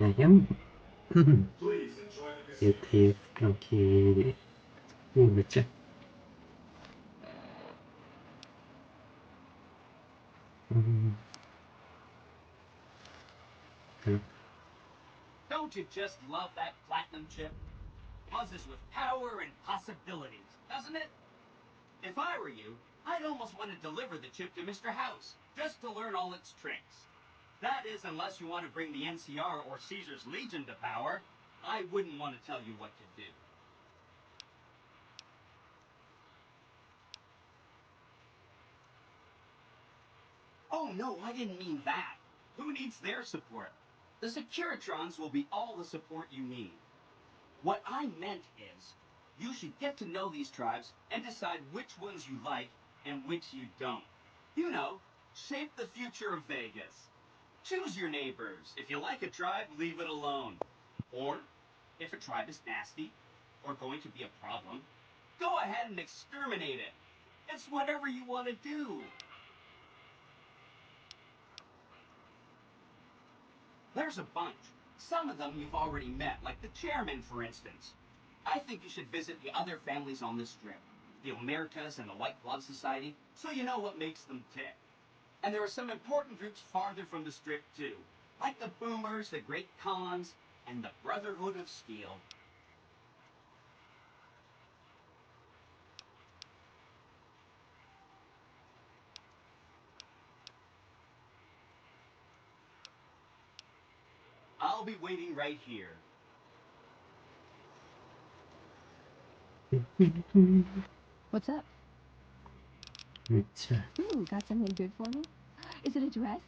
ยังเดี๋ยวเทสโอเคนี่นะจ๊ะDon't you just love that platinum chip? Buzzes with power and possibilities, doesn't it? If I were you, I'd almost want to deliver the chip to Mr. House, just to learn all its tricks. That is, unless you want to bring the NCR or Caesar's Legion to power, I wouldn't want to tell you what to do. Oh no, I didn't mean that. Who needs their support? The Securitrons will be all the support you need. What I meant is, you should get to know these tribes and decide which ones you like and which you don't. You know, shape the future of Vegas. Choose your neighbors. If you like a tribe, leave it alone. Or, if a tribe is nasty or going to be a problem, go ahead and exterminate it. It's whatever you want to do. There's a bunch. Some of them you've already met, like the chairman, for instance. I think you should visit the other families on this strip, the Omertas and the White Glove Society, so you know what makes them tick. And there are some important groups farther from the strip, too, like the Boomers, the Great Khans, and the Brotherhood of Steel. I'll be waiting right here. What's up? अच्छा Ooh, got something good for me? Is it a dress?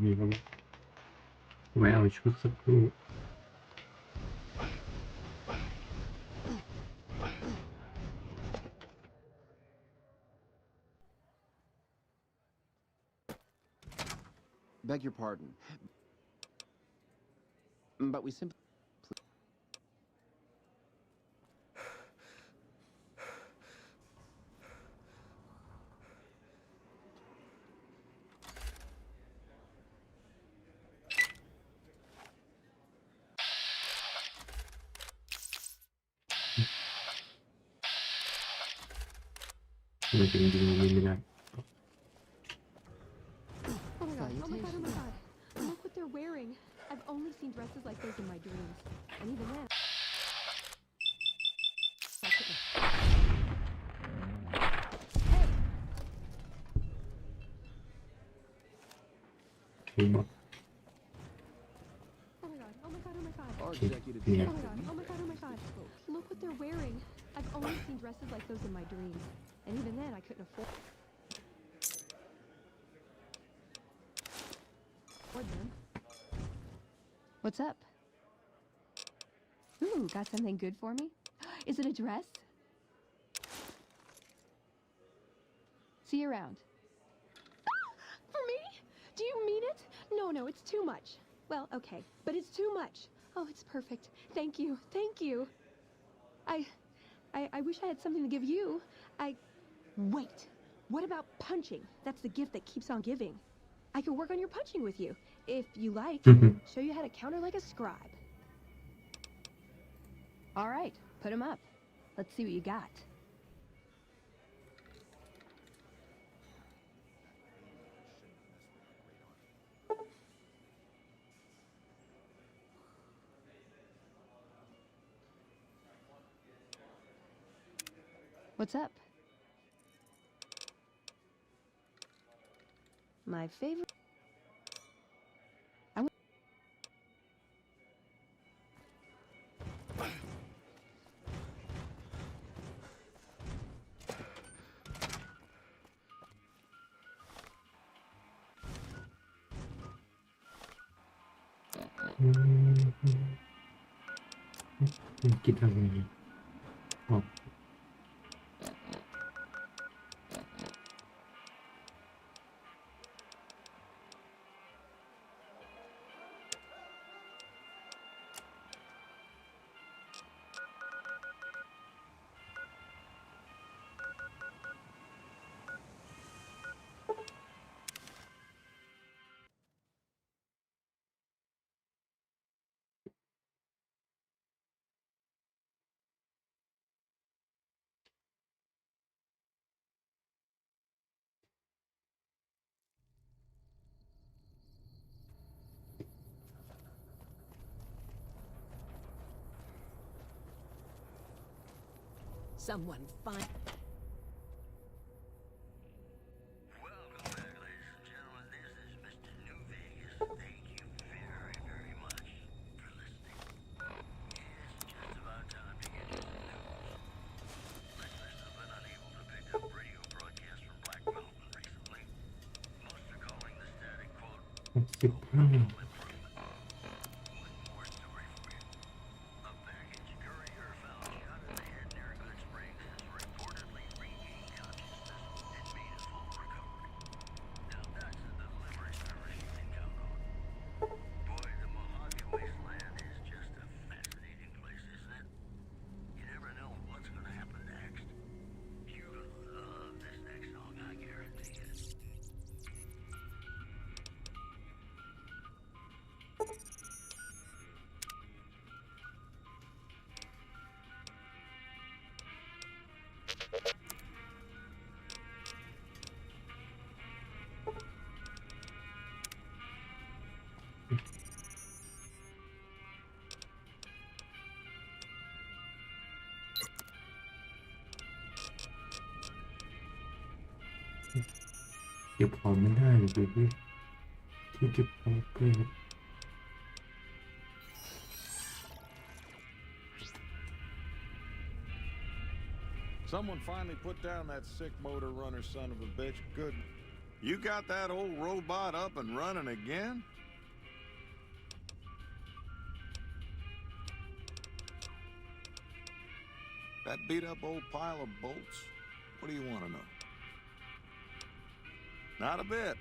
มีบ้างไว้เอาชุดสักครู่ Beg your pardon, but we simply...มันจริงๆไม่ได้ Oh my god, oh my god, oh my god. Look what they're wearing. I've only seen dresses like those in my dreams. And even then... Hey! คือบอก Oh my god, oh my god, oh my god. Our คือ executive เนี่ย Oh my god, oh my god, oh my god. Look what they're wearing. I've only seen dresses like those in my dreams. And even then, I couldn't afford them. What's up? Ooh, got something good for me? Is it a dress? See you around. For me? Do you mean it? No, it's too much. Well, okay, but it's too much. Oh, it's perfect. Thank you, thank you. I wish I had something to give you. Wait, what about punching? That's the gift that keeps on giving. I could work on your punching with you. If you like, show you how to counter like a scribe. All right, put 'em up. Let's see what you got. What's up? My favorite...คิดอะไรออก Someone find. Welcome back, ladies and gentlemen. This is Mr. New Vegas. Thank you very, very much for listening. It's just about time to get to the news. Listeners have been unable to pick up radio broadcasts from Black Mountain recently. Most are calling the static quote65 improvement. One more story for you. A package courier found shot in the head near Good Springs has reportedly regained consciousness and made a full recovery. Now that's a delivery service you can count on. Boy, the Mojave Wasteland is just a fascinating place, isn't it? You never know what's going to happen next. You're gonna love this next song, I guarantee it.เก็บของไม่ได้เลยดูดิที่เก็บของเกิน Someone finally put down that sick motor runner son of a bitch. Good. You got that old robot up and running again? That beat up old pile of bolts? What do you want to know? Not a bit.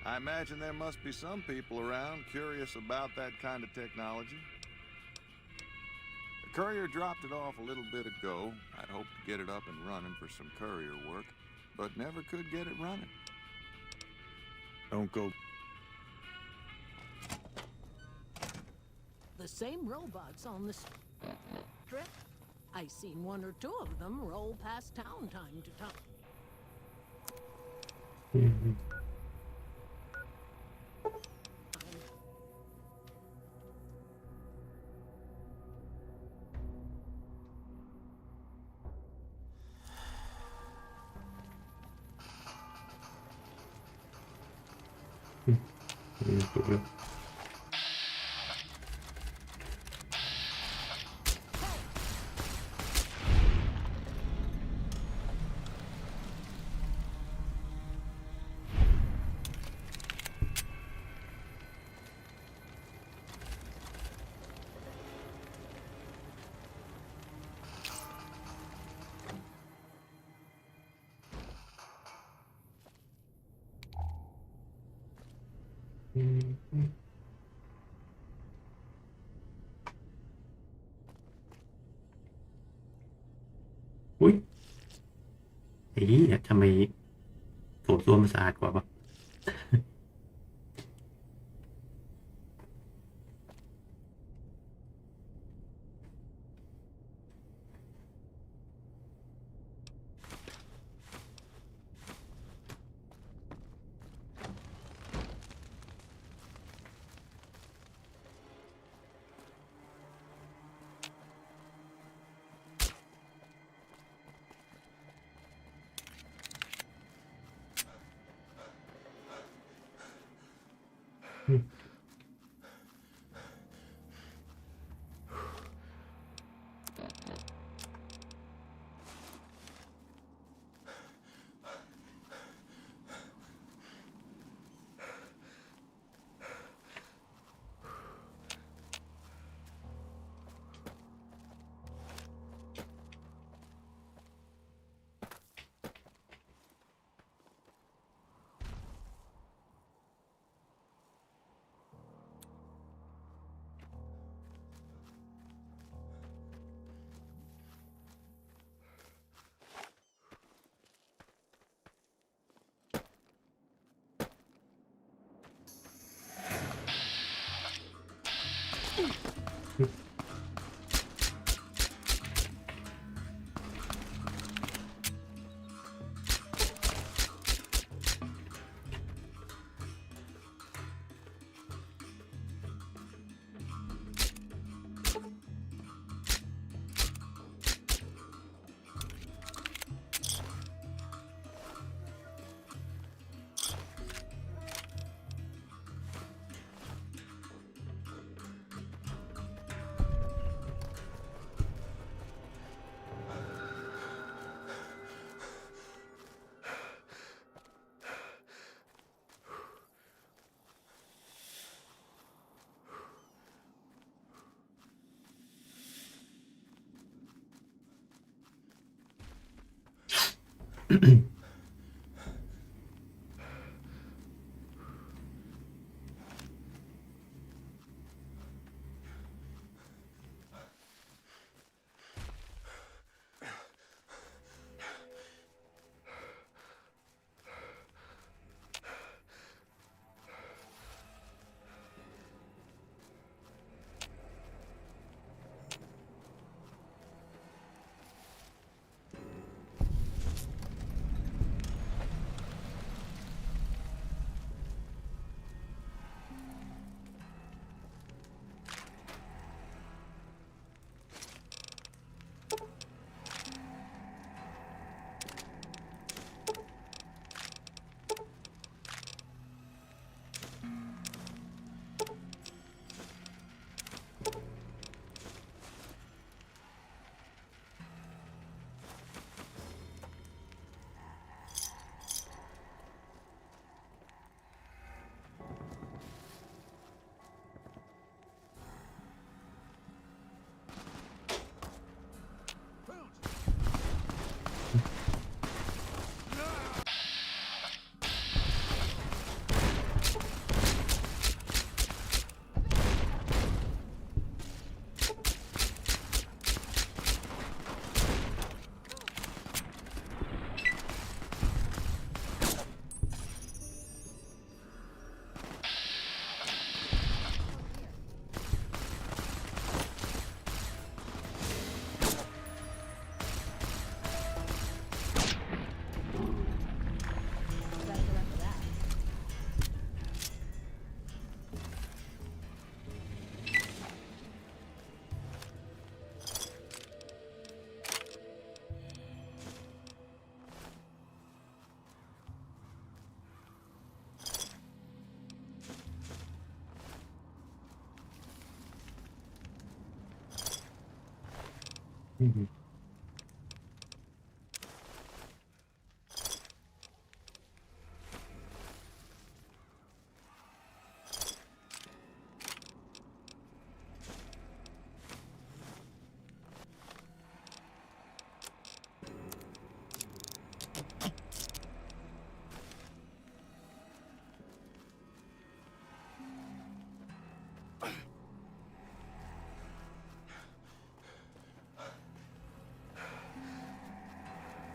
I imagine there must be some people around curious about that kind of technology. The courier dropped it off a little bit ago. I'd hoped to get it up and running for some courier work, but never could get it running. Don't go. The same robots on the strip? I seen one or two of them roll past town time to time. อืม ถูกแล้ว อุ้ยไอ้นี่ทำไมโถส้วมมันสะอาดกว่าปะ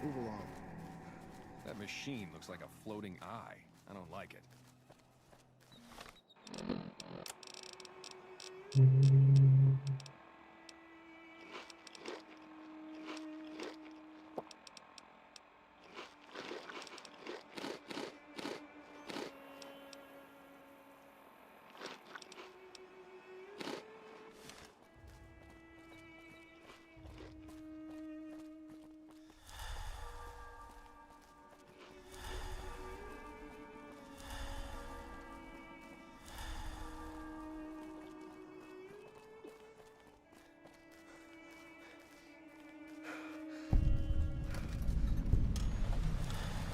Move along. That machine looks like a floating eye. I don't like it.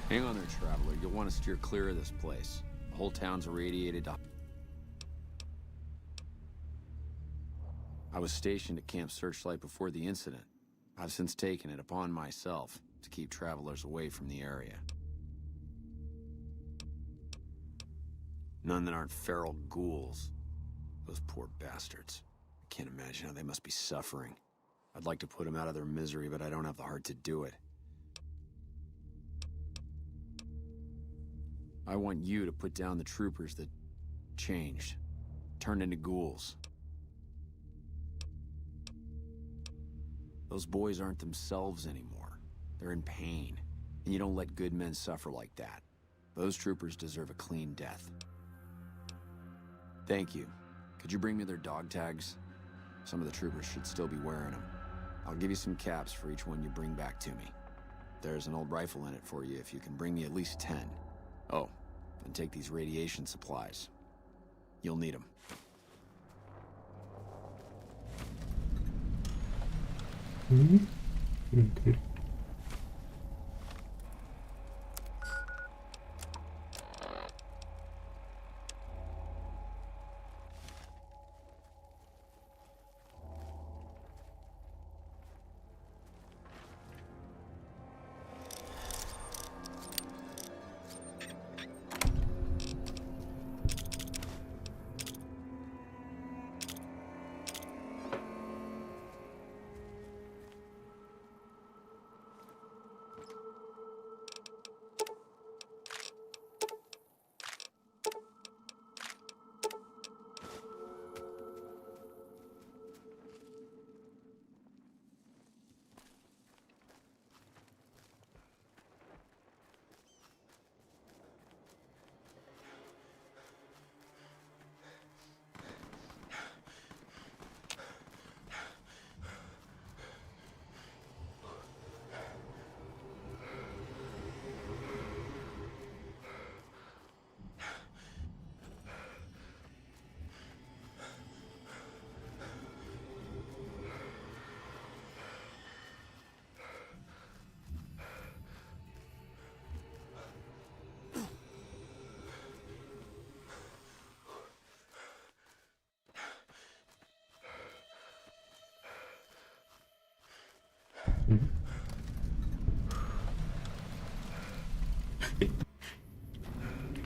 Hang on there, traveler. You'll want to steer clear of this place. The whole town's irradiated to... I was stationed at Camp Searchlight before the incident. I've since taken it upon myself to keep travelers away from the area. None that aren't feral ghouls. Those poor bastards. I can't imagine how they must be suffering. I'd like to put them out of their misery, but I don't have the heart to do it. I want you to put down the troopers that changed, turned into ghouls. Those boys aren't themselves anymore. They're in pain, and you don't let good men suffer like that. Those troopers deserve a clean death. Thank you. Could you bring me their dog tags? Some of the troopers should still be wearing them. I'll give you some caps for each one you bring back to me. There's an old rifle in it for you if you can bring me at least 10. Oh, and take these radiation supplies. You'll need them. Okay.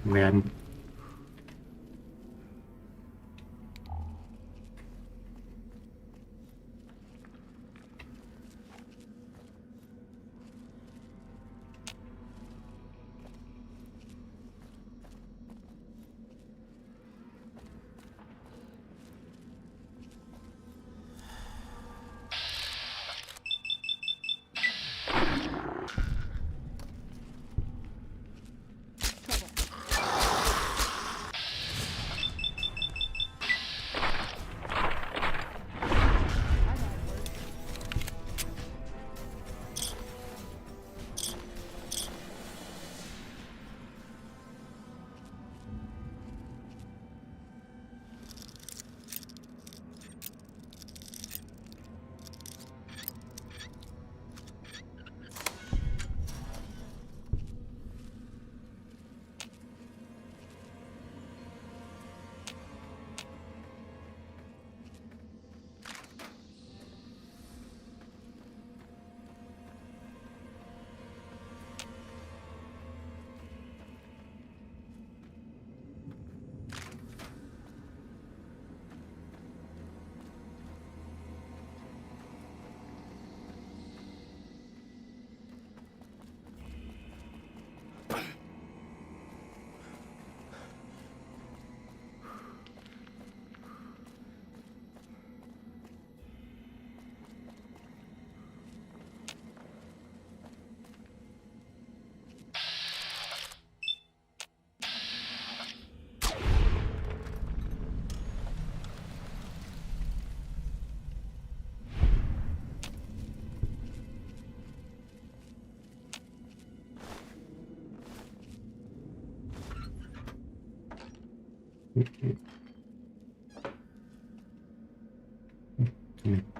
แวน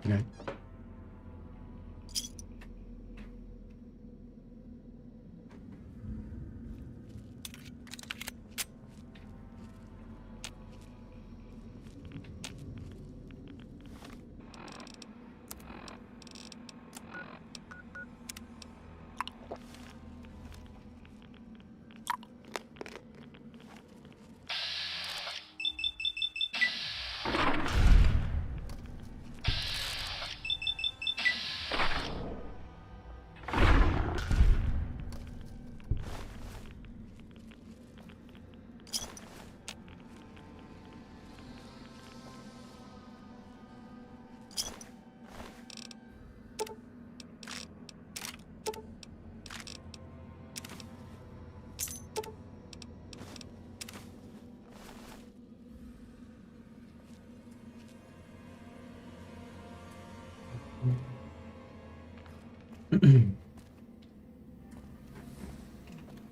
ได้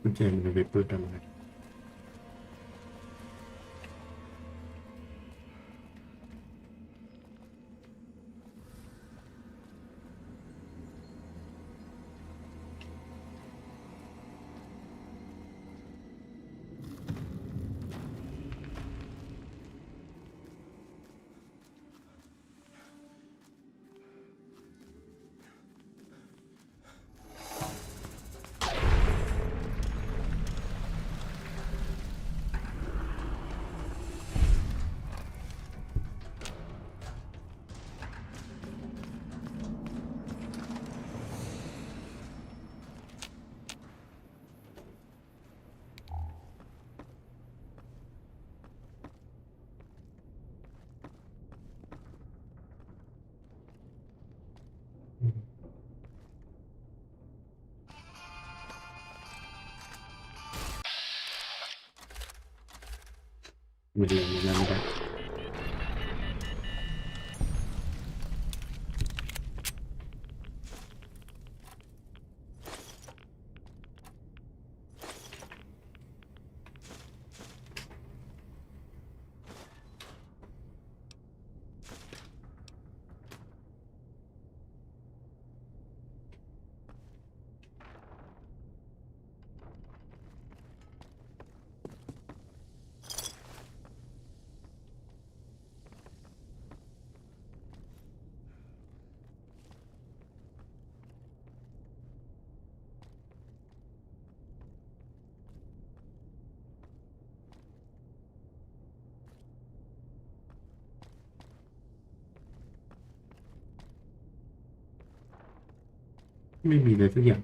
คุณเจมันไปเปิดทำไงไม่ได้ไม่ได้ไม่ได้ ไม่มีเลยทุกอย่าง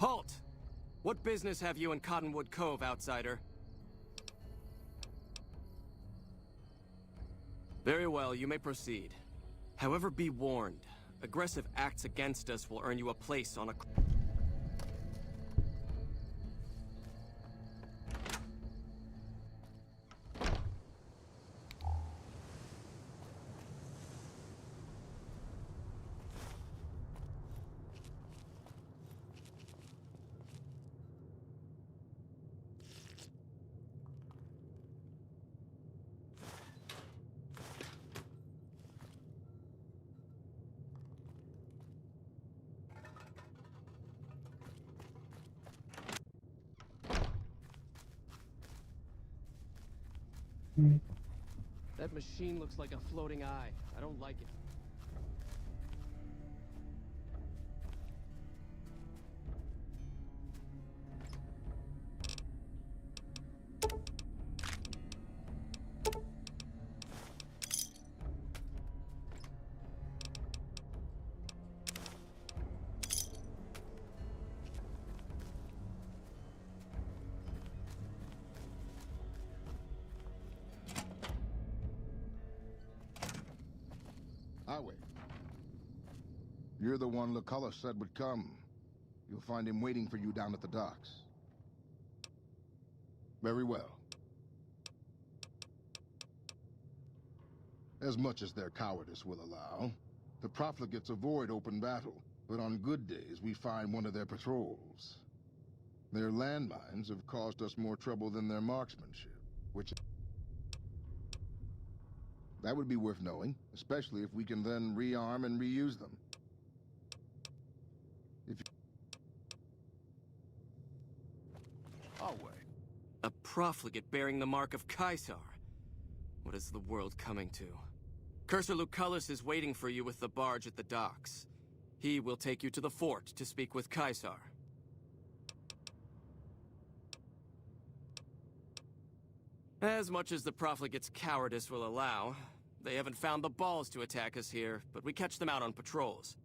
Halt! What business have you in Cottonwood Cove, outsider? Very well, you may proceed. However, be warned. Aggressive acts against us will earn you a place on a... That machine looks like a floating eye. I don't like it. Highway. You're the one Lucullus said would come. You'll find him waiting for you down at the docks. Very well. As much as their cowardice will allow, the profligates avoid open battle, but on good days we find one of their patrols. Their landmines have caused us more trouble than their marksmanship, which... That would be worth knowing, especially if we can then rearm and reuse them. If you... I'll wait. A profligate bearing the mark of Caesar. What is the world coming to? Cursor Lucullus is waiting for you with the barge at the docks. He will take you to the fort to speak with Caesar. As much as the profligate's cowardice will allow, they haven't found the balls to attack us here, but we catch them out on patrols.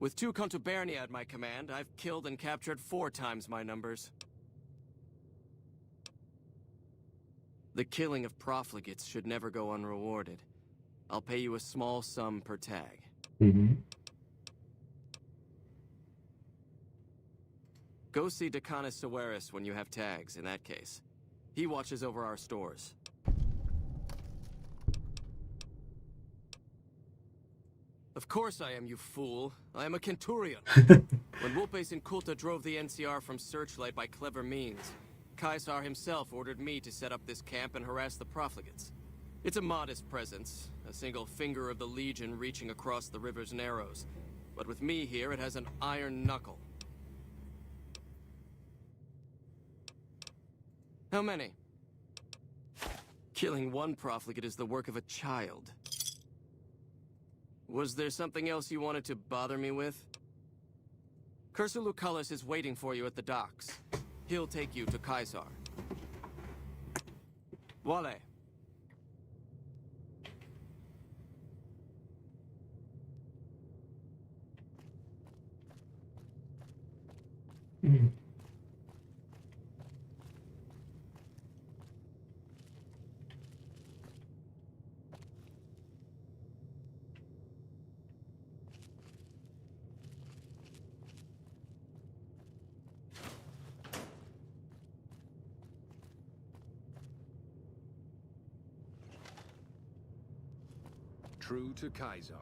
With 2 contubernia at my command, I've killed and captured 4 times my numbers. The killing of profligates should never go unrewarded. I'll pay you a small sum per tag. Go see Decanus Severus when you have tags, in that case. He watches over our stores. Of course I am, you fool. I am a Centurion. When Vulpes Inculta drove the NCR from Searchlight by clever means, Caesar himself ordered me to set up this camp and harass the profligates. It's a modest presence, a single finger of the Legion reaching across the river's narrows. But with me here, it has an iron knuckle. How many? Killing 1 profligate is the work of a child. Was there something else you wanted to bother me with? Cursor Lucullus is waiting for you at the docks. He'll take you to Caesar. Voile. True to Caesar.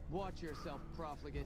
Watch yourself, profligate.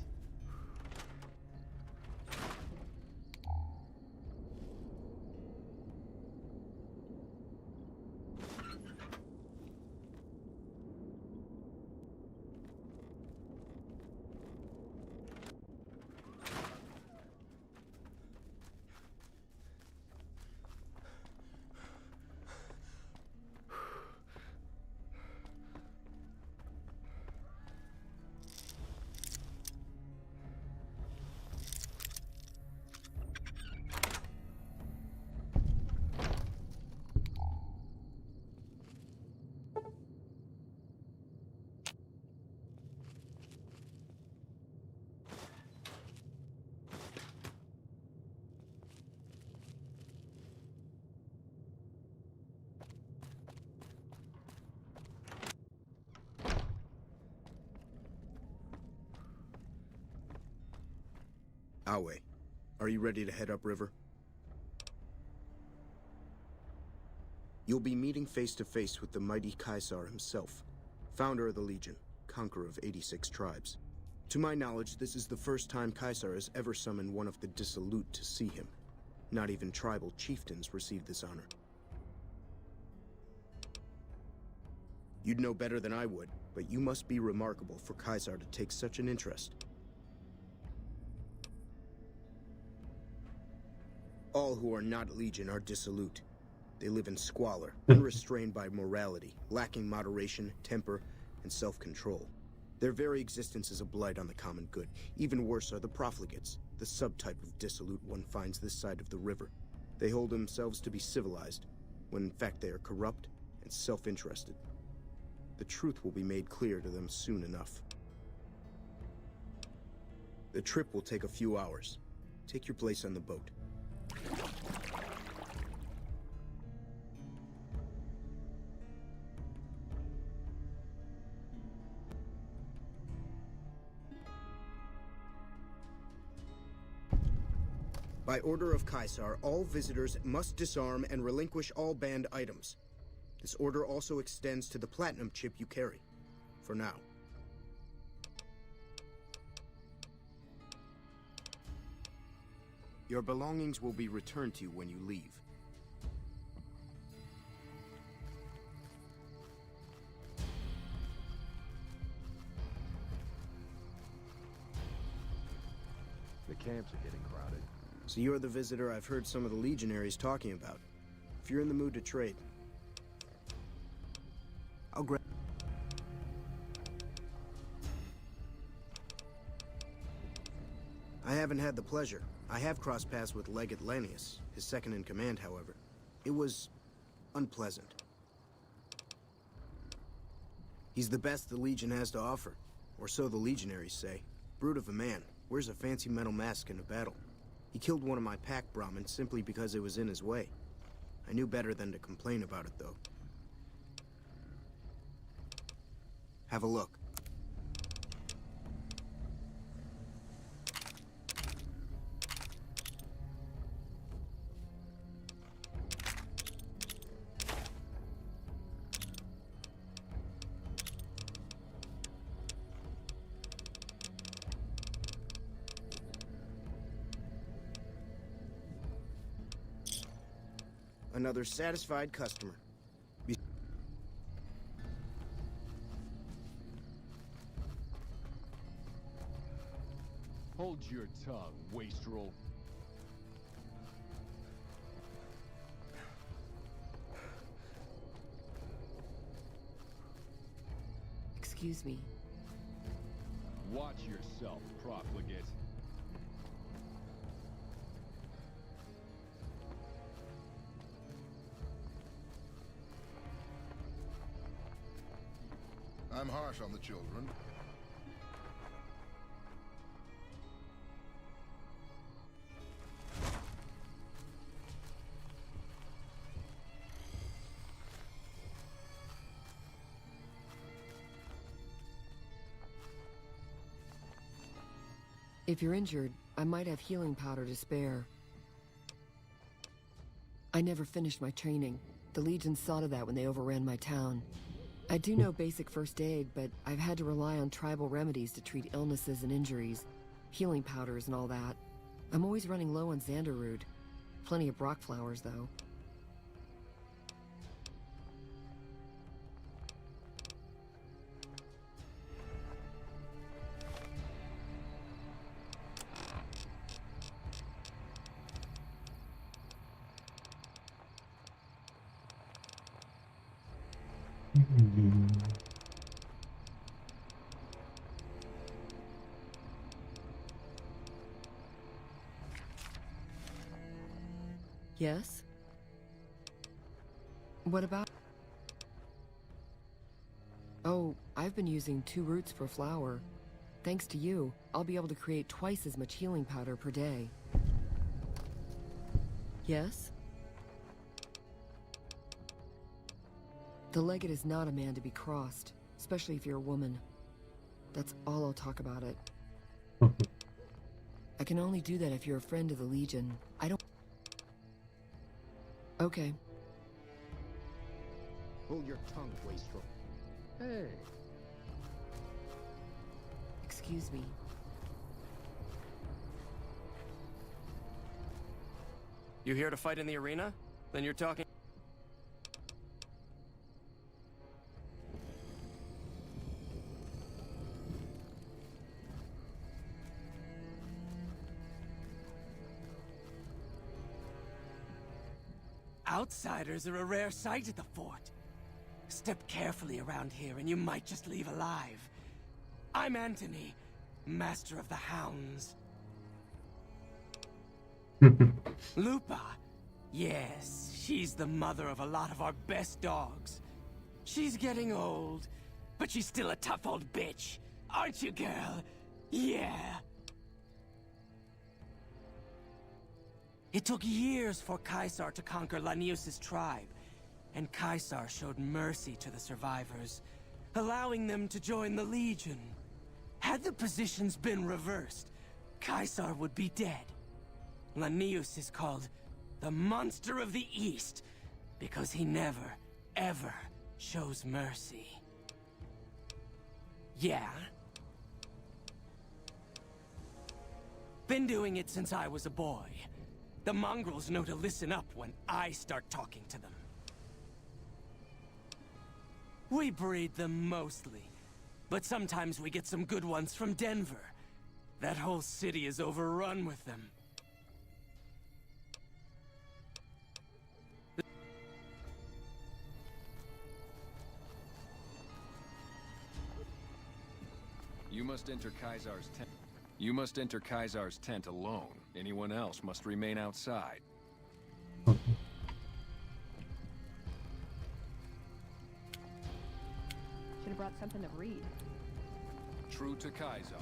Awe, are you ready to head upriver? You'll be meeting face to face with the mighty Caesar himself, founder of the Legion, conqueror of 86 tribes. To my knowledge, this is the first time Caesar has ever summoned one of the dissolute to see him. Not even tribal chieftains receive this honor. You'd know better than I would, but you must be remarkable for Caesar to take such an interest. All who are not Legion are dissolute. They live in squalor, unrestrained by morality, lacking moderation, temper, and self-control. Their very existence is a blight on the common good. Even worse are the profligates, the subtype of dissolute one finds this side of the river. They hold themselves to be civilized, when in fact they are corrupt and self-interested. The truth will be made clear to them soon enough. The trip will take a few hours. Take your place on the boat. By order of Caesar, all visitors must disarm and relinquish all banned items. This order also extends to the platinum chip you carry. For now. Your belongings will be returned to you when you leave. The camps are getting crowded. So you're the visitor I've heard some of the legionaries talking about. If you're in the mood to trade, I'll grab... I haven't had the pleasure. I have crossed paths with Legate Lanius, his second in command, however. It was... unpleasant. He's the best the Legion has to offer, or so the legionaries say. Brute of a man, wears a fancy metal mask in a battle. He killed one of my pack Brahmins simply because it was in his way. I knew better than to complain about it, though. Have a look. Another satisfied customer. Hold your tongue, wastrel. Excuse me. Watch yourself, profligate. I'm harsh on the children. If you're injured, I might have healing powder to spare. I never finished my training. The Legion saw to that when they overran my town. I do know basic first aid, but I've had to rely on tribal remedies to treat illnesses and injuries. Healing powders and all that. I'm always running low on Xanderroot. Plenty of Brock flowers, though. Yes? What about... Oh, I've been using 2 roots per flower. Thanks to you, I'll be able to create twice as much healing powder per day. Yes? The Legate is not a man to be crossed, especially if you're a woman. That's all I'll talk about it. I can only do that if you're a friend of the Legion. I don't... Okay. Hold your tongue, wastrel. Hey. Excuse me. You here to fight in the arena? Then you're talking. Outsiders are a rare sight at the fort. Step carefully around here and you might just leave alive. I'm Anthony, Master of the Hounds. Lupa. Yes, she's the mother of a lot of our best dogs. She's getting old, but she's still a tough old bitch. Aren't you, girl? Yeah. It took years for Caesar to conquer Lanius's tribe, and Caesar showed mercy to the survivors, allowing them to join the Legion. Had the positions been reversed, Caesar would be dead. Lanius is called the Monster of the East because he never, ever shows mercy. Yeah? Been doing it since I was a boy. The mongrels know to listen up when I start talking to them. We breed them mostly, but sometimes we get some good ones from Denver. That whole city is overrun with them. You must enter Caesar's tent. You must enter Caesar's tent alone. Anyone else must remain outside. Should have brought something to read. True to Caesar.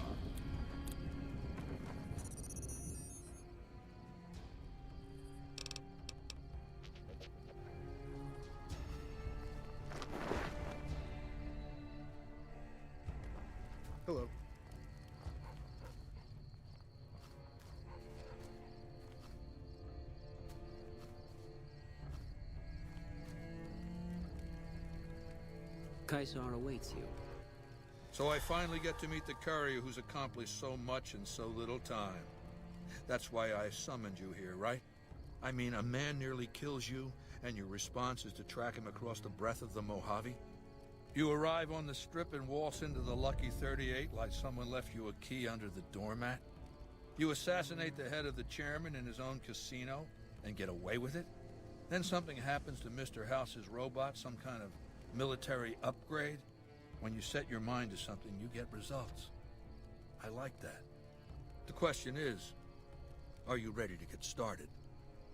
Hello. Caesar awaits you. So I finally get to meet the courier who's accomplished so much in so little time. That's why I summoned you here, right? I mean, a man nearly kills you, and your response is to track him across the breadth of the Mojave? You arrive on the strip and waltz into the Lucky 38 like someone left you a key under the doormat? You assassinate the head of the chairman in his own casino and get away with it? Then something happens to Mr. House's robot, some kind of military upgrade? When you set your mind to something, you get results. I like that. The question is, are you ready to get started?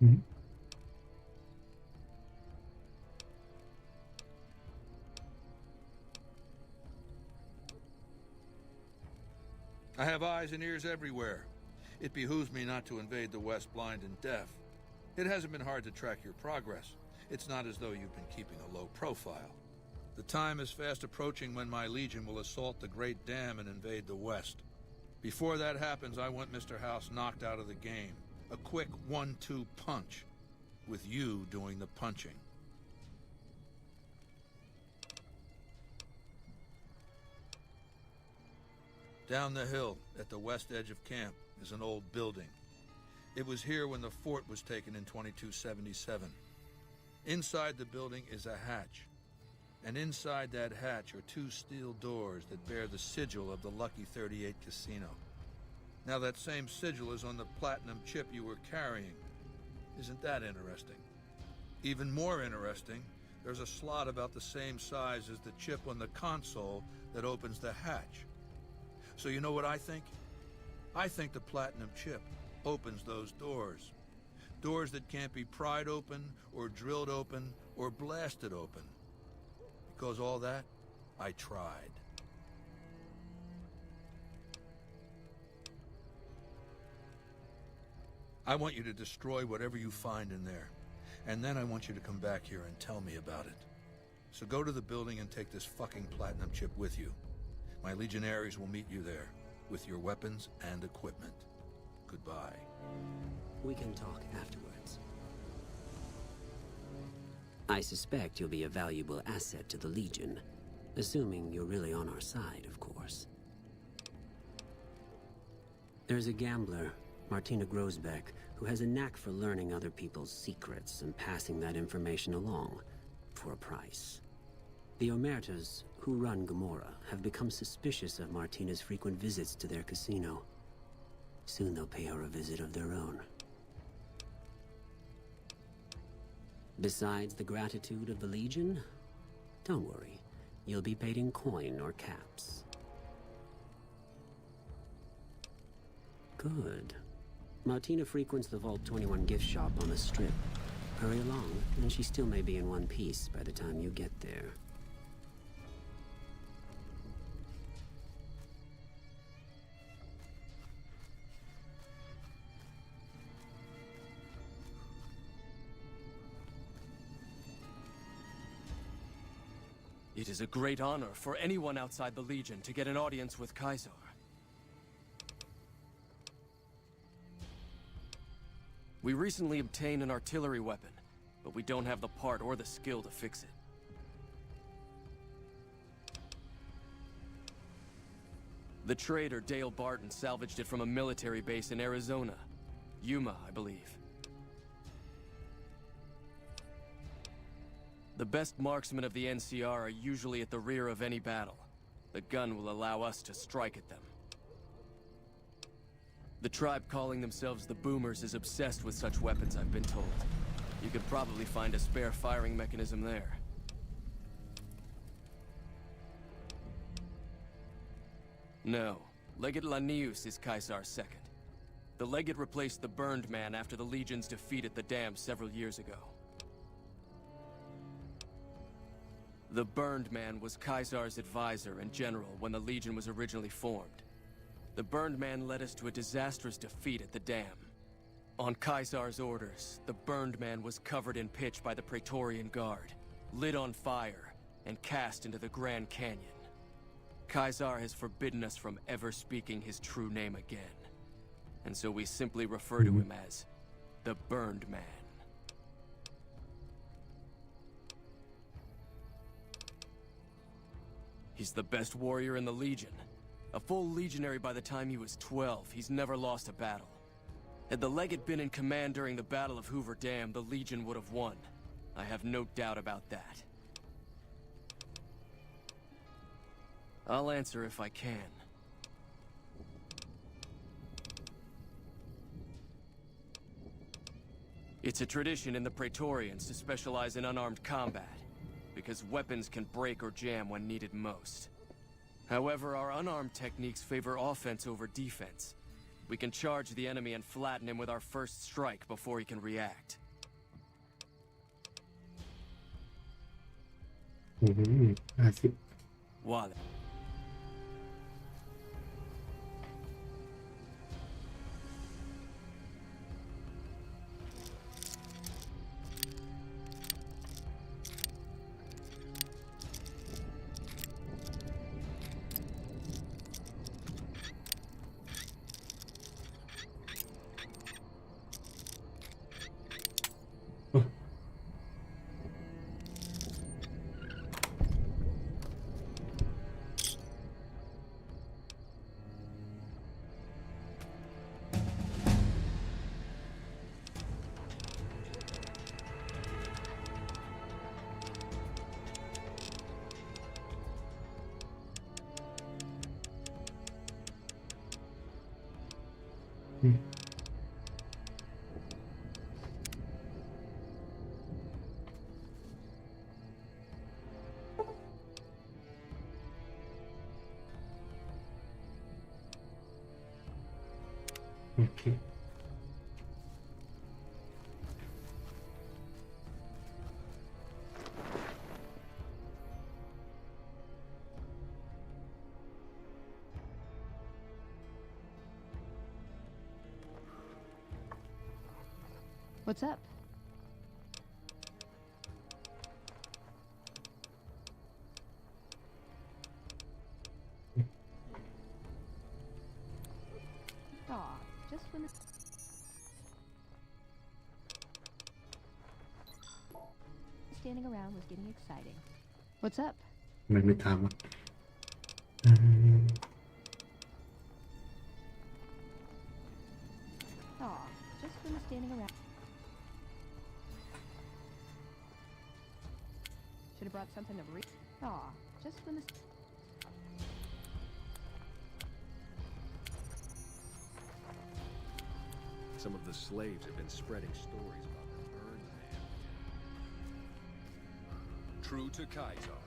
Mhm. I have eyes and ears everywhere. It behooves me not to invade the West blind and deaf. It hasn't been hard to track your progress. It's not as though you've been keeping a low profile. The time is fast approaching when my Legion will assault the Great Dam and invade the West. Before that happens, I want Mr. House knocked out of the game. A quick 1-2 punch, with you doing the punching. Down the hill, at the west edge of camp, is an old building. It was here when the fort was taken in 2277. Inside the building is a hatch. And inside that hatch are 2 steel doors that bear the sigil of the Lucky 38 Casino. Now that same sigil is on the platinum chip you were carrying. Isn't that interesting? Even more interesting, there's a slot about the same size as the chip on the console that opens the hatch. So you know what I think? I think the platinum chip opens those doors. Doors that can't be pried open, or drilled open, or blasted open. Because all that, I tried. I want you to destroy whatever you find in there. And then I want you to come back here and tell me about it. So go to the building and take this fucking platinum chip with you. My legionaries will meet you there, with your weapons and equipment. Goodbye. We can talk afterwards. I suspect you'll be a valuable asset to the Legion, assuming you're really on our side, of course. There's a gambler, Martina Grosbeck, who has a knack for learning other people's secrets and passing that information along, for a price. The Omertas, who run Gomorrah, have become suspicious of Martina's frequent visits to their casino. Soon they'll pay her a visit of their own. Besides the gratitude of the Legion, don't worry, you'll be paid in coin or caps. Good. Martina frequents the Vault 21 gift shop on the Strip. Hurry along, and she still may be in one piece by the time you get there. It is a great honor for anyone outside the Legion to get an audience with Caesar. We recently obtained an artillery weapon, but we don't have the part or the skill to fix it. The trader Dale Barton salvaged it from a military base in Arizona. Yuma, I believe. The best marksmen of the NCR are usually at the rear of any battle. The gun will allow us to strike at them. The tribe calling themselves the Boomers is obsessed with such weapons, I've been told. You could probably find a spare firing mechanism there. No. Legate Lanius is Caesar's second. The Legate replaced the Burned Man after the Legion's defeat at the Dam several years ago. The Burned Man was Caesar's advisor and general when the Legion was originally formed. The Burned Man led us to a disastrous defeat at the Dam. On Caesar's orders, the Burned Man was covered in pitch by the Praetorian Guard, lit on fire, and cast into the Grand Canyon. Caesar has forbidden us from ever speaking his true name again, and so we simply refer to him as the Burned Man. He's the best warrior in the Legion. A full legionary by the time he was 12, he's never lost a battle. Had the Legate been in command during the Battle of Hoover Dam, the Legion would have won. I have no doubt about that. I'll answer if I can. It's a tradition in the Praetorians to specialize in unarmed combat, because weapons can break or jam when needed most. However, our unarmed techniques favor offense over defense. We can charge the enemy and flatten him with our first strike before he can react. Wale. Okay. What's up? Aw, just when it's... standing around was getting exciting. What's up? มันไม่ทำอ่ะAw, just when the standing around. Should have brought something to read. Aw, just when the. Some of the slaves have been spreading stories about the Birdman. True to Kaiser.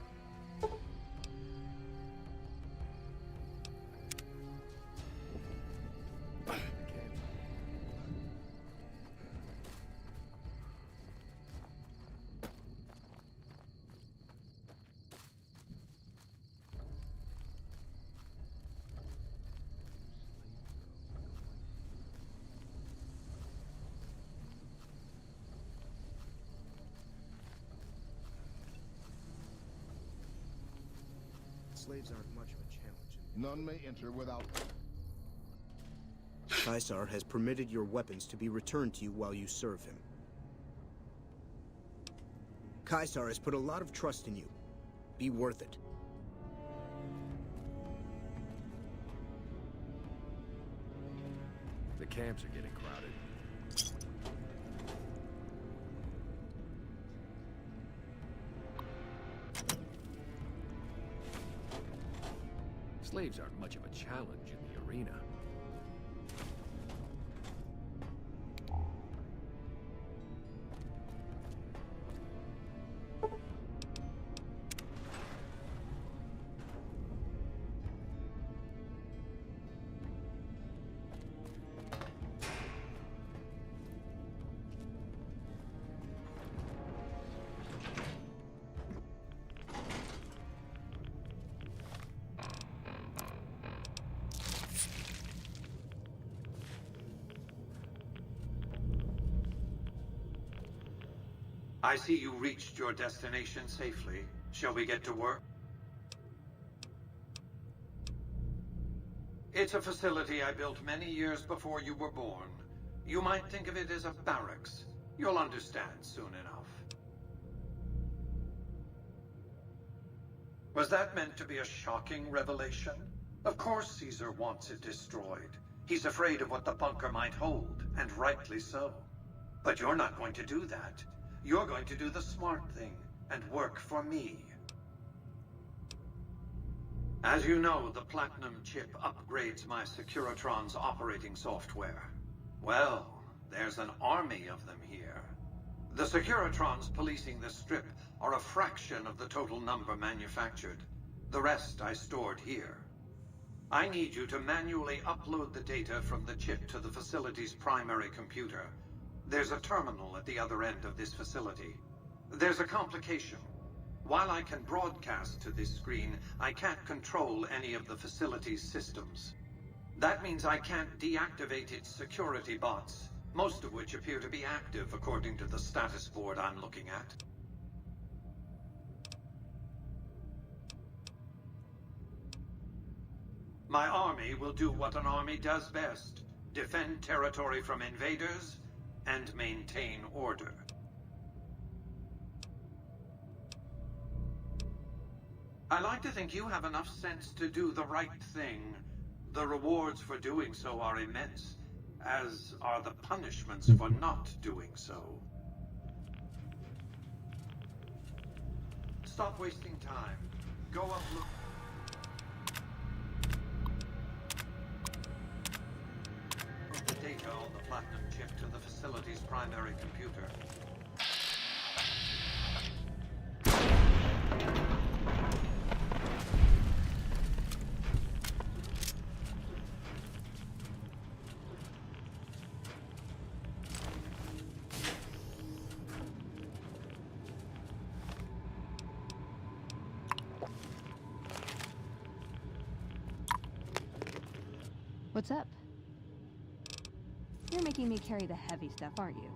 Slaves aren't much of a challenge. None may enter without... Caesar has permitted your weapons to be returned to you while you serve him. Caesar has put a lot of trust in you. Be worth it. The camps are getting crowded. Slaves aren't much of a challenge in the arena. I see you reached your destination safely. Shall we get to work? It's a facility I built many years before you were born. You might think of it as a barracks. You'll understand soon enough. Was that meant to be a shocking revelation? Of course Caesar wants it destroyed. He's afraid of what the bunker might hold, and rightly so. But you're not going to do that. You're going to do the smart thing and work for me. As you know, the Platinum chip upgrades my Securitron's operating software. Well, there's an army of them here. The Securitrons policing the strip are a fraction of the total number manufactured. The rest I stored here. I need you to manually upload the data from the chip to the facility's primary computer. There's a terminal at the other end of this facility. There's a complication. While I can broadcast to this screen, I can't control any of the facility's systems. That means I can't deactivate its security bots, most of which appear to be active according to the status board I'm looking at. My army will do what an army does best: defend territory from invaders and maintain order. I like to think you have enough sense to do the right thing. The rewards for doing so are immense, as are the punishments for not doing so. Stop wasting time. Go up, look. The data on the Platinum chip to the facility's primary computer. What's up? You're making me carry the heavy stuff, aren't you?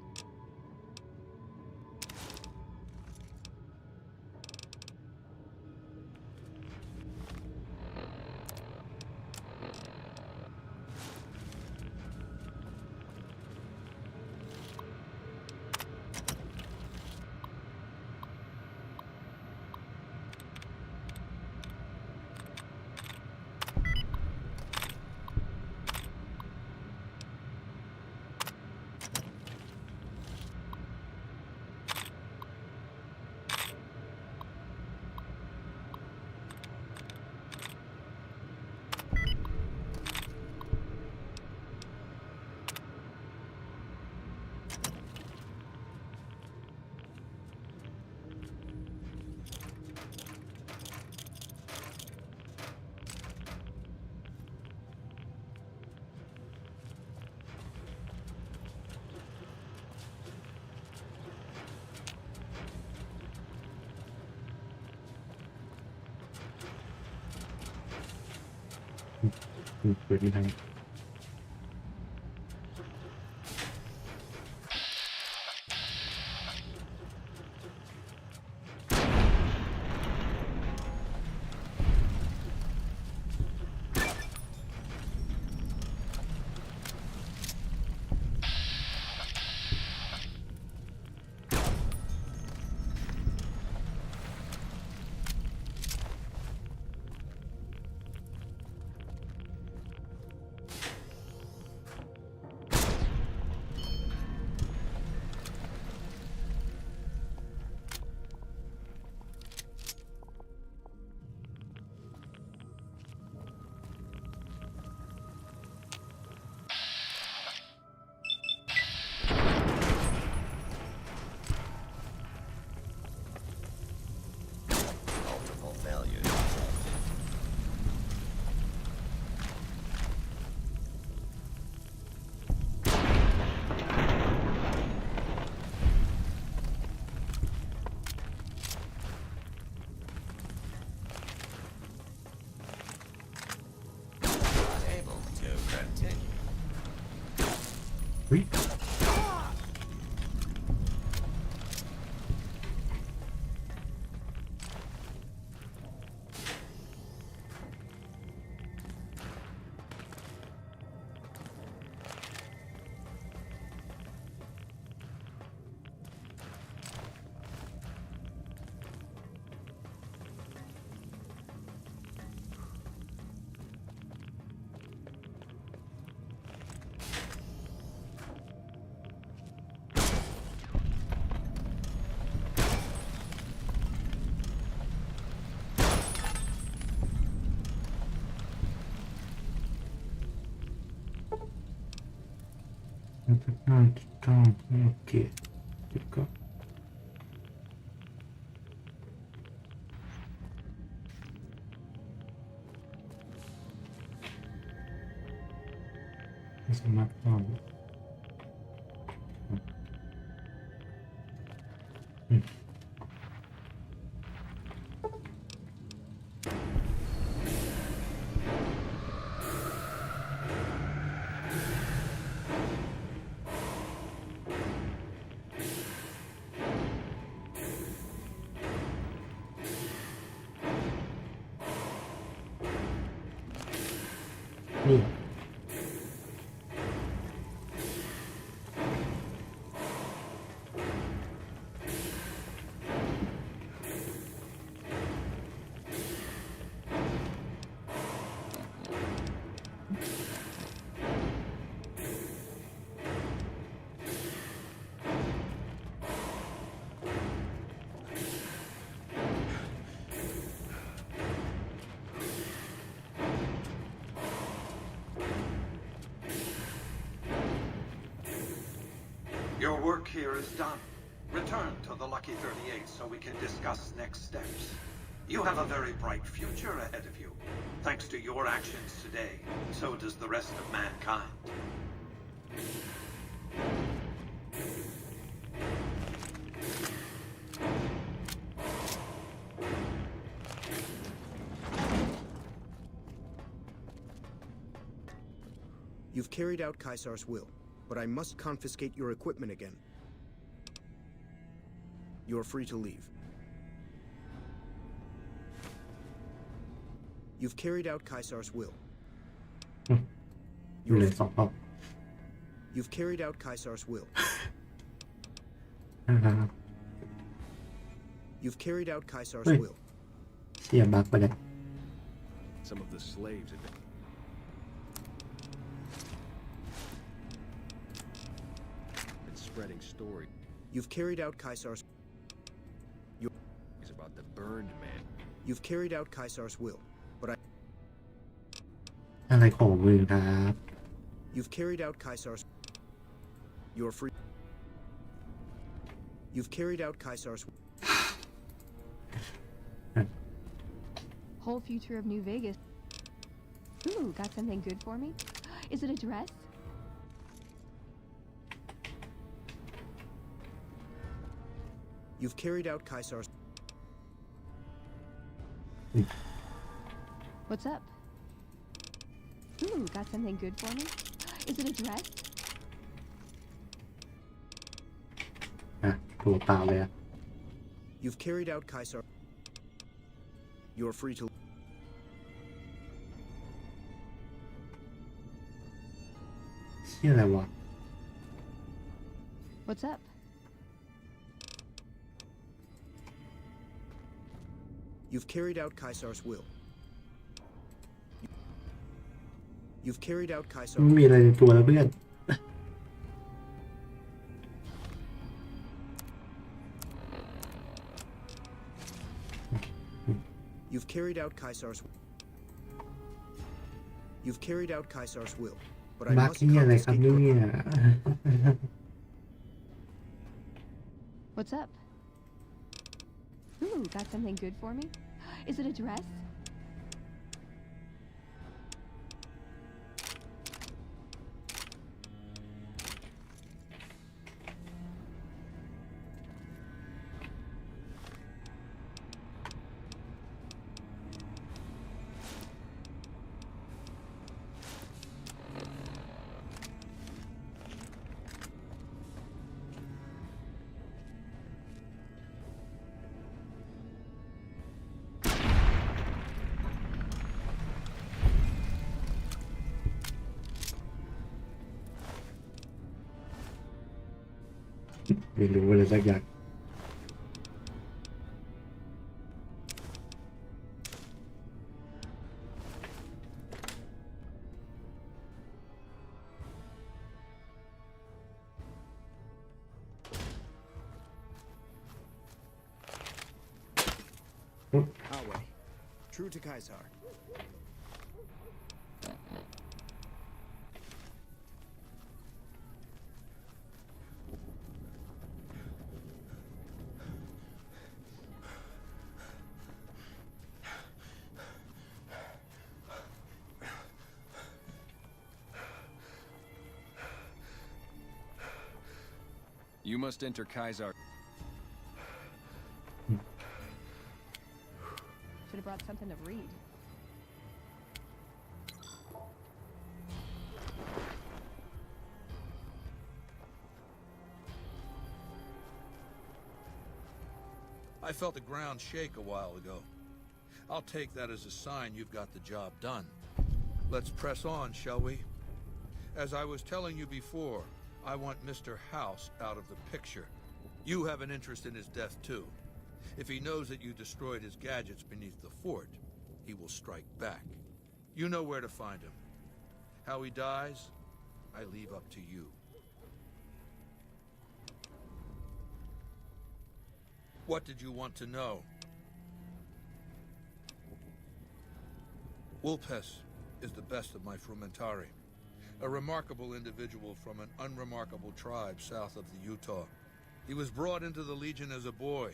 เปิดไม่ได้เฮ้ยต้องโอเคเดี๋ยวก็ไม่สามารถเข้านี่Your work here is done. Return to the Lucky 38 so we can discuss next steps. You have a very bright future ahead of you. Thanks to your actions today, so does the rest of mankind. You've carried out Caesar's will, but I must confiscate your equipment again. You're free to leave. You've carried out Caesar's will. You've carried out Caesar's will. You've carried out Caesar's will. เสียบักไปเลย Some of the slaves have been spreading stories. You've carried out Caesar's. He's about the burned man. You've carried out Caesar's will, but I. อะไรของมึงครับ You've carried out Caesar's. You're free. You've carried out Caesar's. Whole future of New Vegas. Ooh, got something good for me? Is it a dress? You've carried out Caesar's. What's up? Ooh, got something good for me? Is it a dress? ตัวเปล่าเลยอะ You've carried out Caesar. You're free to. เชี่ยอะไรวะ What's up? You've carried out Caesar's will. You've carried out ไม่ Caesar's. มีอะไรในตัวแล้วเพื่อน You've carried out Caesar's. You've carried out Caesar's will, but I บัก must นี่อะไรครับ confiscate เนี่ your. ย What's up? Ooh, got something good for me? Is it a dress?ไม่รู้อะไรสักอย่าง Our way. True to Caesar. You must enter Caesar. Should have brought something to read. I felt the ground shake a while ago. I'll take that as a sign you've got the job done. Let's press on, shall we? As I was telling you before, I want Mr. House out of the picture. You have an interest in his death, too. If he knows that you destroyed his gadgets beneath the fort, he will strike back. You know where to find him. How he dies, I leave up to you. What did you want to know? Wolpes is the best of my Frumentari, a remarkable individual from an unremarkable tribe south of the Utah. He was brought into the Legion as a boy,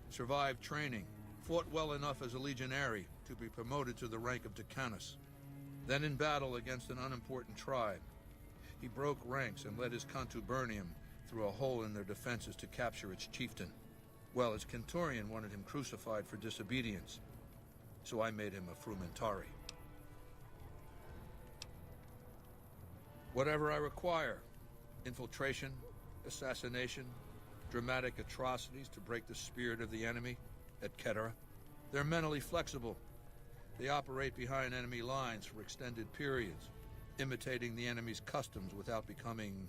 survived training, fought well enough as a legionary to be promoted to the rank of Decanus. Then in battle against an unimportant tribe, he broke ranks and led his contubernium through a hole in their defenses to capture its chieftain. Well, his Kenturian wanted him crucified for disobedience, so I made him a Frumentari. Whatever I require, infiltration, assassination, dramatic atrocities to break the spirit of the enemy at Ketara. They're mentally flexible. They operate behind enemy lines for extended periods, imitating the enemy's customs without becoming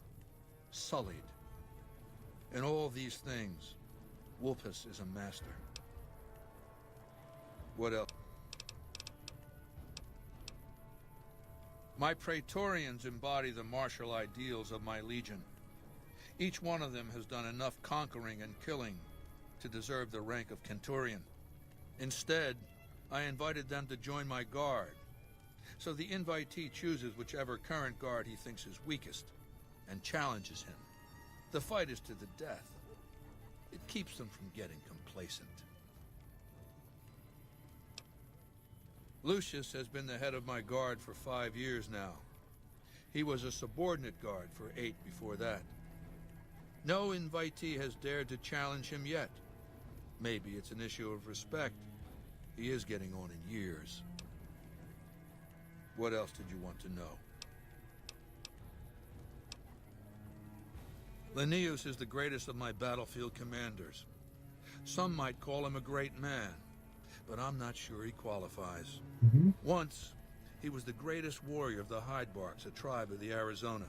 sullied. In all these things, Wolpes is a master. What else? My Praetorians embody the martial ideals of my legion. Each one of them has done enough conquering and killing to deserve the rank of Kenturian. Instead, I invited them to join my guard. So the invitee chooses whichever current guard he thinks is weakest and challenges him. The fight is to the death. It keeps them from getting complacent. Lucius has been the head of my guard for 5 years now. He was a subordinate guard for 8 before that. No invitee has dared to challenge him yet. Maybe it's an issue of respect. He is getting on in years. What else did you want to know? Linnaeus is the greatest of my battlefield commanders. Some might call him a great man, but I'm not sure he qualifies. Once, he was the greatest warrior of the Hydebarks, a tribe of the Arizona.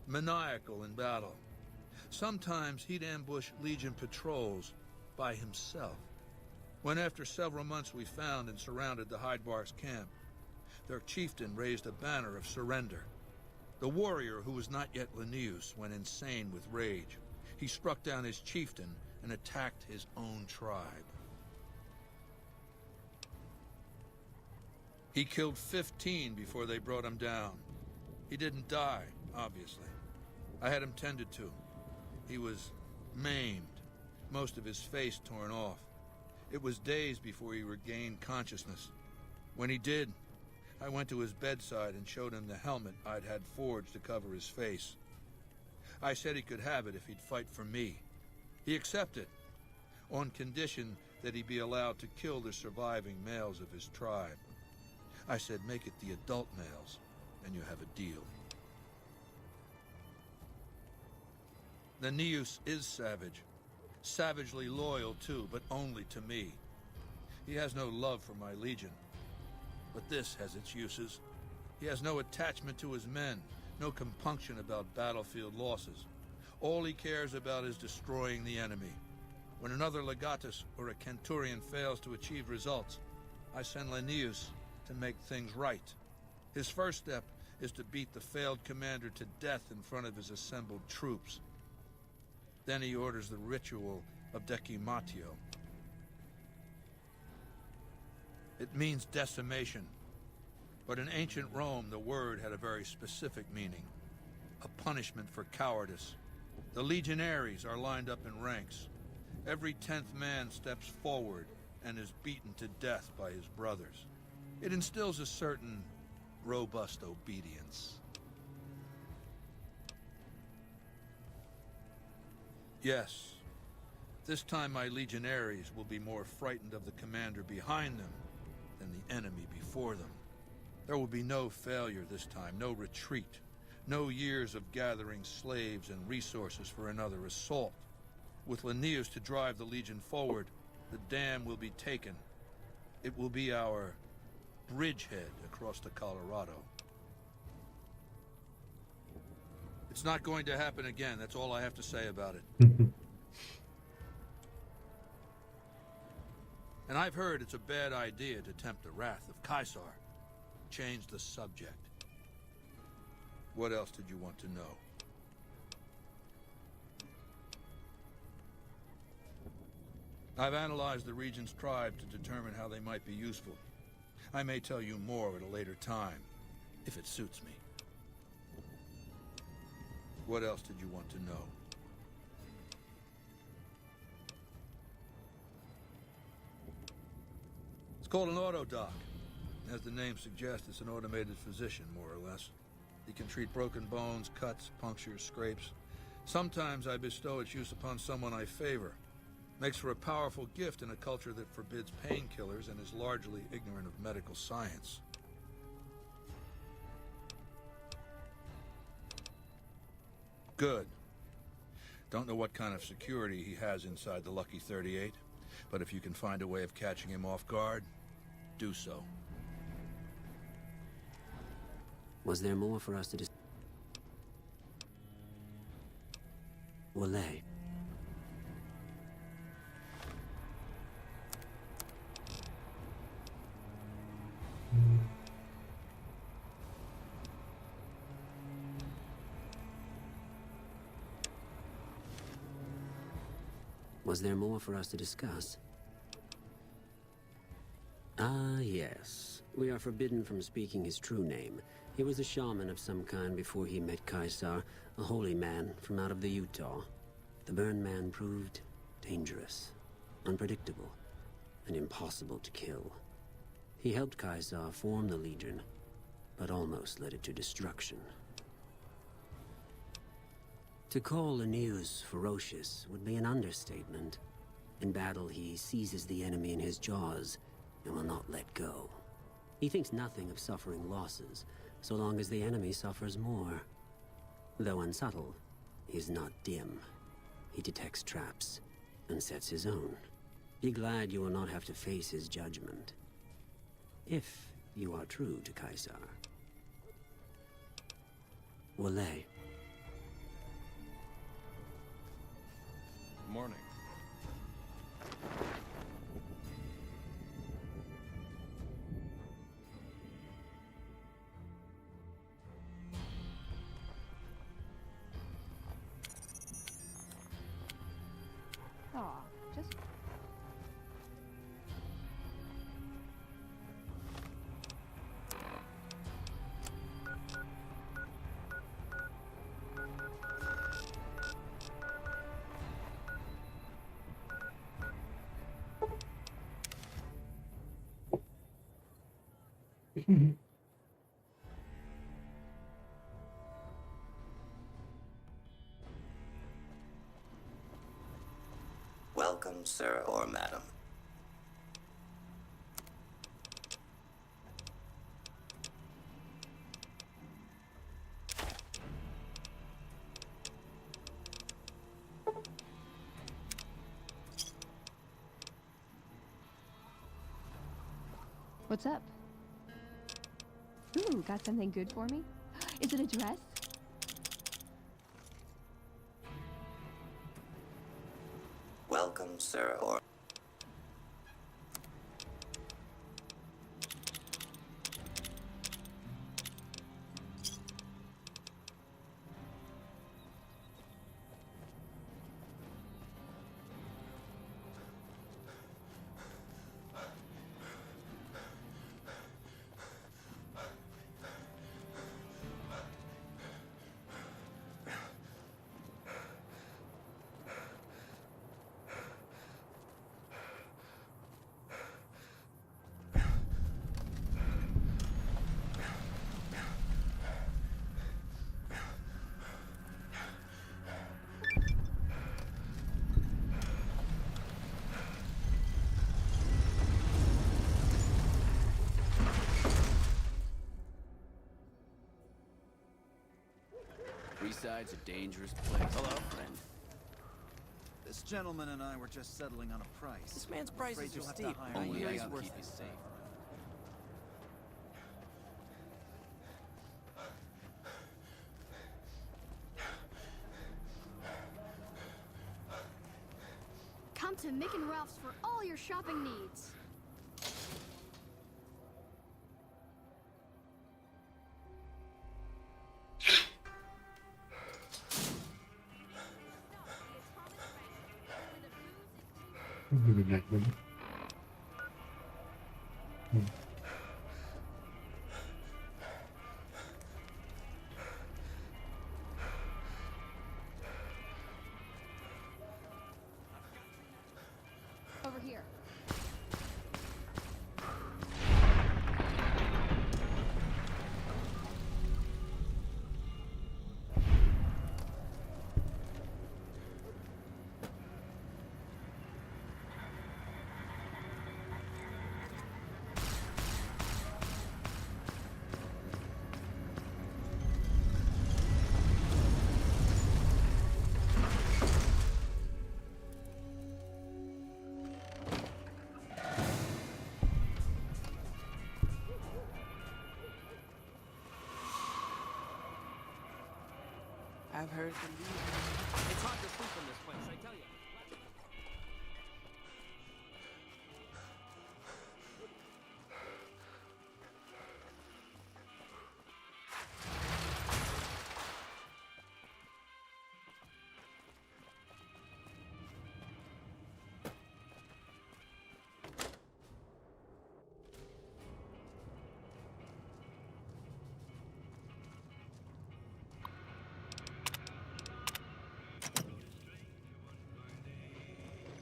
Maniacal in battle. Sometimes he'd ambush Legion patrols by himself. When after several months we found and surrounded the Hydebarks camp, their chieftain raised a banner of surrender. The warrior, who was not yet Linnaeus, went insane with rage. He struck down his chieftain and attacked his own tribe. He killed 15 before they brought him down. He didn't die, obviously. I had him tended to. He was maimed, most of his face torn off. It was days before he regained consciousness. When he did, I went to his bedside and showed him the helmet I'd had forged to cover his face. I said he could have it if he'd fight for me. He accepted, on condition that he be allowed to kill the surviving males of his tribe. I said, make it the adult males, and you have a deal. Linnaeus is savage. Savagely loyal, too, but only to me. He has no love for my legion. But this has its uses. He has no attachment to his men, no compunction about battlefield losses. All he cares about is destroying the enemy. When another legatus or a centurion fails to achieve results, I send Linnaeus to make things right. His first step is to beat the failed commander to death in front of his assembled troops. Then he orders the ritual of decimatio. It means decimation, but in ancient Rome the word had a very specific meaning, a punishment for cowardice. The legionaries are lined up in ranks. Every 10th man steps forward and is beaten to death by his brothers. It instills a certain robust obedience. Yes, this time my legionaries will be more frightened of the commander behind them than the enemy before them. There will be no failure this time, no retreat, no years of gathering slaves and resources for another assault. With Linnaeus to drive the legion forward, the dam will be taken. It will be our bridgehead across the Colorado. It's not going to happen again. That's all I have to say about it. And I've heard it's a bad idea to tempt the wrath of Caesar. Change the subject. What else did you want to know? I've analyzed the region's tribe to determine how they might be useful. I may tell you more at a later time, if it suits me. What else did you want to know? It's called an autodoc. As the name suggests, it's an automated physician, more or less. He can treat broken bones, cuts, punctures, scrapes. Sometimes I bestow its use upon someone I favor. Makes for a powerful gift in a culture that forbids painkillers and is largely ignorant of medical science. Good. Don't know what kind of security he has inside the Lucky 38, but if you can find a way of catching him off guard, do so. Was there more for us to discuss? Wale. Was there more for us to discuss? Ah, yes. We are forbidden from speaking his true name. He was a shaman of some kind before he met Caesar, a holy man from out of the Utah. The Burn Man proved dangerous, unpredictable, and impossible to kill. He helped Caesar form the Legion, but almost led it to destruction. To call Linnaeus ferocious would be an understatement. In battle, he seizes the enemy in his jaws and will not let go. He thinks nothing of suffering losses, so long as the enemy suffers more. Though unsubtle, he's not dim. He detects traps and sets his own. Be glad you will not have to face his judgment. If you are true to Caesar. Wale. Morning. Aw, just... Welcome, sir or madam. What's up? Ooh, got something good for me? Is it a dress? Welcome, sir or... Freeside's a dangerous place. Hello, friend. This gentleman and I were just settling on a price. This man's prices are steep. Only I He's can worth keep it. you safe. Come to Mick and Ralph's for all your shopping needs. Over here. I've heard the news. It's hard to sleep in this place, I tell you.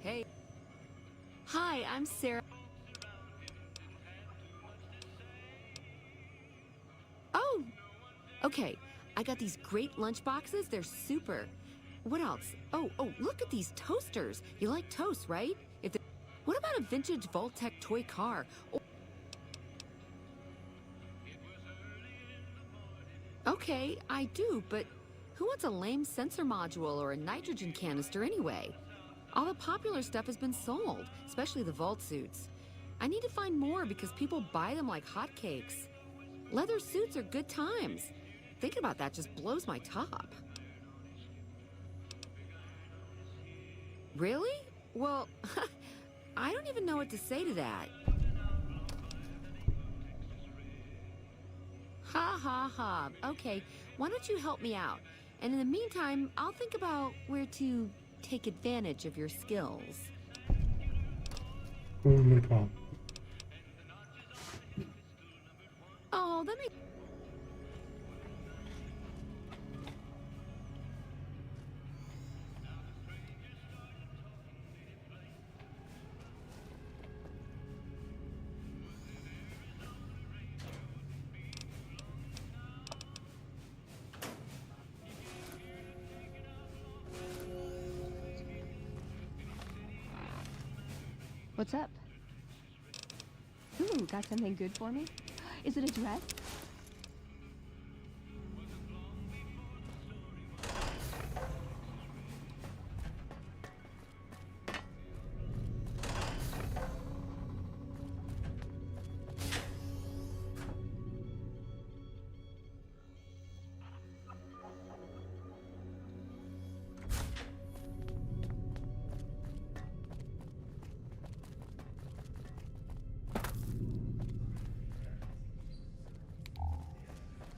Hey. Hi, I'm Sarah. Oh! Okay, I got these great lunch boxes. They're super. What else? Oh, look at these toasters. You like toast, right? What about a vintage Voltec toy car? Okay, I do, but who wants a lame sensor module or a nitrogen canister anyway? All the popular stuff has been sold, especially the vault suits. I need to find more because people buy them like hotcakes. Leather suits are good times. Thinking about that just blows my top. Really? Well, I don't even know what to say to that. Ha ha ha. Okay, why don't you help me out? And in the meantime, I'll think about where to take advantage of your skills. Oh, that makes... What's up? Ooh, got something good for me? Is it a dress?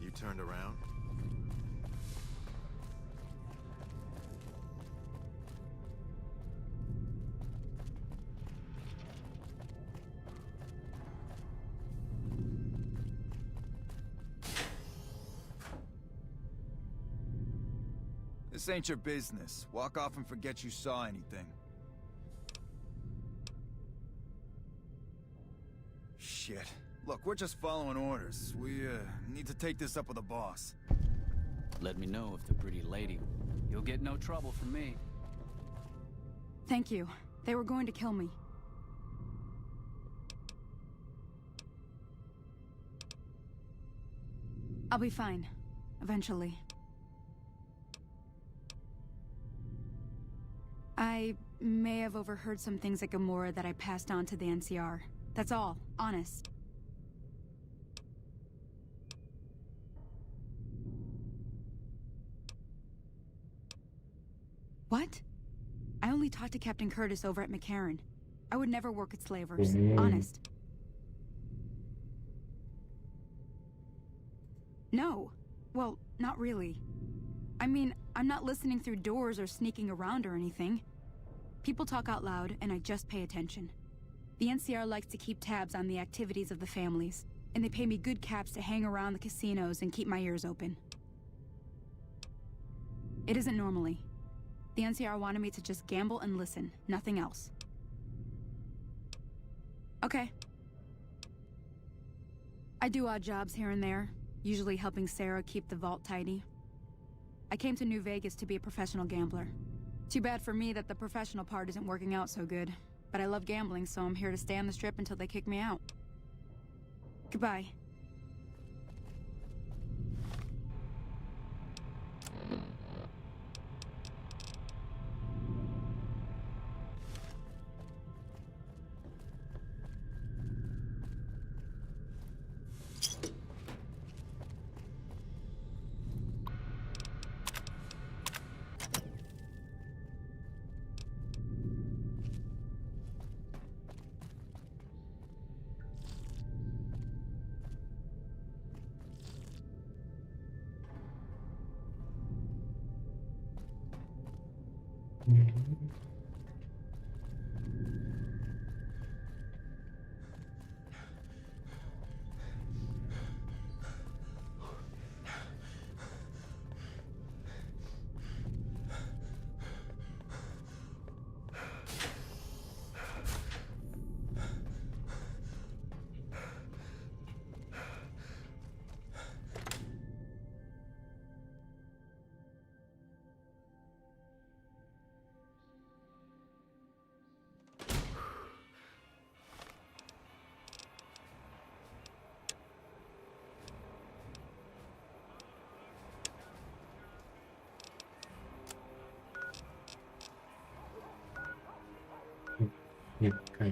You turned around? This ain't your business. Walk off and forget you saw anything. Shit. Look, we're just following orders. We, need to take this up with the boss. Let me know if the pretty lady... You'll get no trouble from me. Thank you. They were going to kill me. I'll be fine. Eventually. I may have overheard some things at Gamora that I passed on to the NCR. That's all. Honest. What? I only talked to Captain Curtis over at McCarran. I would never work at slavers. Honest. No. Well, not really. I mean, I'm not listening through doors or sneaking around or anything. People talk out loud, and I just pay attention. The NCR likes to keep tabs on the activities of the families, and they pay me good caps to hang around the casinos and keep my ears open. It isn't normally. The NCR wanted me to just gamble and listen, nothing else. Okay. I do odd jobs here and there, usually helping Sarah keep the vault tidy. I came to New Vegas to be a professional gambler. Too bad for me that the professional part isn't working out so good. But I love gambling, so I'm here to stay on the strip until they kick me out. Goodbye. เนี่ยใคร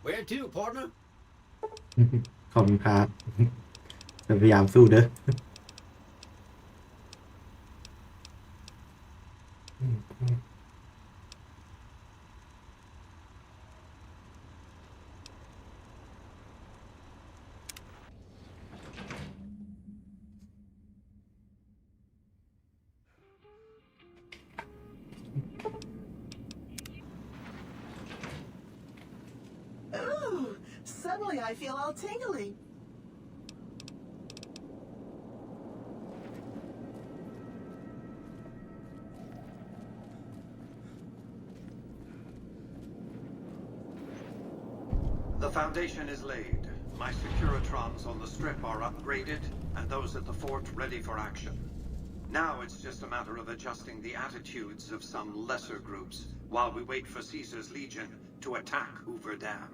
Where to, partner? ขอบคุณครับจะพยายามสู้เด้อOoh, suddenly I feel all tingly. The foundation is laid. My Securitrons on the strip are upgraded, and those at the fort ready for action. Now it's just a matter of adjusting the attitudes of some lesser groups while we wait for Caesar's Legion to attack Hoover Dam.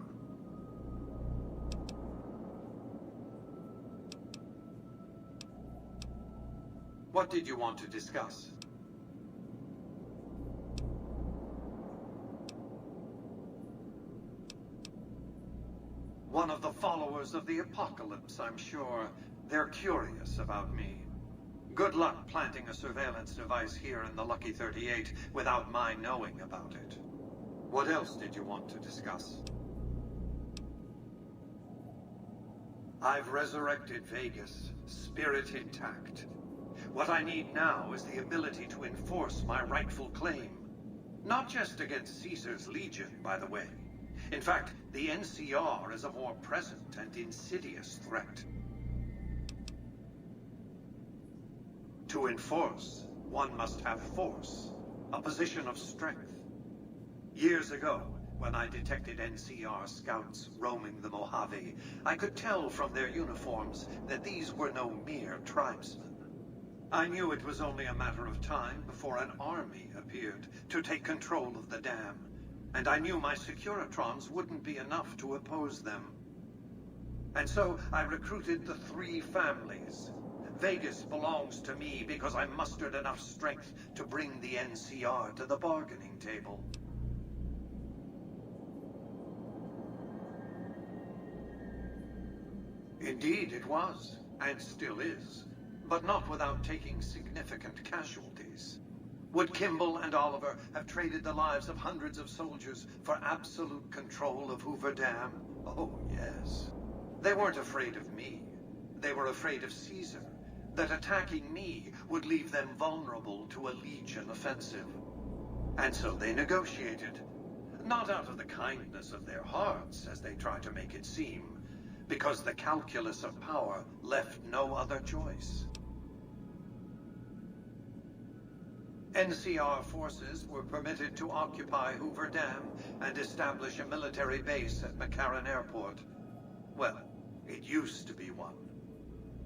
What did you want to discuss? One of the followers of the apocalypse, I'm sure. They're curious about me. Good luck planting a surveillance device here in the Lucky 38 without my knowing about it. What else did you want to discuss? I've resurrected Vegas, spirit intact. What I need now is the ability to enforce my rightful claim. Not just against Caesar's Legion, by the way. In fact, the NCR is a more present and insidious threat. To enforce, one must have force, a position of strength. Years ago, when I detected NCR scouts roaming the Mojave, I could tell from their uniforms that these were no mere tribesmen. I knew it was only a matter of time before an army appeared to take control of the dam, and I knew my Securitrons wouldn't be enough to oppose them. And so I recruited the 3 families. Vegas belongs to me because I mustered enough strength to bring the NCR to the bargaining table. Indeed it was, and still is, but not without taking significant casualties. Would Kimball and Oliver have traded the lives of hundreds of soldiers for absolute control of Hoover Dam? Oh, yes. They weren't afraid of me. They were afraid of Caesar, that attacking me would leave them vulnerable to a Legion offensive. And so they negotiated. Not out of the kindness of their hearts, as they try to make it seem, because the calculus of power left no other choice. NCR forces were permitted to occupy Hoover Dam and establish a military base at McCarran Airport. Well, it used to be one.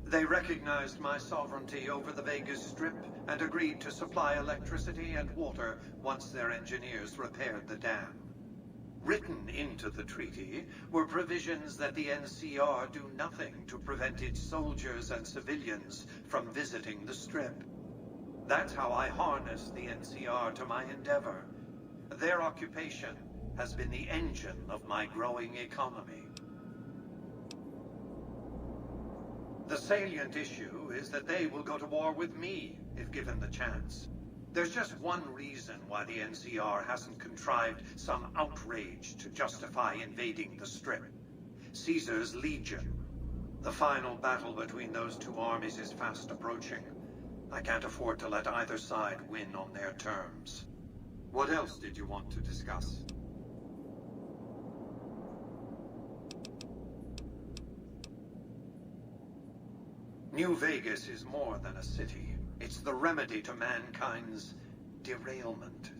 They recognized my sovereignty over the Vegas Strip and agreed to supply electricity and water once their engineers repaired the dam. Written into the treaty were provisions that the NCR do nothing to prevent its soldiers and civilians from visiting the Strip. That's how I harness the NCR to my endeavor. Their occupation has been the engine of my growing economy. The salient issue is that they will go to war with me if given the chance. There's just one reason why the NCR hasn't contrived some outrage to justify invading the Strip. Caesar's Legion. The final battle between those 2 armies is fast approaching. I can't afford to let either side win on their terms. What else did you want to discuss? New Vegas is more than a city. It's the remedy to mankind's derailment.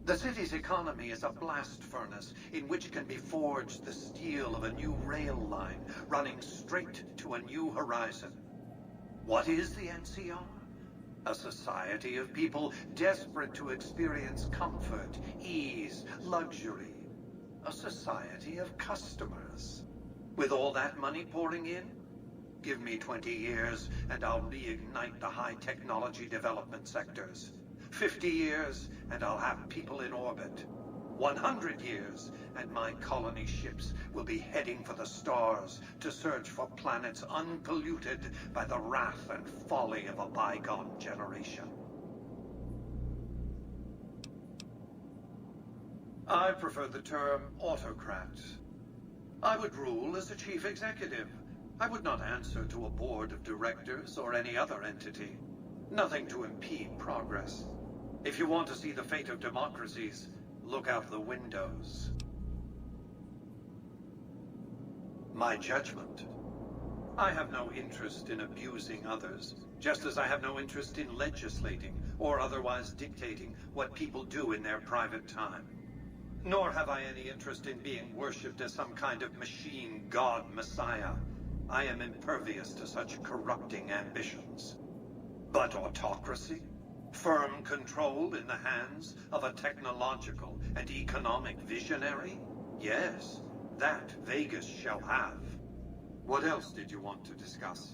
The city's economy is a blast furnace in which can be forged the steel of a new rail line running straight to a new horizon. What is the NCR? A society of people desperate to experience comfort, ease, luxury. A society of customers. With all that money pouring in, give me 20 years and I'll reignite the high technology development sectors. 50 years and I'll have people in orbit. 100 years and my colony ships will be heading for the stars to search for planets unpolluted by the wrath and folly of a bygone generation. I prefer the term autocrat. I would rule as a chief executive. I would not answer to a board of directors or any other entity. Nothing to impede progress. If you want to see the fate of democracies, look out the windows. My judgment. I have no interest in abusing others, just as I have no interest in legislating or otherwise dictating what people do in their private time. Nor have I any interest in being worshipped as some kind of machine god messiah. I am impervious to such corrupting ambitions. But autocracy? Firm control in the hands of a technological and economic visionary? Yes, that Vegas shall have. What else did you want to discuss?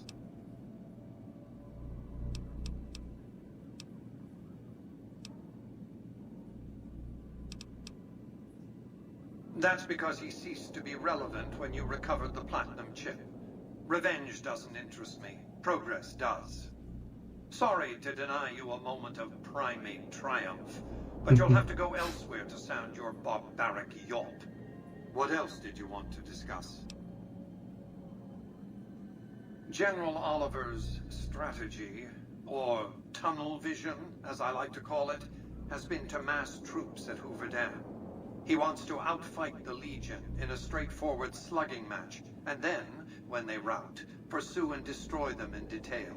That's because he ceased to be relevant when you recovered the platinum chip. Revenge doesn't interest me. Progress does. Sorry to deny you a moment of primate triumph, but you'll have to go elsewhere to sound your barbaric yawp. What else did you want to discuss? General Oliver's strategy, or tunnel vision, as I like to call it, has been to mass troops at Hoover Dam. He wants to outfight the Legion in a straightforward slugging match, and then, when they rout, pursue and destroy them in detail.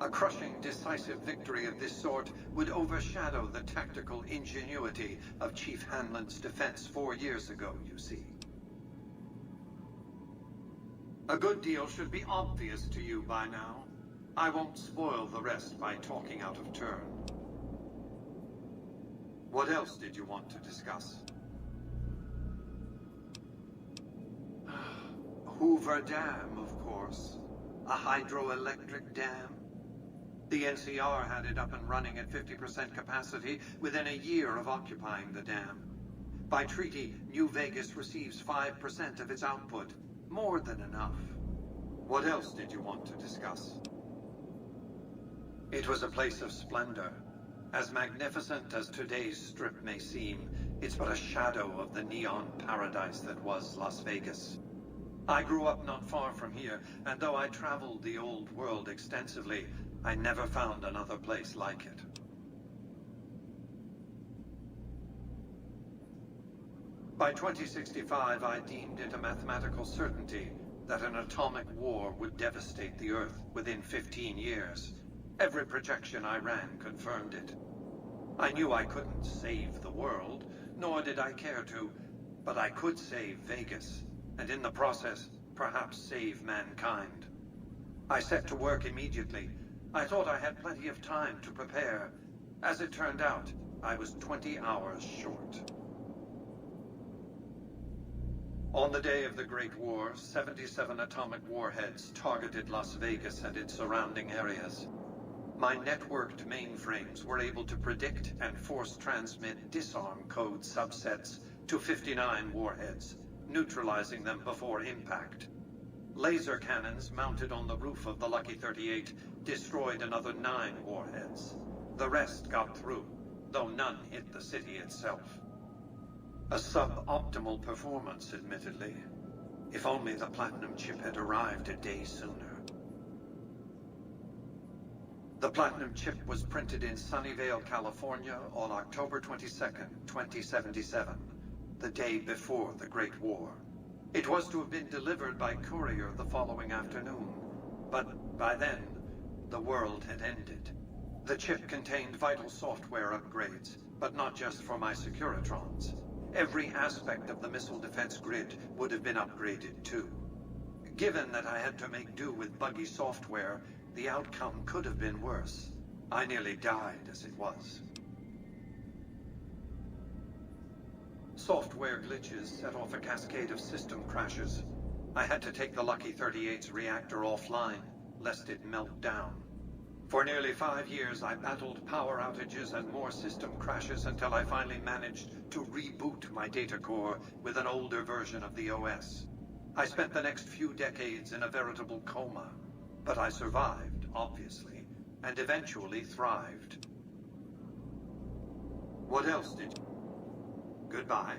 A crushing, decisive victory of this sort would overshadow the tactical ingenuity of Chief Hanlon's defense 4 years ago, you see. A good deal should be obvious to you by now. I won't spoil the rest by talking out of turn. What else did you want to discuss? Hoover Dam, of course. A hydroelectric dam. The NCR had it up and running at 50% capacity within a year of occupying the dam. By treaty, New Vegas receives 5% of its output. More than enough. What else did you want to discuss? It was a place of splendor. As magnificent as today's strip may seem, it's but a shadow of the neon paradise that was Las Vegas. I grew up not far from here, and though I traveled the old world extensively, I never found another place like it. By 2065, I deemed it a mathematical certainty that an atomic war would devastate the Earth within 15 years. Every projection I ran confirmed it. I knew I couldn't save the world, nor did I care to, but I could save Vegas, and in the process, perhaps save mankind. I set to work immediately. I thought I had plenty of time to prepare. As it turned out, I was 20 hours short. On the day of the Great War, 77 atomic warheads targeted Las Vegas and its surrounding areas. My networked mainframes were able to predict and force transmit disarm code subsets to 59 warheads, neutralizing them before impact. Laser cannons mounted on the roof of the Lucky 38 destroyed another 9 warheads. The rest got through, though none hit the city itself. A suboptimal performance, admittedly. If only the platinum chip had arrived a day sooner. The platinum chip was printed in Sunnyvale, California on October 22nd, 2077, the day before the Great War. It was to have been delivered by courier the following afternoon. But by then, the world had ended. The chip contained vital software upgrades, but not just for my Securitrons. Every aspect of the missile defense grid would have been upgraded too. Given that I had to make do with buggy software, the outcome could have been worse. I nearly died as it was. Software glitches set off a cascade of system crashes. I had to take the Lucky 38's reactor offline, lest it melt down. For nearly 5 years, I battled power outages and more system crashes until I finally managed to reboot my data core with an older version of the OS. I spent the next few decades in a veritable coma, but I survived, obviously, and eventually thrived. What else did you... Goodbye.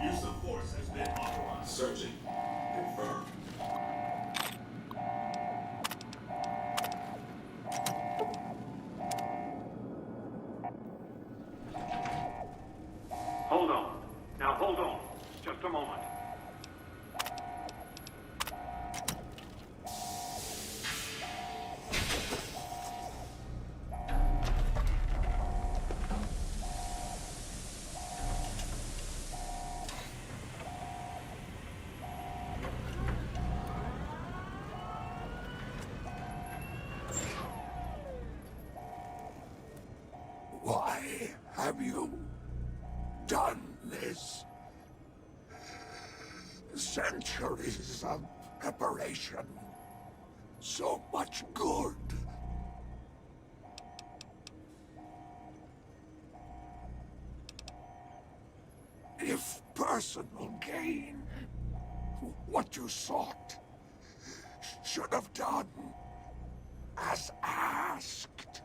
Use of force has been authorized. Searching. Confirmed. Hold on. Now hold on. Just a moment. Why have you done this? Centuries of preparation. So much good. If personal gain, what you sought, should have done as asked.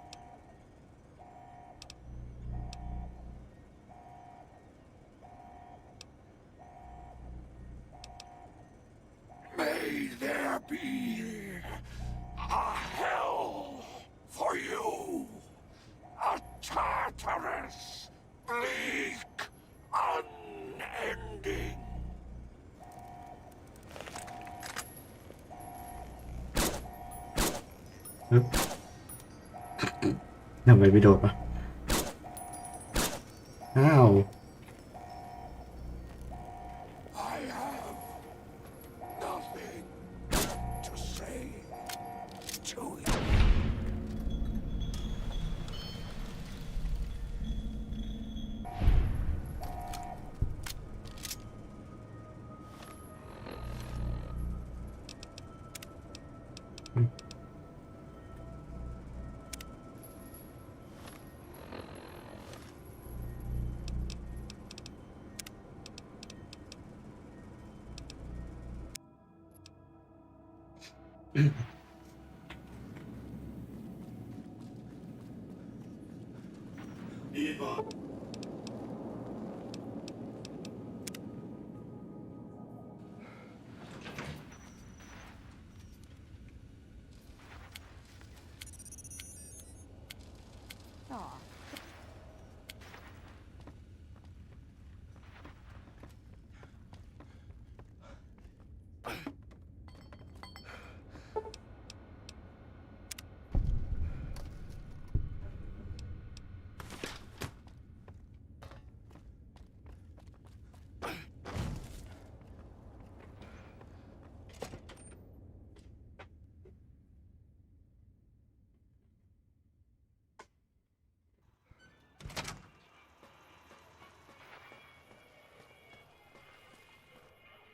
May there be a hell for you, a Tartarus, bleak, unending. ทำไมไม่โดดวะอ้าว I have nothing to say to you. Be advised. Aw.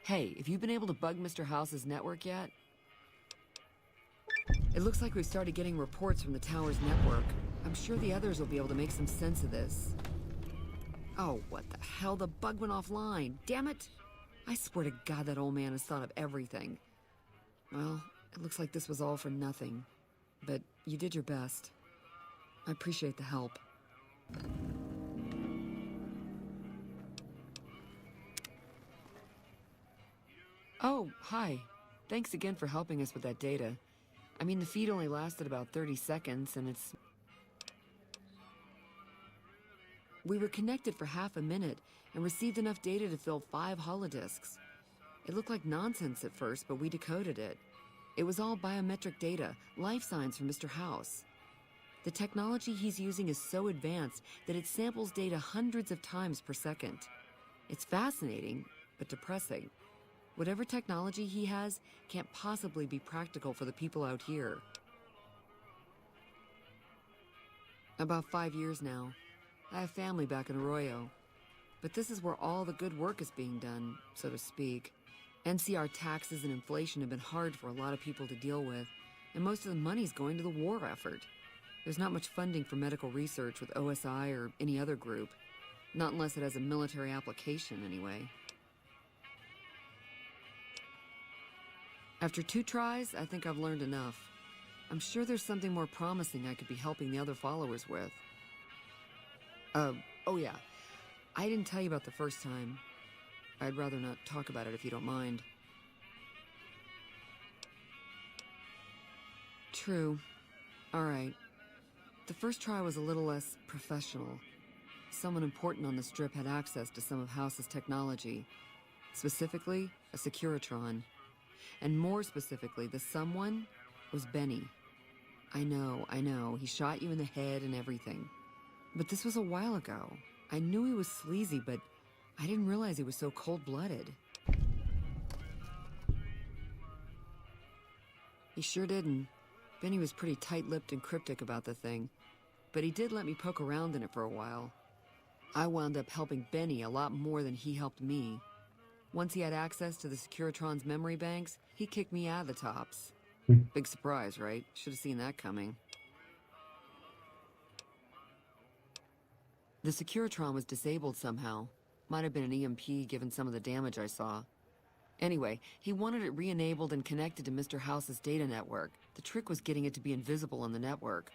Hey, have you been able to bug Mr. House's network yet? It looks like we've started getting reports from the tower's network. I'm sure the others will be able to make some sense of this. Oh, what the hell? The bug went offline. Damn it! I swear to God that old man has thought of everything. Well, it looks like this was all for nothing. But you did your best. I appreciate the help. Oh, hi. Thanks again for helping us with that data. I mean, the feed only lasted about 30 seconds, and it's... We were connected for half a minute and received enough data to fill 5 holodisks. It looked like nonsense at first, but we decoded it. It was all biometric data, life signs from Mr. House. The technology he's using is so advanced that it samples data hundreds of times per second. It's fascinating, but depressing. Whatever technology he has can't possibly be practical for the people out here. About 5 years now. I have family back in Arroyo. But this is where all the good work is being done, so to speak. NCR taxes and inflation have been hard for a lot of people to deal with, and most of the money's going to the war effort. There's not much funding for medical research with OSI or any other group. Not unless it has a military application, anyway. After 2 tries, I think I've learned enough. I'm sure there's something more promising I could be helping the other followers with. Oh yeah. I didn't tell you about the first time. I'd rather not talk about it if you don't mind. True. Alright. The first try was a little less professional. Someone important on the strip had access to some of House's technology. Specifically, a Securitron. And more specifically, the someone was Benny. I know, he shot you in the head and everything. But this was a while ago. I knew he was sleazy, but I didn't realize he was so cold-blooded. He sure didn't. Benny was pretty tight-lipped and cryptic about the thing. But he did let me poke around in it for a while. I wound up helping Benny a lot more than he helped me. Once he had access to the Securitron's memory banks, he kicked me out of the tops. Big surprise, right? Should have seen that coming. The Securitron was disabled somehow. Might have been an EMP given some of the damage I saw. Anyway, he wanted it re-enabled and connected to Mr. House's data network. The trick was getting it to be invisible on the network.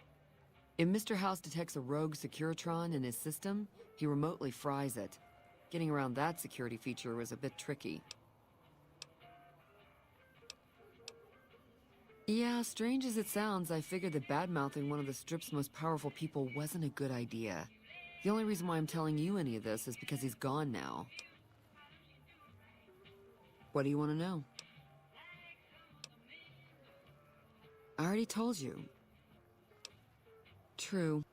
If Mr. House detects a rogue Securitron in his system, he remotely fries it. Getting around that security feature was a bit tricky. Yeah, strange as it sounds, I figured that bad-mouthing one of the strip's most powerful people wasn't a good idea. The only reason why I'm telling you any of this is because he's gone now. What do you want to know? I already told you. True.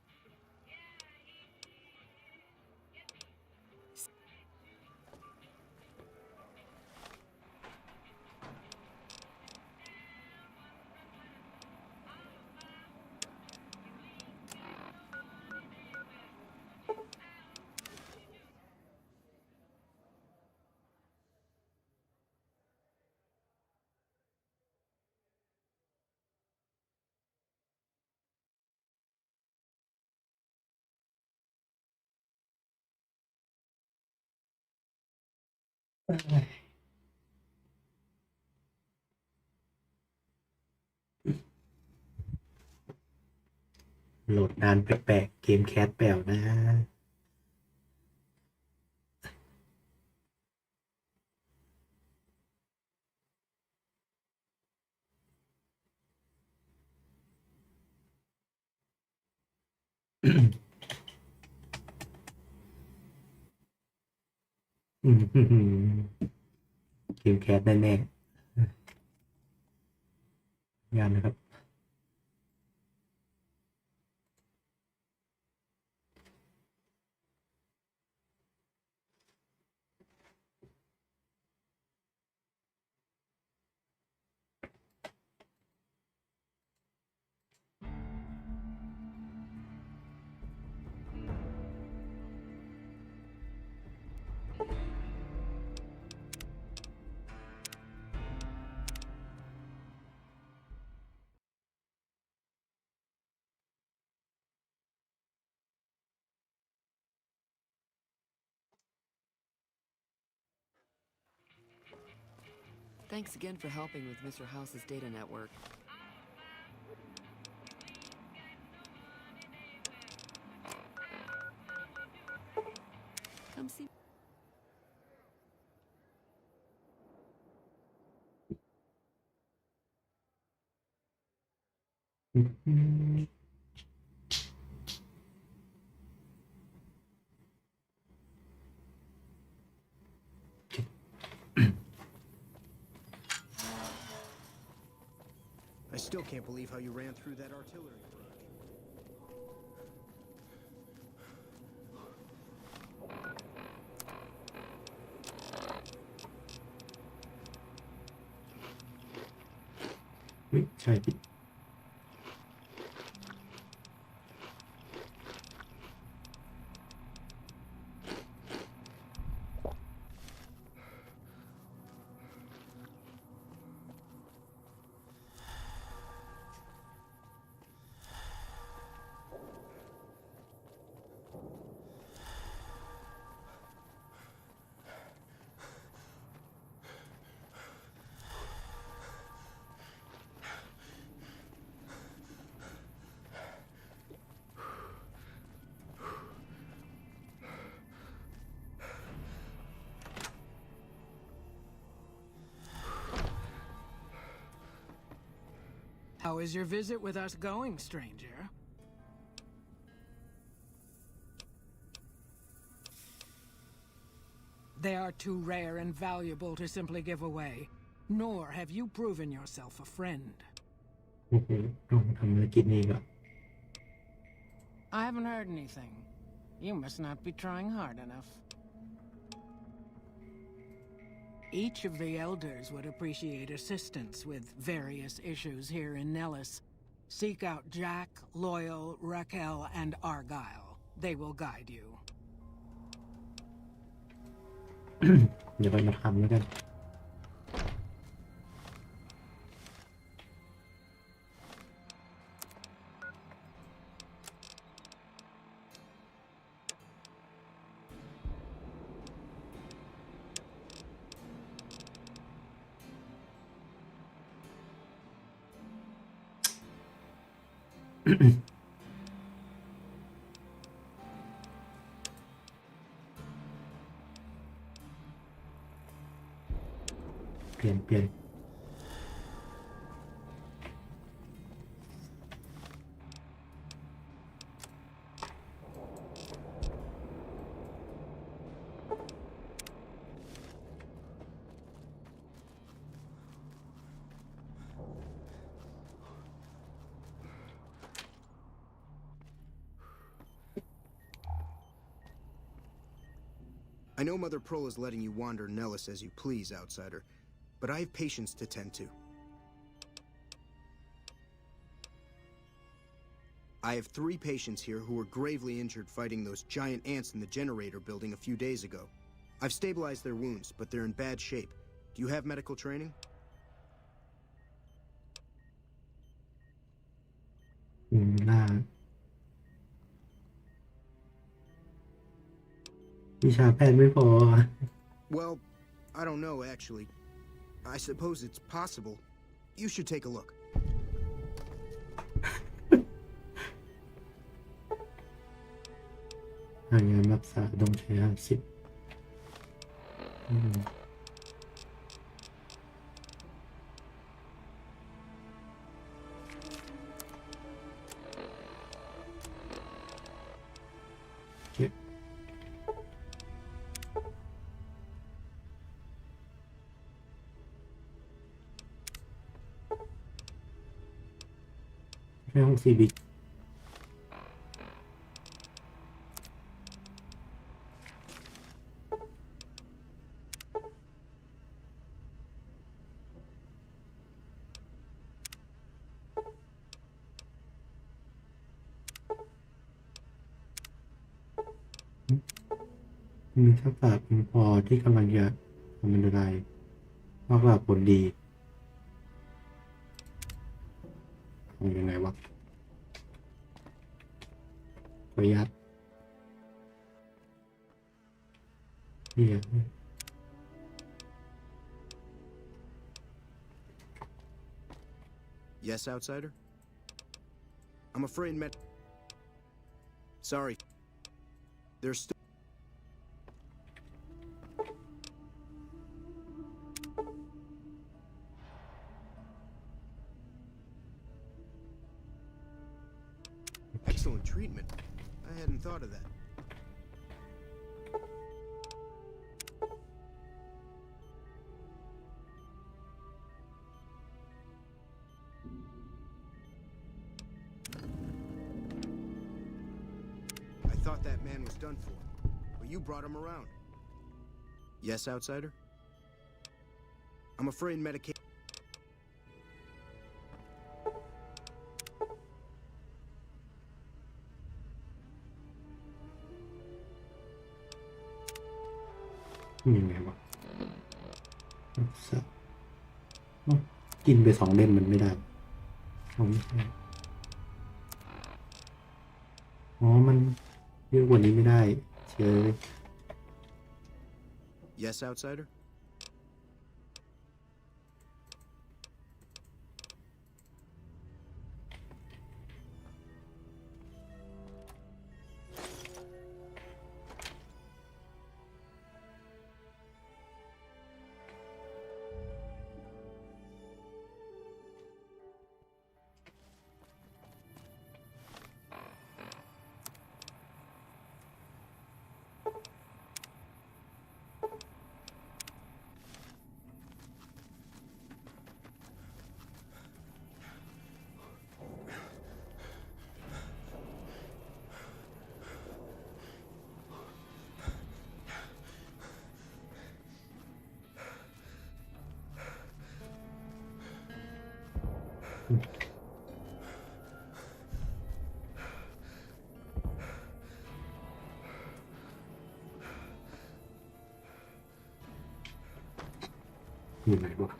โหลดนานแปลกๆเกมแคสแปลวนะ เกมแคสแน่ๆงานนะครับ Thanks again for helping with Mr. House's data network. Come see. I still can't believe how you ran through that artillery barrage. Sorry. How is your visit with us going, stranger? They are too rare and valuable to simply give away, nor have you proven yourself a friend. I haven't heard anything. You must not be trying hard enough. Each of the elders would appreciate assistance with various issues here in Nellis. Seek out Jack, Loyal, Raquel, and Argyle. They will guide you. เดี๋ยวไปมาทำแล้วกัน เปลี่ยน I know Mother Pearl is letting you wander Nellis as you please, outsider, but I have patients to tend to. I have 3 patients here who were gravely injured fighting those giant ants in the generator building a few days ago. I've stabilized their wounds, but they're in bad shape. Do you have medical training? ล่าวิชาแพทย์ไม่พอ Well, I don't know, actually. I suppose it's possible. You should take a look. หางานรักษาต้องใช้50ห้องซีบิกมีทักษะเพียงพอที่กำลังจะทำอันตรายมากกว่าผลดีทำยังไงวะประหยัด Yes, outsider? I'm afraid Sorry. There's still... Excellent treatment. I hadn't thought of that. I thought that man was done for, but you brought him around. Yes, outsider? I'm afraid medication... ยังไงวะกินไป2 เล่มมันไม่ได้อ๋อมันเยอะกว่านี้ไม่ได้เชื่อ Yes, outsider?อยู่ไหนวะ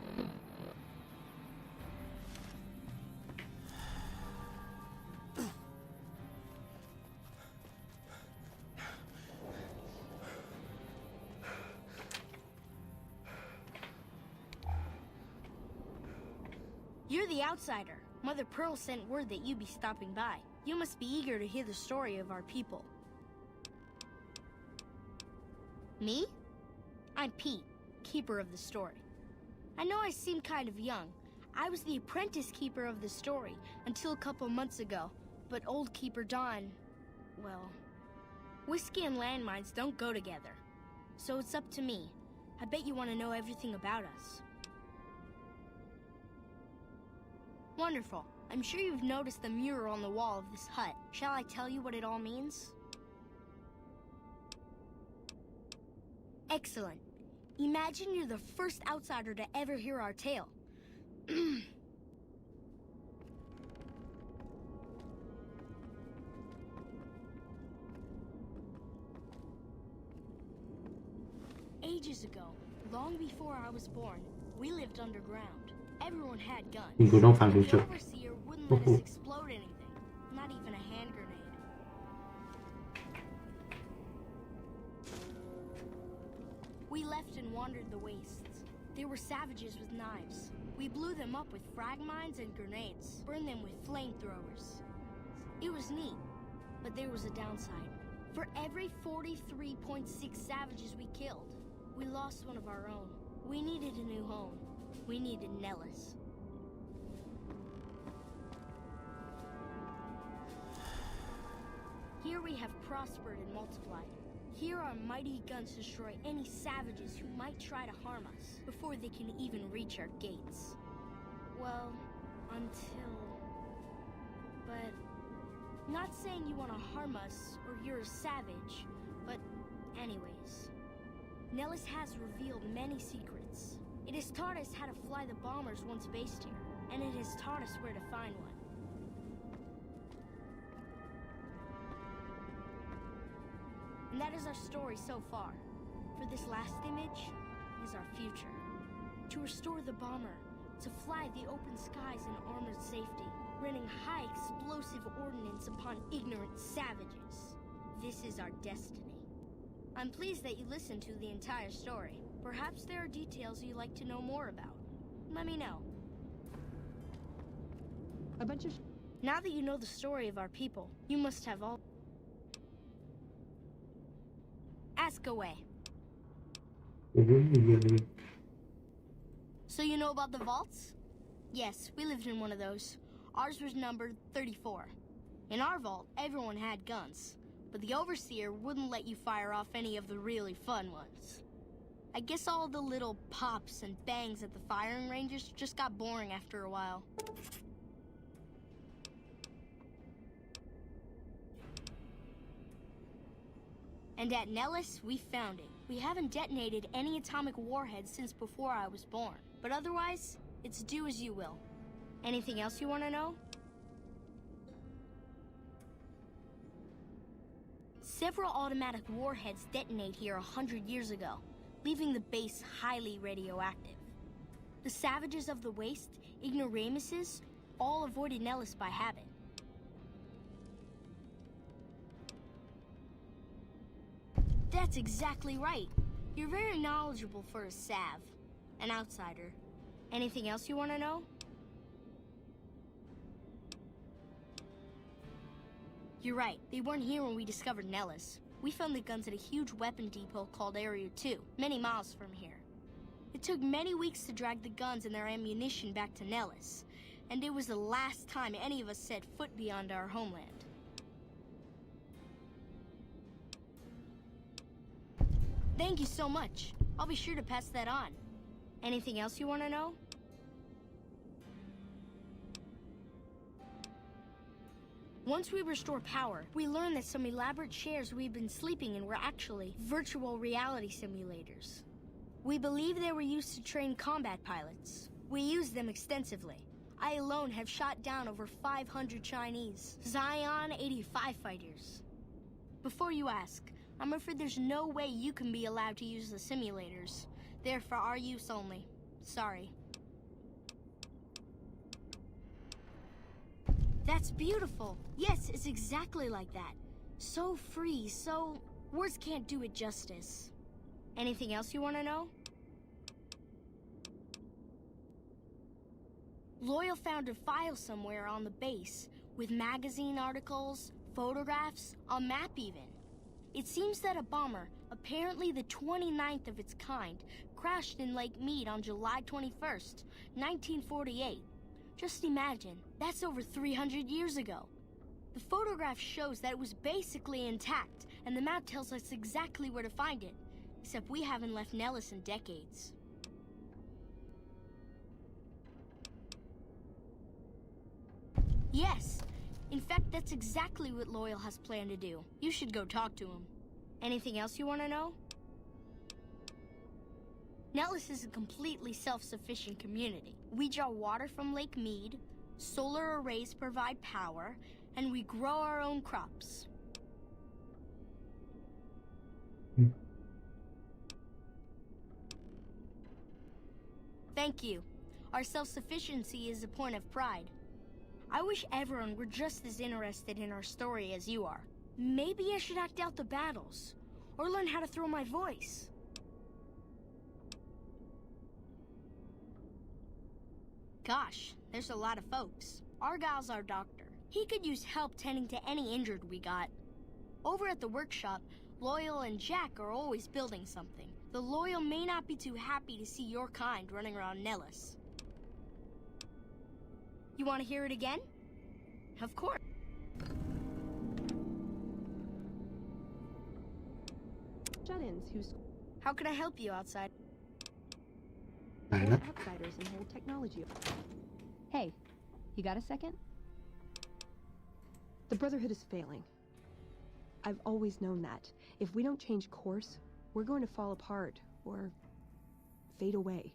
You're the outsider. Mother Pearl sent word that you'd be stopping by. You must be eager to hear the story of our people. Me? I'm Pete, keeper of the story. I know I seem kind of young. I was the apprentice keeper of the story until a couple months ago, but old Keeper Don, well, whiskey and landmines don't go together. So it's up to me. I bet you want to know everything about us. Wonderful. I'm sure you've noticed the mural on the wall of this hut. Shall I tell you what it all means? Excellent. Imagine you're the first outsider to ever hear our tale. Ages ago, long before I was born, we lived underground. Everyone had guns. The overseer wouldn't let us explode anything, not even a hand grenade. We left and wandered the wastes. There were savages with knives. We blew them up with frag mines and grenades, burned them with flamethrowers. It was neat, but there was a downside. For every 43.6 savages we killed, we lost one of our own. We needed a new home. We needed Nellis. Here we have prospered and multiplied. Here our mighty guns destroy any savages who might try to harm us before they can even reach our gates. Well, until... But... Not saying you want to harm us or you're a savage, but anyways. Nellis has revealed many secrets. It has taught us how to fly the bombers once based here, and it has taught us where to find one. And that is our story so far. For this last image is our future. To restore the bomber, to fly the open skies in armored safety, raining high explosive ordnance upon ignorant savages. This is our destiny. I'm pleased that you listened to the entire story. Perhaps there are details you'd like to know more about. Let me know. A bunch of... Now that you know the story of our people, you must have all... Ask away. So you know about the vaults? Yes, we lived in one of those. Ours was numbered 34. In our vault, everyone had guns, but the overseer wouldn't let you fire off any of the really fun ones. I guess all the little pops and bangs at the firing ranges just got boring after a while. And at Nellis, we found it. We haven't detonated any atomic warheads since before I was born. But otherwise, it's do as you will. Anything else you want to know? Several automatic warheads detonate here 100 years ago, leaving the base highly radioactive. The savages of the Waste, ignoramuses, all avoided Nellis by habit. That's exactly right. You're very knowledgeable for a Sav, an outsider. Anything else you want to know? You're right. They weren't here when we discovered Nellis. We found the guns at a huge weapon depot called Area 2, many miles from here. It took many weeks to drag the guns and their ammunition back to Nellis, and it was the last time any of us set foot beyond our homeland. Thank you so much. I'll be sure to pass that on. Anything else you want to know? Once we restore power, we learned that some elaborate chairs we've been sleeping in were actually virtual reality simulators. We believe they were used to train combat pilots. We used them extensively. I alone have shot down over 500 Chinese Zion 85 fighters. Before you ask, I'm afraid there's no way you can be allowed to use the simulators. They're for our use only. Sorry. That's beautiful. Yes, it's exactly like that. So free, so... words can't do it justice. Anything else you want to know? Loyal found a file somewhere on the base with magazine articles, photographs, a map even. It seems that a bomber, apparently the 29th of its kind, crashed in Lake Mead on July 21st, 1948. Just imagine, that's over 300 years ago. The photograph shows that it was basically intact, and the map tells us exactly where to find it, except we haven't left Nellis in decades. Yes. In fact, that's exactly what Loyal has planned to do. You should go talk to him. Anything else you want to know? Nellis is a completely self-sufficient community. We draw water from Lake Mead, solar arrays provide power, and we grow our own crops. Thank you. Our self-sufficiency is a point of pride. I wish everyone were just as interested in our story as you are. Maybe I should act out the battles, or learn how to throw my voice. Gosh, there's a lot of folks. Argyle's our doctor. He could use help tending to any injured we got. Over at the workshop, Loyal and Jack are always building something. The Loyal may not be too happy to see your kind running around Nellis. You want to hear it again? Of course. Shut-ins who's... How can I help you, outside? Outsiders and hold technology. Hey, you got a second? The Brotherhood is failing. I've always known that. If we don't change course, we're going to fall apart, or fade away.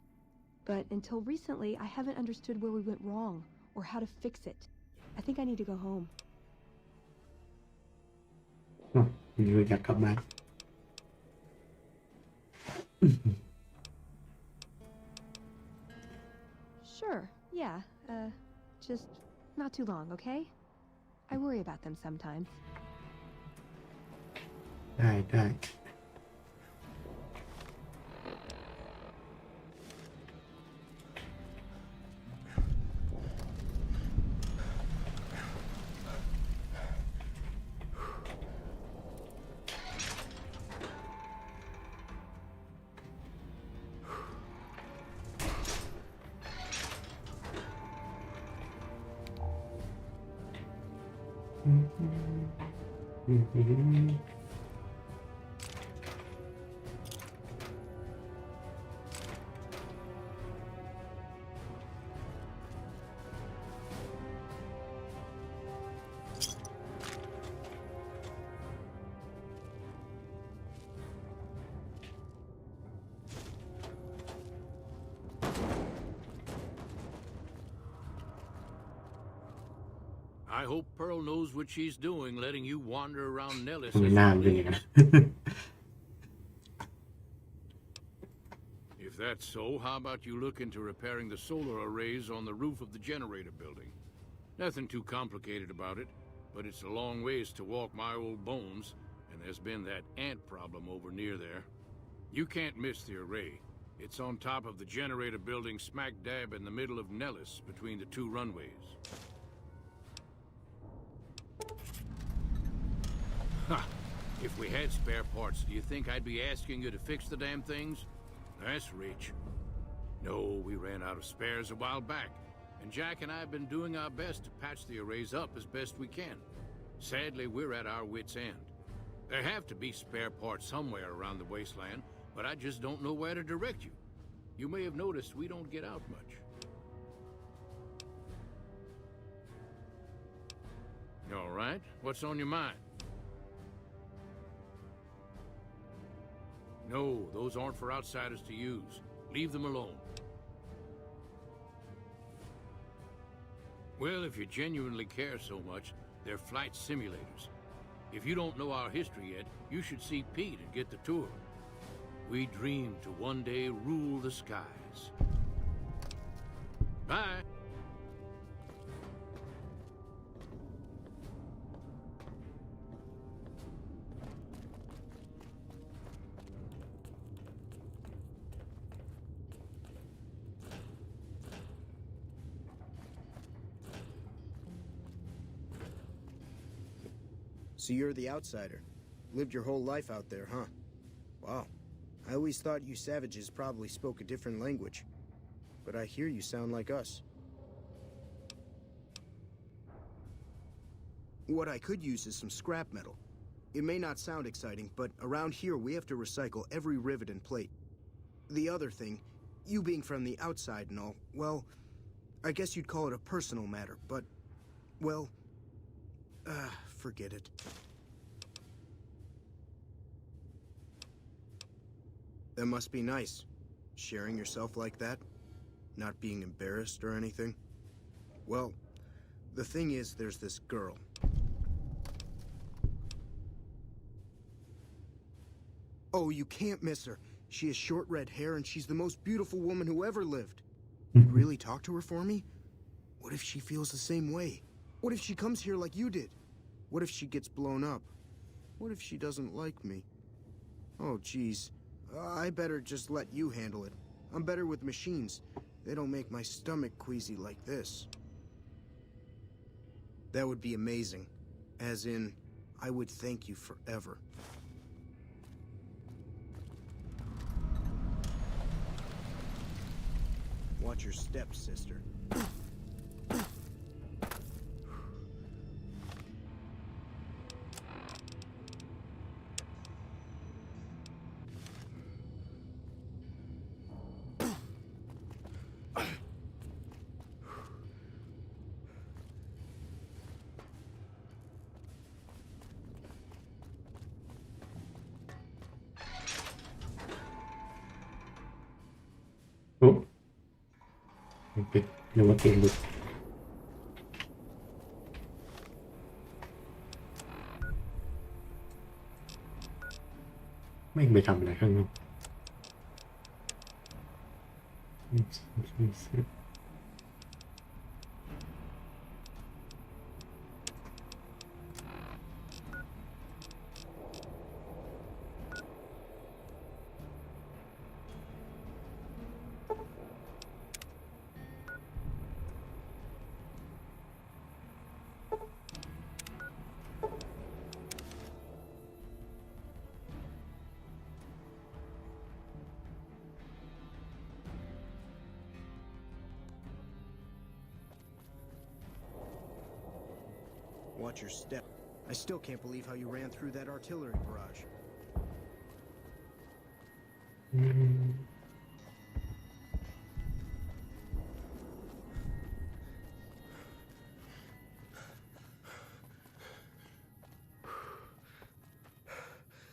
But until recently, I haven't understood where we went wrong, or how to fix it. I think I need to go home. Oh, you got come back. Sure, yeah, just not too long, okay? I worry about them sometimes. ได้ Outsiders I hope Pearl knows what she's doing, letting you wander around Nellis. ทำไมหน้ามันเป็นอย่างนั้น If that's so, how about you look into repairing the solar arrays on the roof of the generator building? Nothing too complicated about it, but it's a long ways to walk my old bones, and there's been that ant problem over near there. You can't miss the array. It's on top of the generator building smack dab in the middle of Nellis, between the two runways. Ha! If we had spare parts, do you think I'd be asking you to fix the damn things? That's rich. No, we ran out of spares a while back, and Jack and I have been doing our best to patch the arrays up as best we can. Sadly, we're at our wits' end. There have to be spare parts somewhere around the wasteland, but I just don't know where to direct you. You may have noticed we don't get out much. All right, what's on your mind? No, those aren't for outsiders to use. Leave them alone. Well, if you genuinely care so much, they're flight simulators. If you don't know our history yet, you should see Pete and get the tour. We dream to one day rule the skies. Bye. So you're the outsider. Lived your whole life out there, huh? Wow. I always thought you savages probably spoke a different language. But I hear you sound like us. What I could use is some scrap metal. It may not sound exciting, but around here we have to recycle every rivet and plate. The other thing, you being from the outside and all, well, I guess you'd call it a personal matter, but, well, forget it. That must be nice, sharing yourself like that, not being embarrassed or anything. Well, the thing is, there's this girl. Oh, you can't miss her. She has short red hair and she's the most beautiful woman who ever lived. You'd really talk to her for me? What if she feels the same way? What if she comes here like you did? What if she gets blown up? What if she doesn't like me? Oh, geez. I better just let you handle it. I'm better with machines. They don't make my stomach queasy like this. That would be amazing. As in, I would thank you forever. Watch your step, sister. Oh. Okay, นึกว่าเกมหลุดไม่ไปทำอะไรข้างนอกWatch your step. I still can't believe how you ran through that artillery barrage.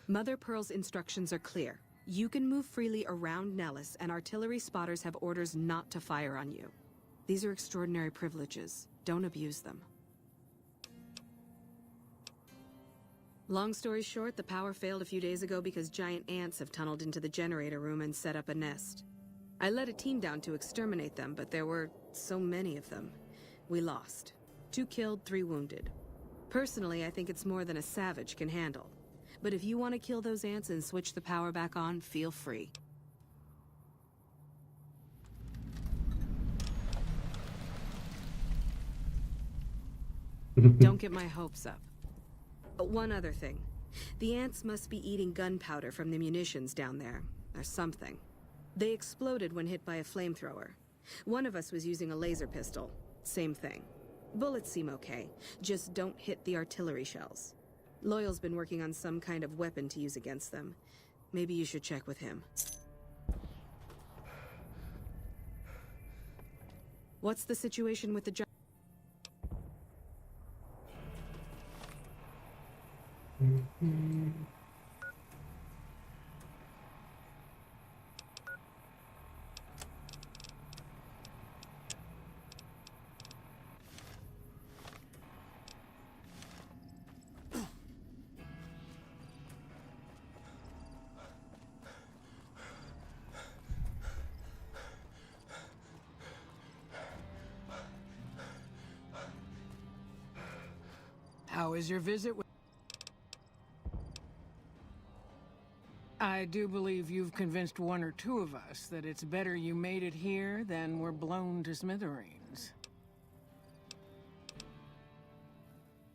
Mother Pearl's instructions are clear. You can move freely around Nellis, and artillery spotters have orders not to fire on you. These are extraordinary privileges. Don't abuse them. Long story short, the power failed a few days ago because giant ants have tunneled into the generator room and set up a nest. I led a team down to exterminate them, but there were so many of them. We lost. 2 killed, 3 wounded. Personally, I think it's more than a savage can handle. But if you want to kill those ants and switch the power back on, feel free. Don't get my hopes up. One other thing. The ants must be eating gunpowder from the munitions down there, or something. They exploded when hit by a flamethrower. One of us was using a laser pistol. Same thing. Bullets seem okay. Just don't hit the artillery shells. Loyal's been working on some kind of weapon to use against them. Maybe you should check with him. What's the situation with the How is your visit with... I do believe you've convinced 1 or 2 of us that it's better you made it here than were blown to smithereens.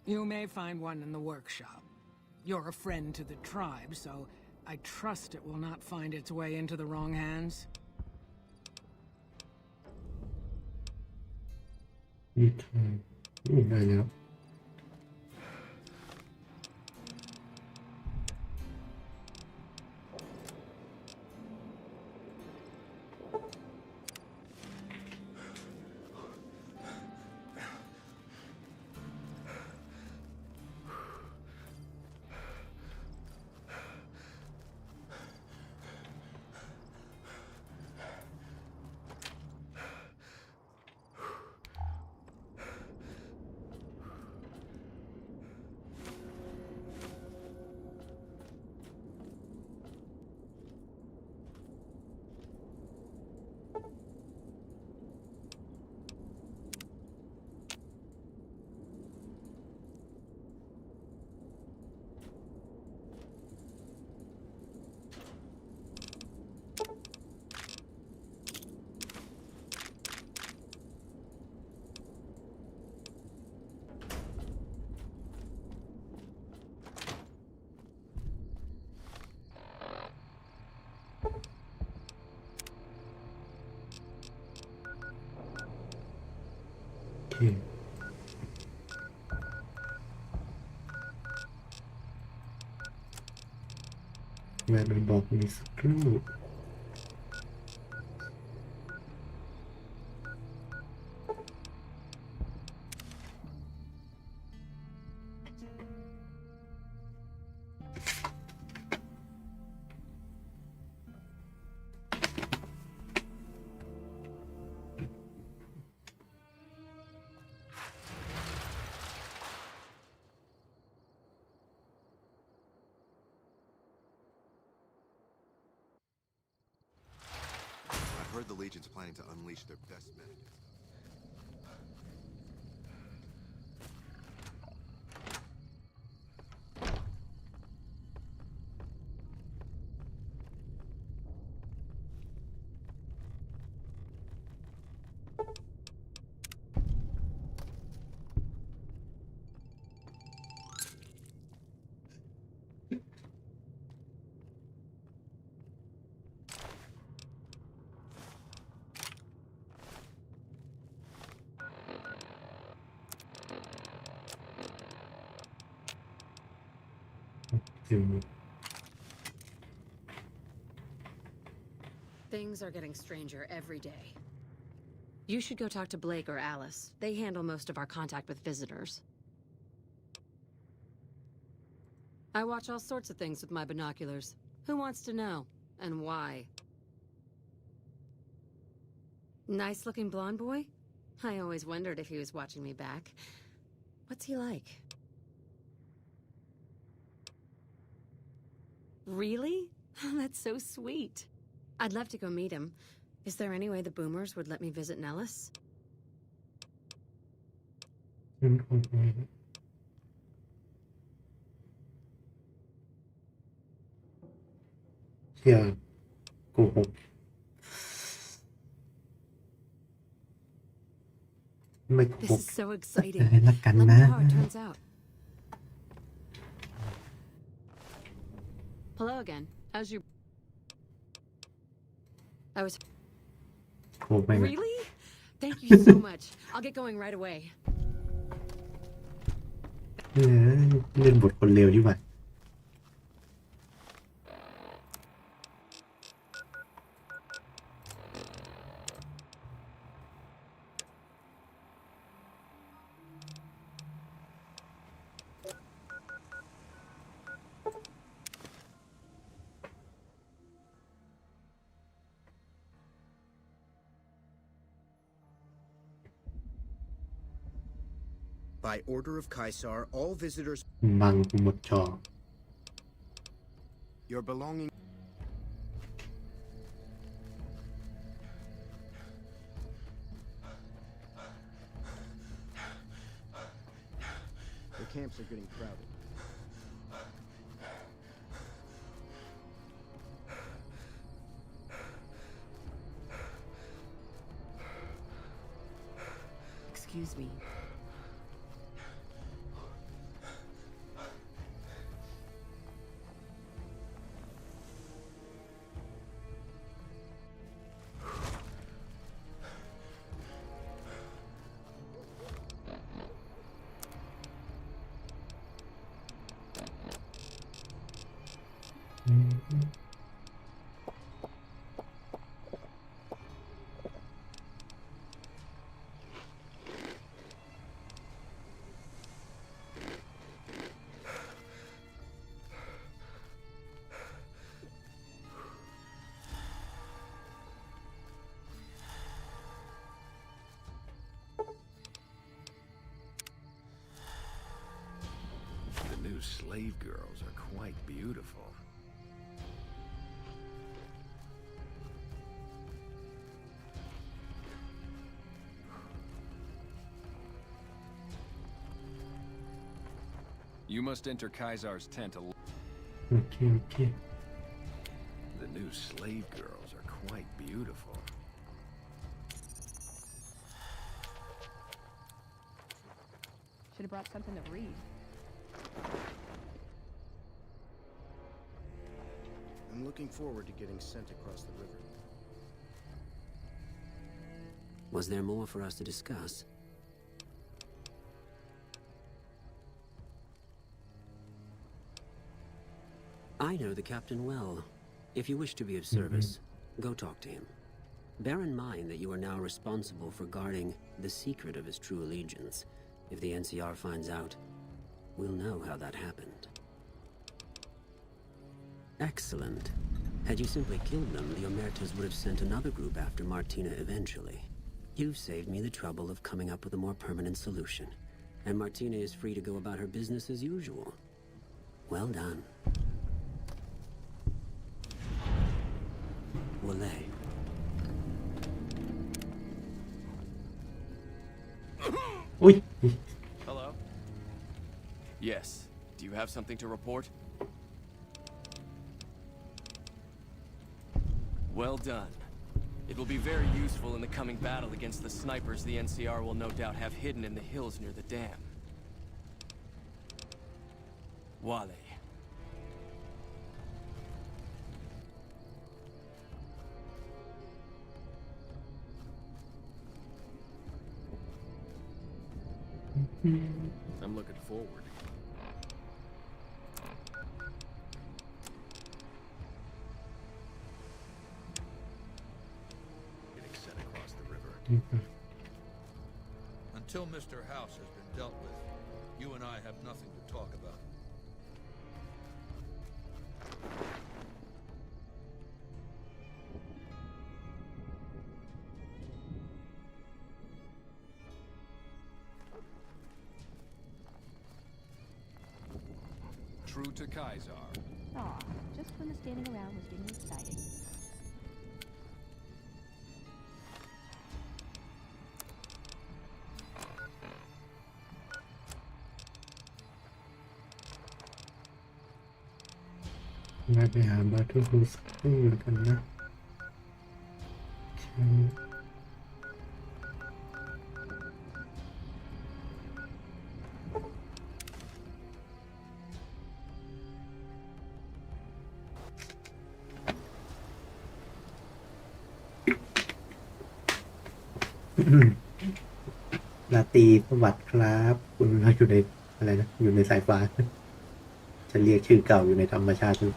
You may find one in the workshop. You're a friend to the tribe, so I trust it will not find its way into the wrong hands. Okay. Okay. แวะไปบอกมีสักครู่I've heard the Legion's planning to unleash their best men against us. คือ Things are getting stranger every day. You should go talk to Blake or Alice. They handle most of our contact with visitors. I watch all sorts of things with my binoculars. Who wants to know? And why? Nice-looking blonde boy? I always wondered if he was watching me back. What's he like? Really? That's so sweet. I'd love to go meet him. Is there any way the boomers would let me visit Nellis? เชื่อโกหกไม่โกห This ก is so exciting. รักกัน Let me นะ know how it turns out. Hello again. How's your... I was... โกหกไปไหม Really? Thank you so much. I'll get going right away. เล่นบทคนเลวดีกว่า By order of Caesar, all visitors... บังหมดจอ Your belongings... The camps are getting crowded. Excuse me. The new slave girls are quite beautiful. You must enter Kaisar's tent alone. โอเคโอเค The new slave girls are quite beautiful. Should have brought something to read. I'm looking forward to getting sent across the river. Was there more for us to discuss? I know the captain well. If you wish to be of service, go talk to him. Bear in mind that you are now responsible for guarding the secret of his true allegiance. If the NCR finds out, we'll know how that happened. Excellent. Had you simply killed them, the Omertas would have sent another group after Martina eventually. You've saved me the trouble of coming up with a more permanent solution. And Martina is free to go about her business as usual. Well done. Wale. Hello? Yes. Do you have something to report? Well done. It will be very useful in the coming battle against the snipers the NCR will no doubt have hidden in the hills near the dam. Wale. I'm looking forward. Until Mr. House has been dealt with, you and I have nothing to talk about. True to Kaisar. Aw, just when the standing around was getting exciting. Nga ไปหาบาทูฮูสตู้กันนะราตรีสวัสดิ์ครับคุณเราอยู่ในอะไรนะอยู่ในสายฟ้าจะเรียกชื่อเก่าอยู่ในธรรมชาตินี่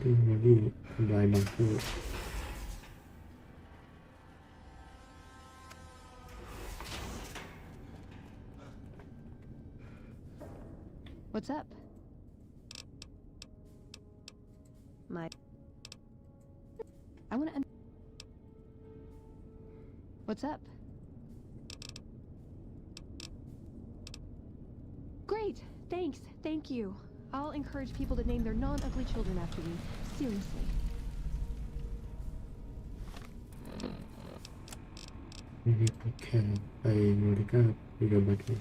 ตัวนี้ทำลายบางตัว What's up? I want to. What's up? Great! Thanks. Thank you. I'll encourage people to name their non-ugly children after me. Seriously. นี่ไปแข่งไปโมริก้าไปโยมาเกะ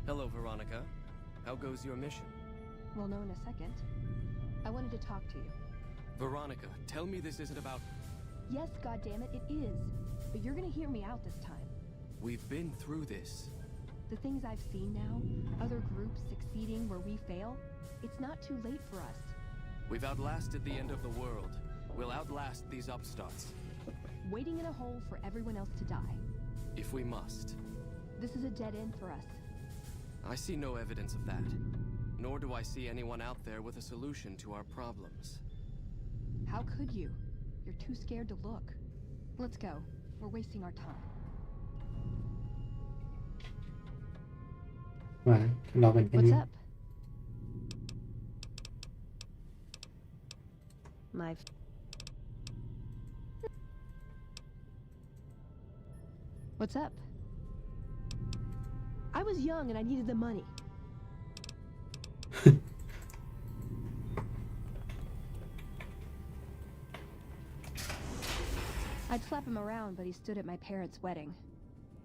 Hello, Veronica. How goes your mission? We'll know in a second. I wanted to talk to you. Veronica, tell me this isn't about... Yes, goddammit, it is. But you're gonna hear me out this time. We've been through this. The things I've seen now, other groups succeeding where we fail, it's not too late for us. We've outlasted the end of the world. We'll outlast these upstarts. Waiting in a hole for everyone else to die. If we must. This is a dead end for us. I see no evidence of that. Nor do I see anyone out there with a solution to our problems. How could you? You're too scared to look. Let's go. We're wasting our time. ว่าเราเป็นแค่นี้ What's up? What's up? I was young and I needed the money. I'd slap him around, but he stood at my parents' wedding.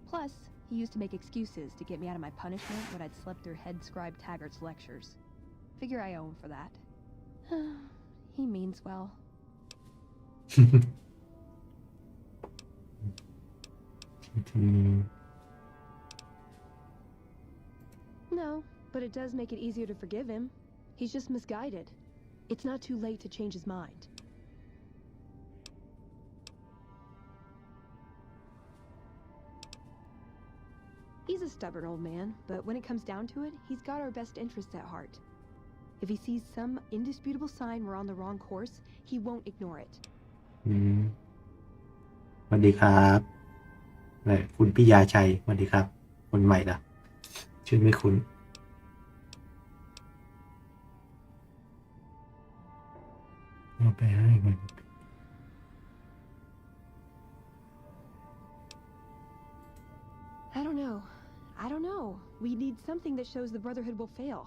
Plus, he used to make excuses to get me out of my punishment when I'd slept through head scribe Taggart's lectures. Figure I owe him for that. He means well. No, but it does make it easier to forgive him. He's just misguided. It's not too late to change his mind. He's a stubborn old man, but when it comes down to it, he's got our best interests at heart. If he sees some indisputable sign we're on the wrong course, he won't ignore it. สวัสดีครับคุณพิยาชัยสวัสดีครับคนใหม่ละชื่อไม่คุ้นเอาไปให้มัน I don't know. I don't know. We need something that shows the Brotherhood will fail,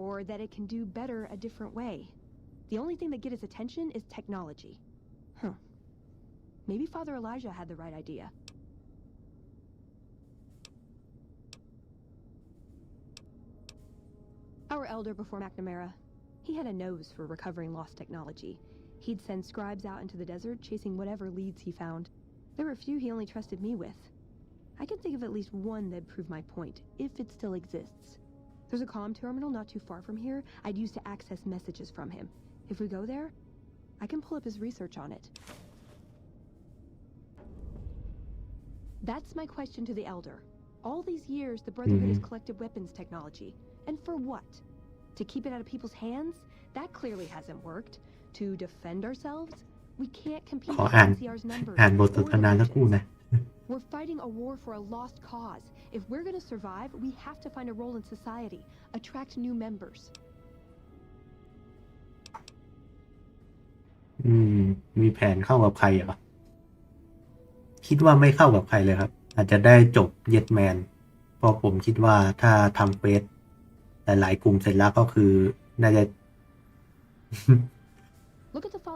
or that it can do better a different way. The only thing that gets its attention is technology. Maybe Father Elijah had the right idea. core elder before McNamara. He had a nose for recovering lost technology. He'd send scribes out into the desert chasing whatever leads he found. There were a few he only trusted me with. I can think of at least one that'd prove my point, if it still exists. There's a comm terminal not too far from here I'd use to access messages from him. If we go there, I can pull up his research on it. That's my question to the Elder. All these years, the Brotherhood has collected weapons technology. And for what? To keep it out of people's hands? That clearly hasn't worked. To defend ourselves? We can't compete with NCR's numbers. อ่านบทสนทนาสักครู่นะ We're fighting a war for a lost cause. If we're going to survive, we have to find a role in society, attract new members. มีแผนเข้ากับใครเหรอคิดว่าไม่เข้ากับใครเลยครับอาจจะได้จบเย็ดแมนเพราะผมคิดว่าถ้าทำเควสหลายๆกลุ่มเสร็จแล้วก็คือน่าจะ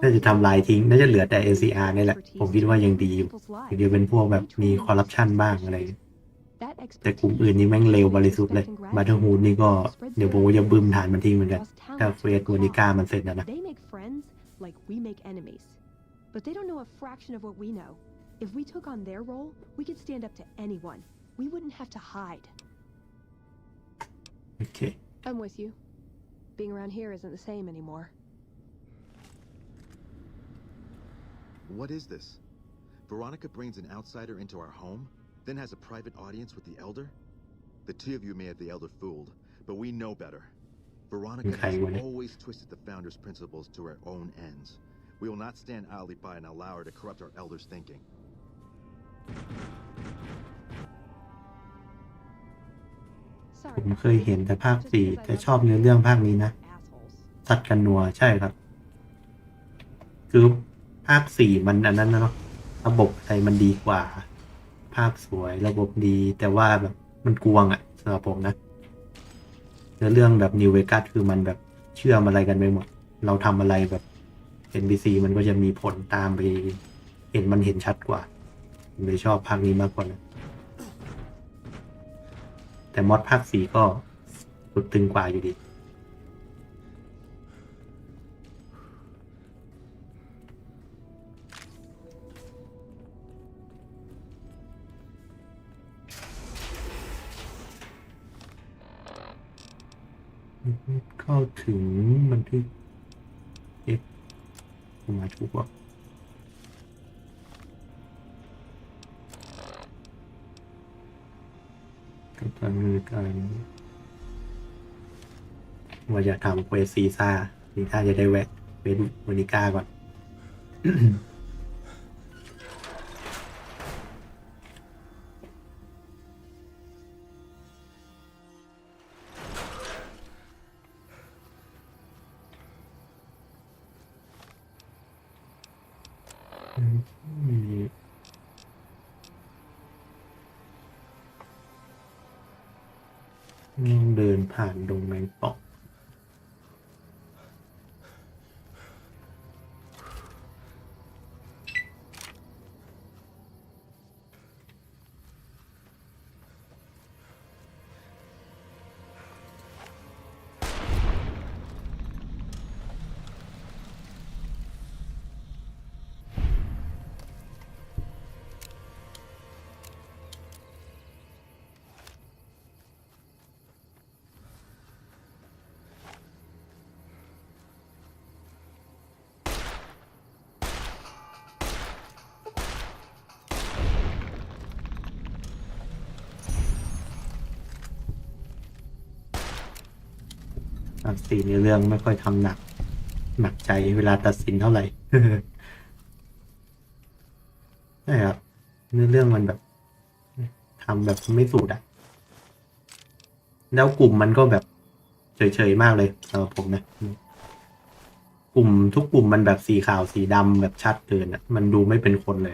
น่าจะทำลายทิ้งน่าจะเหลือแต่ NCR นี่แหละผมคิดว่ายังดีอยู่เดี๋ยวเป็นพวกแบบมีคอร์รัปชันบ้างอะไรแต่กลุ่มอื่นนี่แม่งเลวบริสุทธิ์เลยมาเธอร์ฮูดนี่ก็เดี๋ยวผมจะบึ้มฐานมันทิ้งเหมือนกันถ้าเควสวานิก้ามันเสร็จแล้วนะ Like we make enemies, but they don't know a fraction of what we know. If we took on their role, we could stand up to anyone. We wouldn't have to hide. Okay. I'm with you. Being around here isn't the same anymore. What is this? Veronica brings an outsider into our home, then has a private audience with the Elder? The two of you may have the Elder fooled, but we know better. Veronica has always twisted the Founder's principles to her own ends. We will not stand idly by and allow her to corrupt our Elder's thinking. ผมเคยเห็นแต่ภาค4แต่ชอบเนื้อเรื่องภาคนี้นะสัตว์กันนัวใช่ครับคือภาค4มันอันนั้นนะเนาะระบบอะไรมันดีกว่าภาคสวยระบบดีแต่ว่าแบบมันกวงอะสำหรับผมนะเนื้อเรื่องแบบนิวเวกัสคือมันแบบเชื่อมอะไรกันไปหมดเราทำอะไรแบบ NPC มันก็จะมีผลตามไปเห็นชัดกว่าผมเลยชอบภาคนี้มากกว่านะแต่มอดภาค4ก็สุดตึงกว่าอยู่ดีเข้าถึงบันทึกผมมาถูกว่ากับการมือการว่าจะทำเควสซีซ่านี่ถ้าจะได้แวะเป็นวานิก้าก่อน เดินผ่านดงแมงป่องภาค4ในเรื่องไม่ค่อยทำหนักใจเวลาตัดสินเท่าไหร่ ใช่ครับเรื่องมันแบบทำแบบไม่สุดอ่ะแล้วกลุ่มมันก็แบบเฉยๆมากเลยสำหรับผมนะกลุ่มทุกกลุ่มมันแบบสีขาวสีดำแบบชัดเกินอ่ะมันดูไม่เป็นคนเลย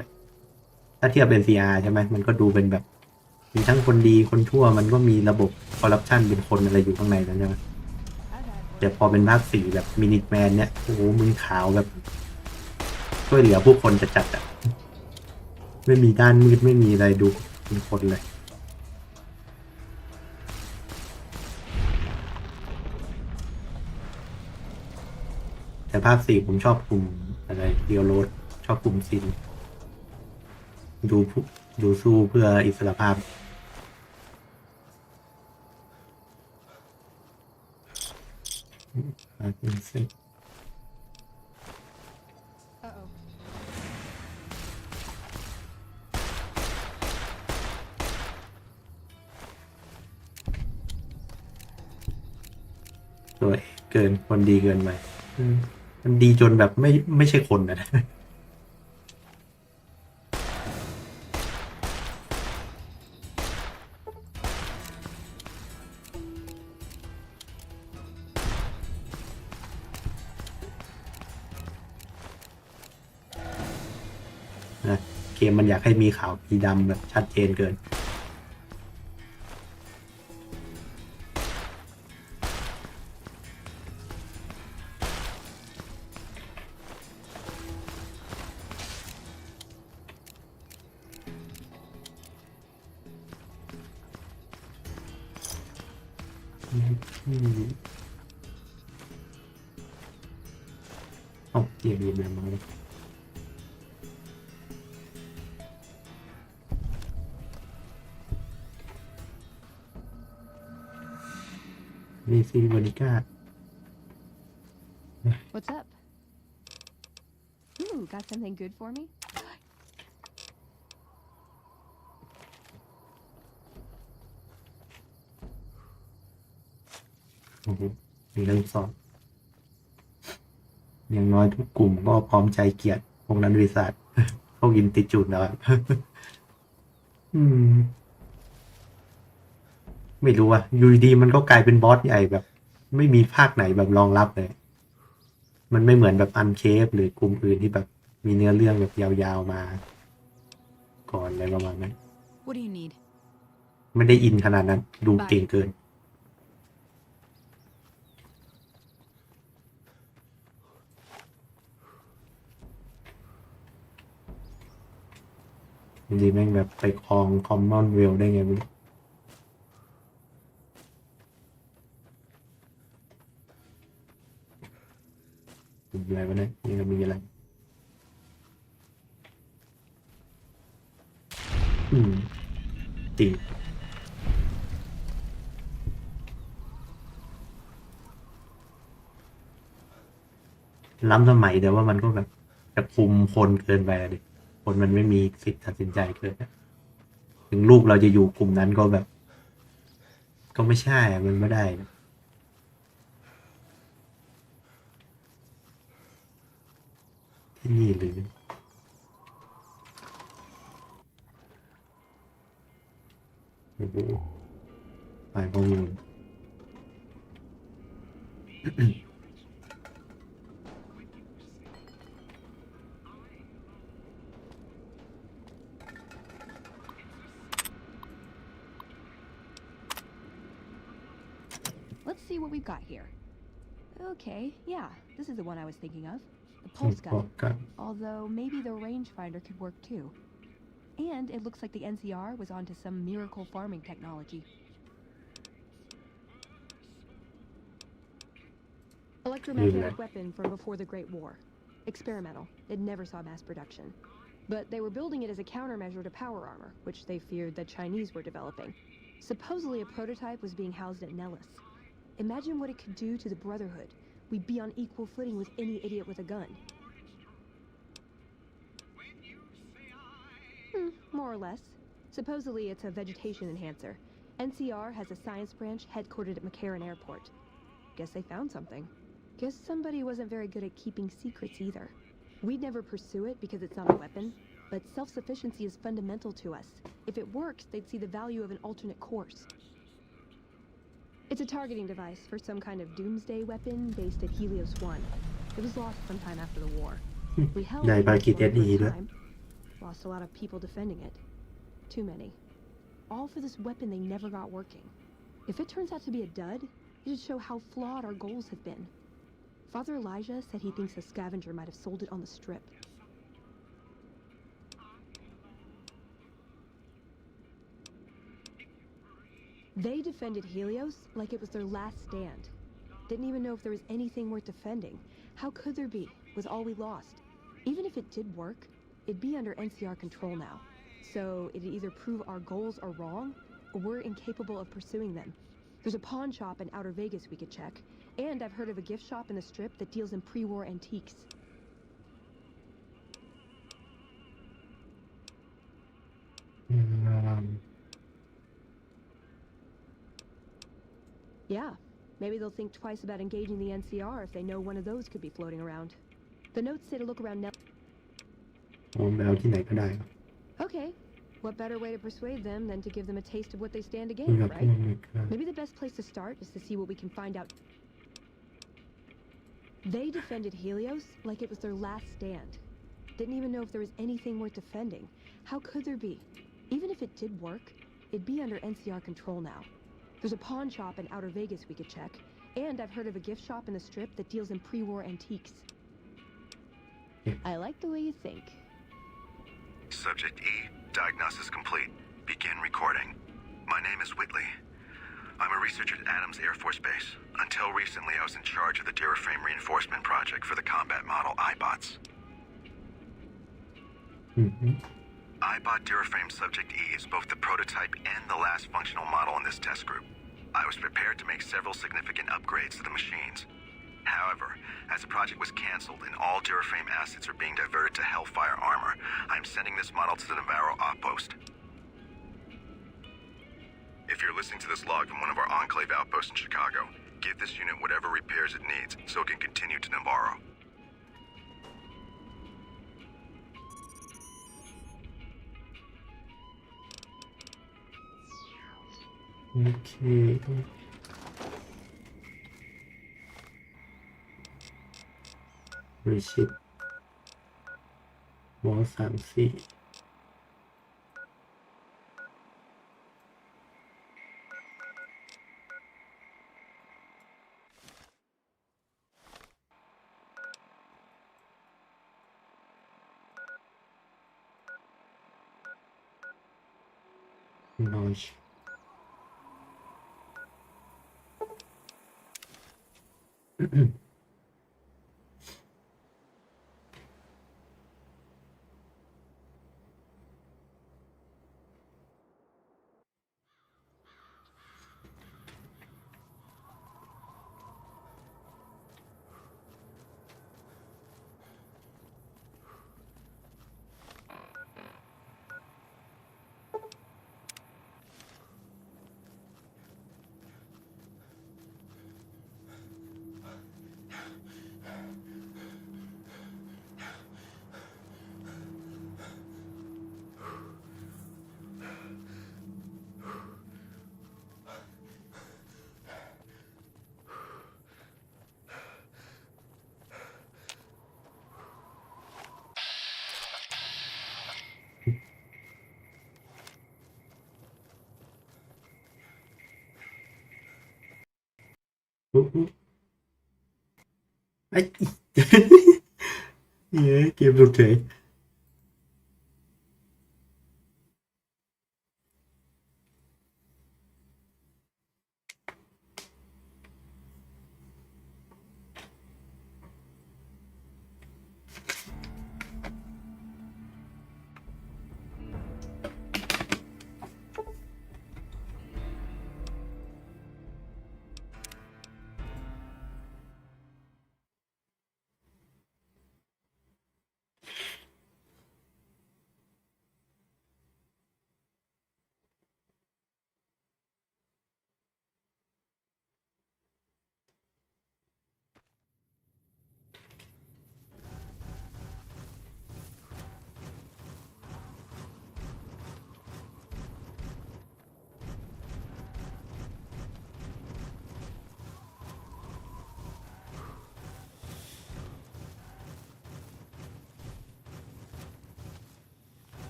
ถ้าเทียบเป็น CR ใช่ไหมมันก็ดูเป็นแบบมีทั้งคนดีคนชั่วมันก็มีระบบคอร์รัปชันเป็นคนอะไรอยู่ข้างในนั้นใช่ไหมแต่พอเป็นภาค4แบบมินิแมนเนี่ยโอ้โหมึงขาวแบบช่วยเหลือผู้คนจัดๆอ่ะไม่มีด้านมืดไม่มีอะไรดูเป็นคนเลย แต่ภาค4ผมชอบกลุ่มอะไรเดียวโรดชอบกลุ่มซินดูสู้เพื่ออิสรภาพตัวเกินคนดีเกินไปมันดีจนแบบไม่ใช่คนนะเกมมันอยากให้มีขาวมีดำแบบชัดเจนเกินเรียนมาเลยนี่ซีวานิก้า What's up? Ooh, got something good for me? มีเรื่องสอนอย่างน้อยทุกกลุ่มก็พร้อมใจเกียรติพวกนั้นวิสัทพวกอินติจูดนะครับไม่รู้อ่ะอยู่ดีมันก็กลายเป็นบอสใหญ่แบบไม่มีภาคไหนแบบรองรับเลยมันไม่เหมือนแบบอันเคฟหรือกลุ่มอื่นที่แบบมีเนื้อเรื่องแบบยาวๆมาก่อนอะไรประมาณนั้น What do you need? ไม่ได้อินขนาดนั้นดูเก่งเกินจริงๆแม่งแบบไปครองคอมมอนเวลได้ไงไม่รู้มีอะไรวะเนี่ยนี่เรามีอะไรติล้ำสมัยแต่ว่ามันก็แบบจะคุมคนเกินไปดิคนมันไม่มีสิทธิ์ตัดสินใจเกินถึงลูกเราจะอยู่กลุ่มนั้นก็แบบก็ไม่ใช่มันไม่ได้ที่นี่หรือโอ้โหไปข้อมูลLet's see what we've got here. Okay, yeah, this is the one I was thinking of. The pulse gun. Although maybe the rangefinder could work too. And it looks like the NCR was onto some miracle farming technology. Electromagnetic weapon from before the Great War. Experimental. It never saw mass production. But they were building it as a countermeasure to power armor, which they feared the Chinese were developing. Supposedly a prototype was being housed at Nellis. Imagine what it could do to the Brotherhood. We'd be on equal footing with any idiot with a gun. More or less. Supposedly it's a vegetation enhancer. NCR has a science branch headquartered at McCarran Airport. Guess they found something. Guess somebody wasn't very good at keeping secrets either. We'd never pursue it because it's not a weapon, but self-sufficiency is fundamental to us. If it works, they'd see the value of an alternate course. It's a targeting device for some kind of doomsday weapon based at Helios 1. It was lost sometime after the war. We held it for a time. Lost a lot of people defending it. Too many. All for this weapon they never got working. If it turns out to be a dud, it'd show how flawed our goals have been. Father Elijah said he thinks a scavenger might have sold it on the strip. They defended Helios like it was their last stand. Didn't even know if there was anything worth defending. How could there be, with all we lost? Even if it did work, it'd be under NCR control now. So it'd either prove our goals are wrong, or we're incapable of pursuing them. There's a pawn shop in Outer Vegas we could check, and I've heard of a gift shop in the Strip that deals in pre-war antiques. Yeah, maybe they'll think twice about engaging the NCR if they know one of those could be floating around. The notes say to look around now. Okay, what better way to persuade them than to give them a taste of what they stand to gain, right? Maybe the best place to start is to see what we can find out. They defended Helios like it was their last stand. Didn't even know if there was anything worth defending. How could there be? Even if it did work, it'd be under NCR control now. There's a pawn shop in Outer Vegas we could check, and I've heard of a gift shop in the Strip that deals in pre-war antiques. I like the way you think. Subject E, diagnosis complete. Begin recording. My name is Whitley. I'm a researcher at Adams Air Force Base. Until recently, I was in charge of the Duraframe Reinforcement Project for the combat model iBots. iBot Duraframe Subject E is both the prototype and the last functional model in this test group. I was prepared to make several significant upgrades to the machines. However, as the project was canceled and all Duraframe assets are being diverted to Hellfire armor, I'm sending this model to the Navarro outpost. If you're listening to this log from one of our Enclave outposts in Chicago, give this unit whatever repairs it needs so it can continue to Navarro. Okay. Receipt วอ34Launchไอ้ เย้เกมหลุดเฉย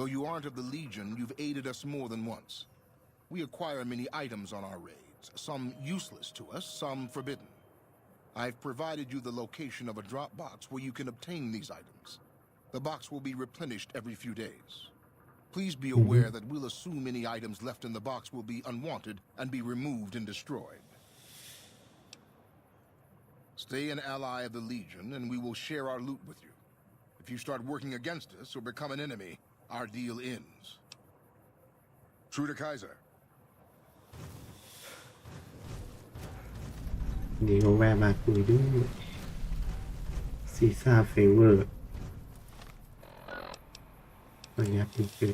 Though you aren't of the Legion, you've aided us more than once. We acquire many items on our raids, some useless to us, some forbidden. I've provided you the location of a drop box where you can obtain these items. The box will be replenished every few days. Please be aware that we'll assume any items left in the box will be unwanted and be removed and destroyed. Stay an ally of the Legion, and we will share our loot with you. If you start working against us or become an enemy, our deal ends. True to Kaiser. นี่ก็แวะมาคุยด้วยซีซ่าเฟเวอร์ตัวนี้คือ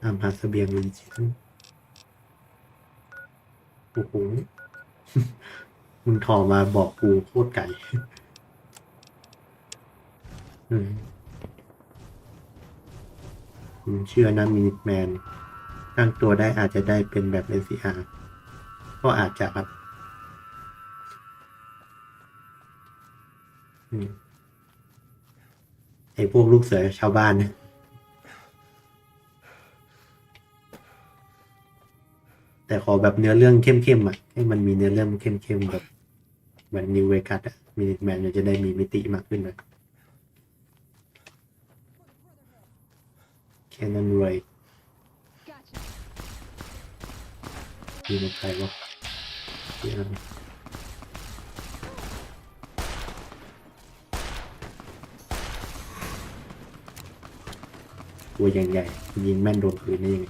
ตามหาเสบียงลีจินโอ้โห มึงถอมาบอกกูโคตรไก่ผมเชื่อนะมินิแมนตั้งตัวได้อาจจะได้เป็นแบบ NCR ก็อาจจะครับไอ้พวกลูกเสือชาวบ้านนะแต่ขอแบบเนื้อเรื่องเข้มๆอ่ะให้มันมีเนื้อเรื่องเข้มๆแบบเหมือนนิวเวกัสอ่ะมินิแมนจะได้มีมิติมากขึ้นนะแค่นั้นเลยมีมันใครวะตัวใหญ่ๆยิงแม่นโดนปืนได้ยังไง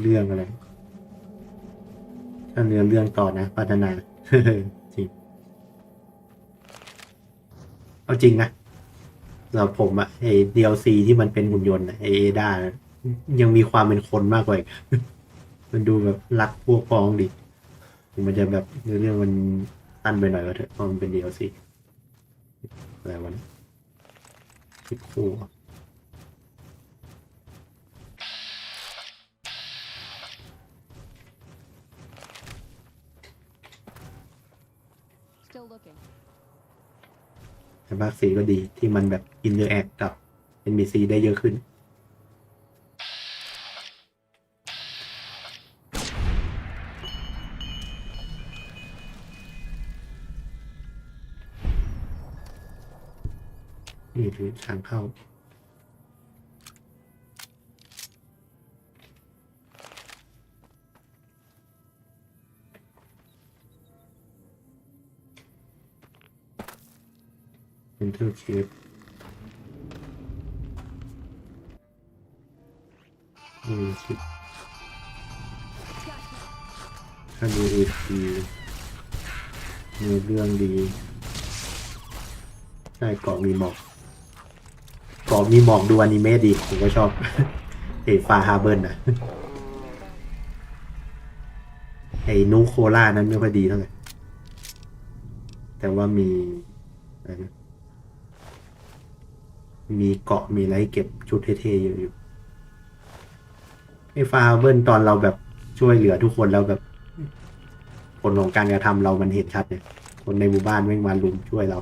เรื่องอะไรถ้าเรื่องต่อนะพัฒนา จริงเอาจริงนะเราผมอะไอ้ DLC ที่มันเป็นหุ่นยนต์ไอ้เอด้ายังมีความเป็นคนมากกว่า มันดูแบบรักพวกพ้องดิมันจะแบบเรื่องมันตั้นไปหน่อยก็เถอะเพราะมันเป็น DLC อะไรวะเนี่ยคิดคู่แต่ภาค4ก็ดีที่มันแบบอินเตอร์แอคกับ NPC ได้เยอะขึ้นนี่คือทางเข้าเป็นเทอร์เคปชิปถ้าดูเอทีมีเรื่องดีใช่เกาะมีหมอกดูอนิเมะดีผมก็ชอบ ไอ้ฟาฮาเบิลนะไอ้นูโคล่านั้นไม่ค่อยดีเท่าไหร่แต่ว่ามีอะไรนะมีเกาะมีอะไรเก็บชุดเท่ๆเยอะอยู่ไอ้ฟาฮาเบิลตอนเราแบบช่วยเหลือทุกคนแล้วแบบผลของการกระทำเรามันเห็นชัดเนี่ยคนในหมู่บ้านแม่งมาลุมช่วยเรา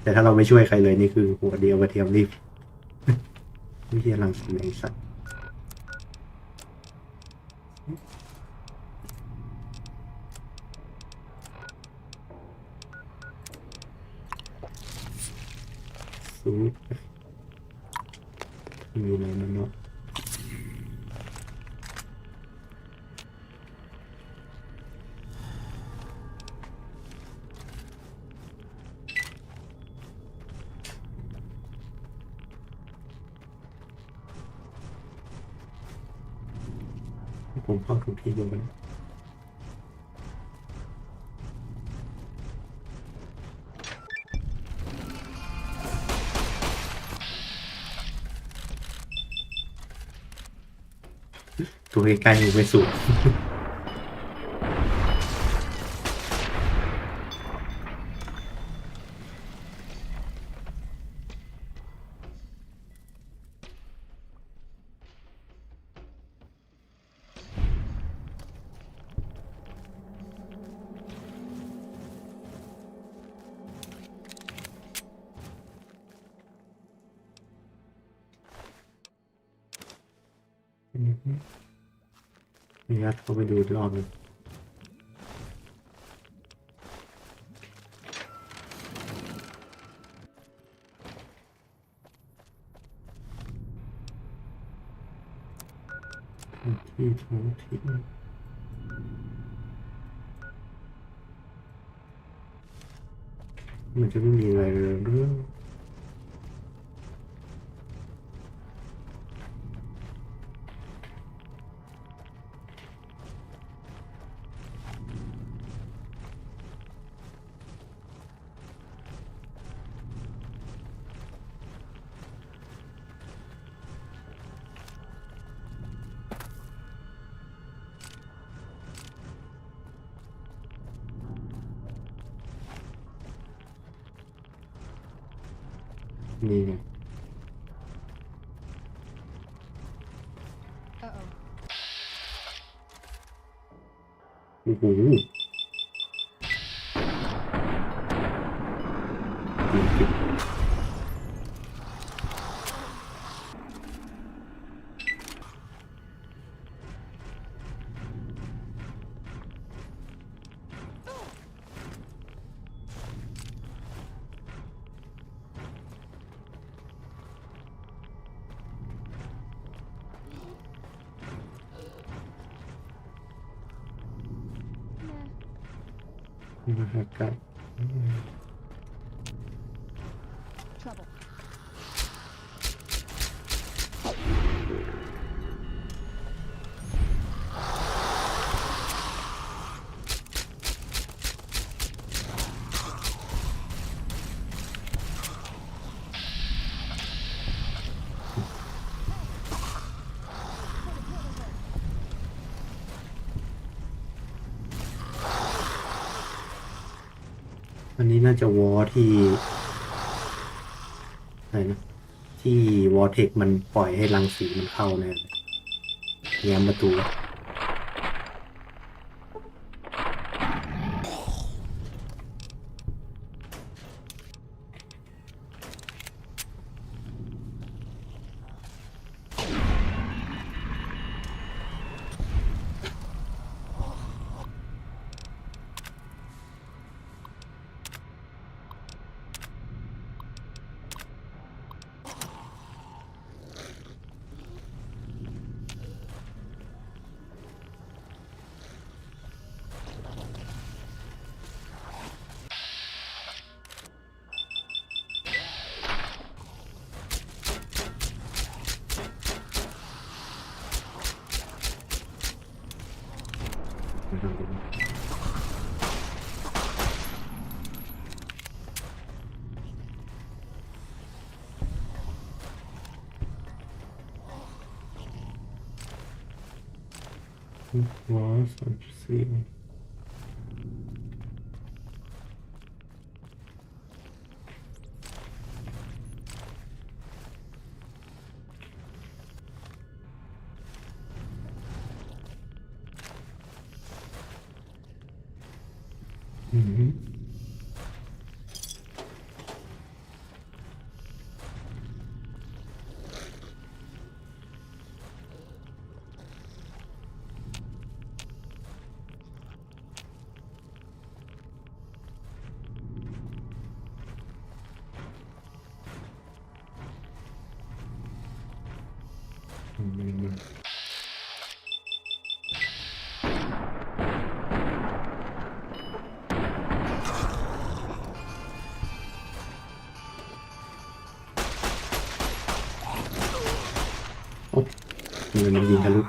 แต่ถ้าเราไม่ช่วยใครเลยนี่คือหัวเดียวกระเทียมรีบไม่ใช่รังสีไอ้สัตว์สูดมีอะไรมันเนาะผมเข้าถูกที่อยู่กันตัวใกล้ๆอยู่ไปสูง นี่ครับเข้าไปดูอีกรอบนึงที่ท้องถิ่นมันจะไม่มีอะไรเลยเรื่องนี่ไงโอ้โหมหากาพย์ Trouble. อันนี้น่าจะวอที่อะไรนะที่วอเทคมันปล่อยให้รังสีมันเข้าเนี่ยแง้มประตู Was und sehen. Mhm. Oh, mình nhìn ra luôn.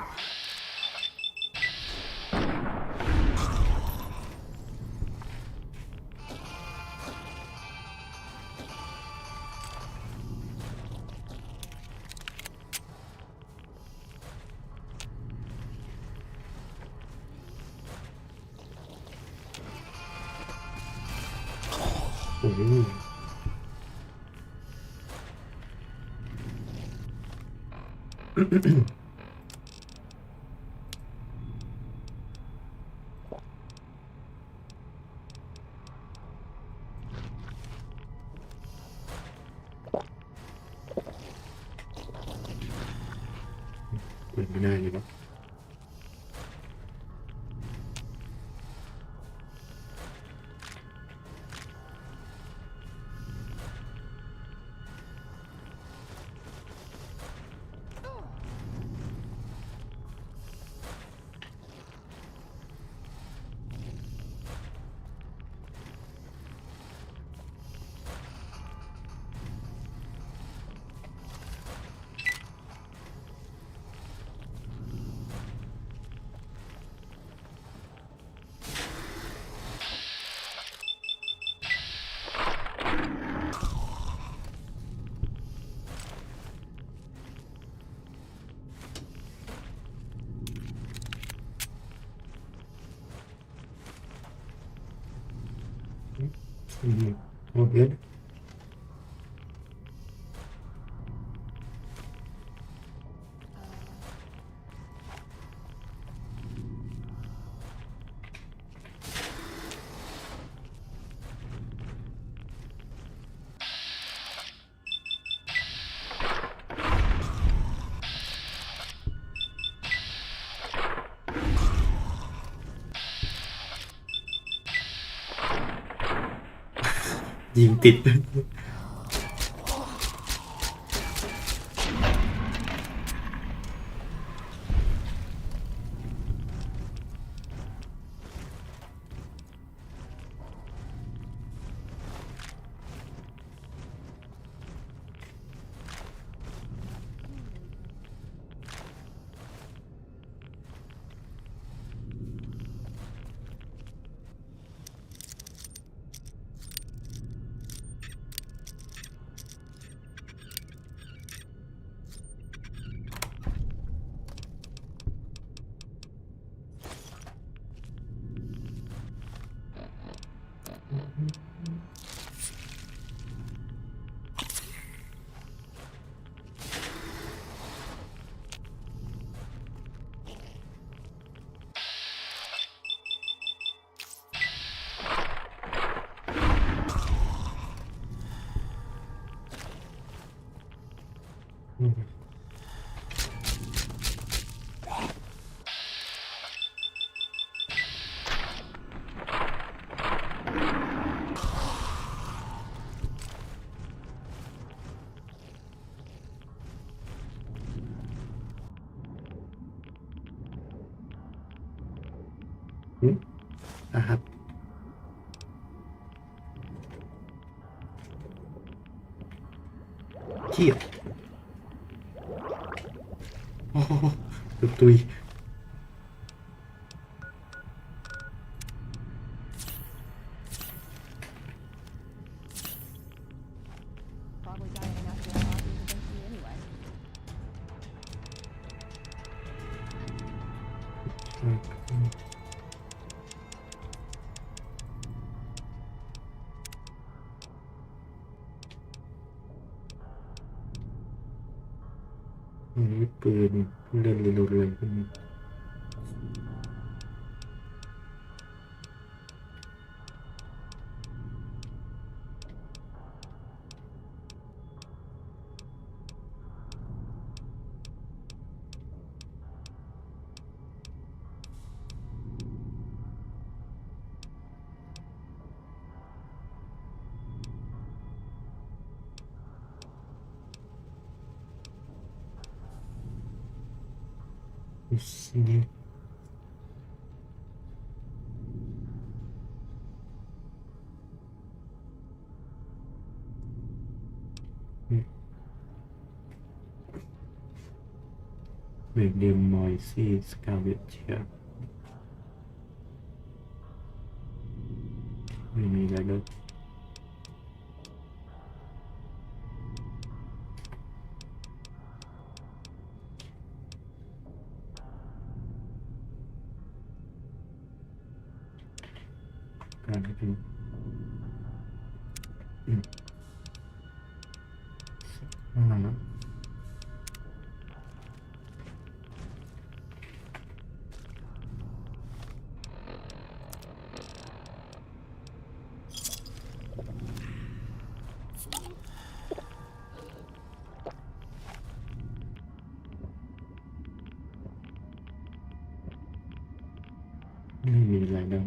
ได้ดีป่ะโอเคยิงติดนะครับเขี้ยโอ้โหตุยปืนเล่นเรื่อยๆนี่เบรกเดมมอยซี่สกาเวเชียไม่มีอะไรเลยการให้เป็น ไม่มีอะไรแล้ว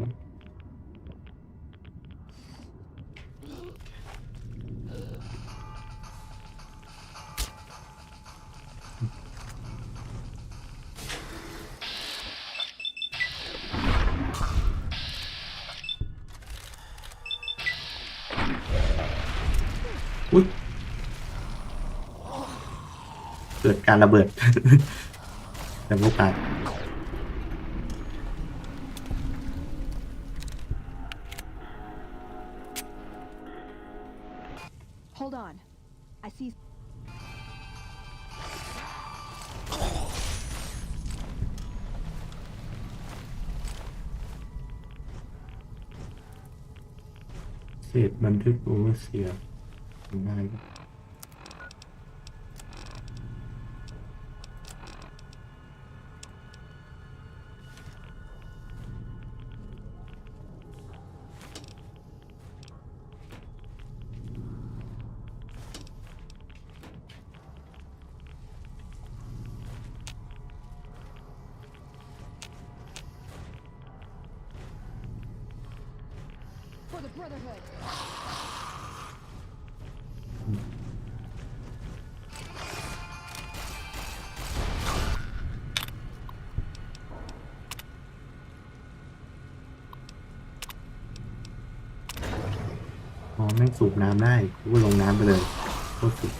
อุ๊ยเกิดการระเบิด แต่ไม่ตาย Hold on. I see. เศษบันทึกโอเวอร์เสียง่าย For the Brotherhood. อ๋อแม่งสูบน้ำได้กูก็ลงน้ำไปเลยโคตรสุด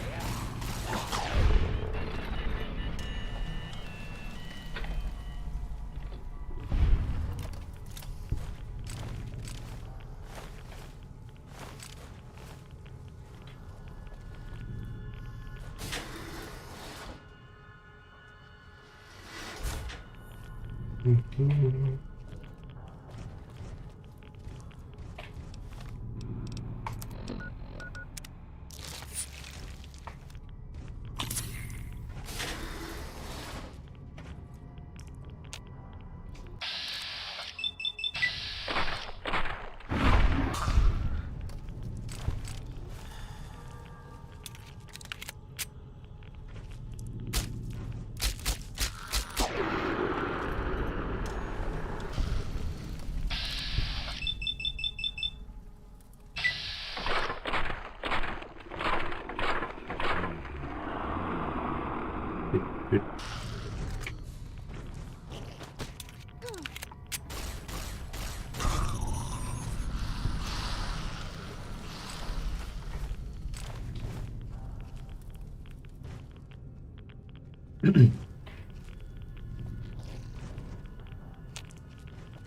ปิด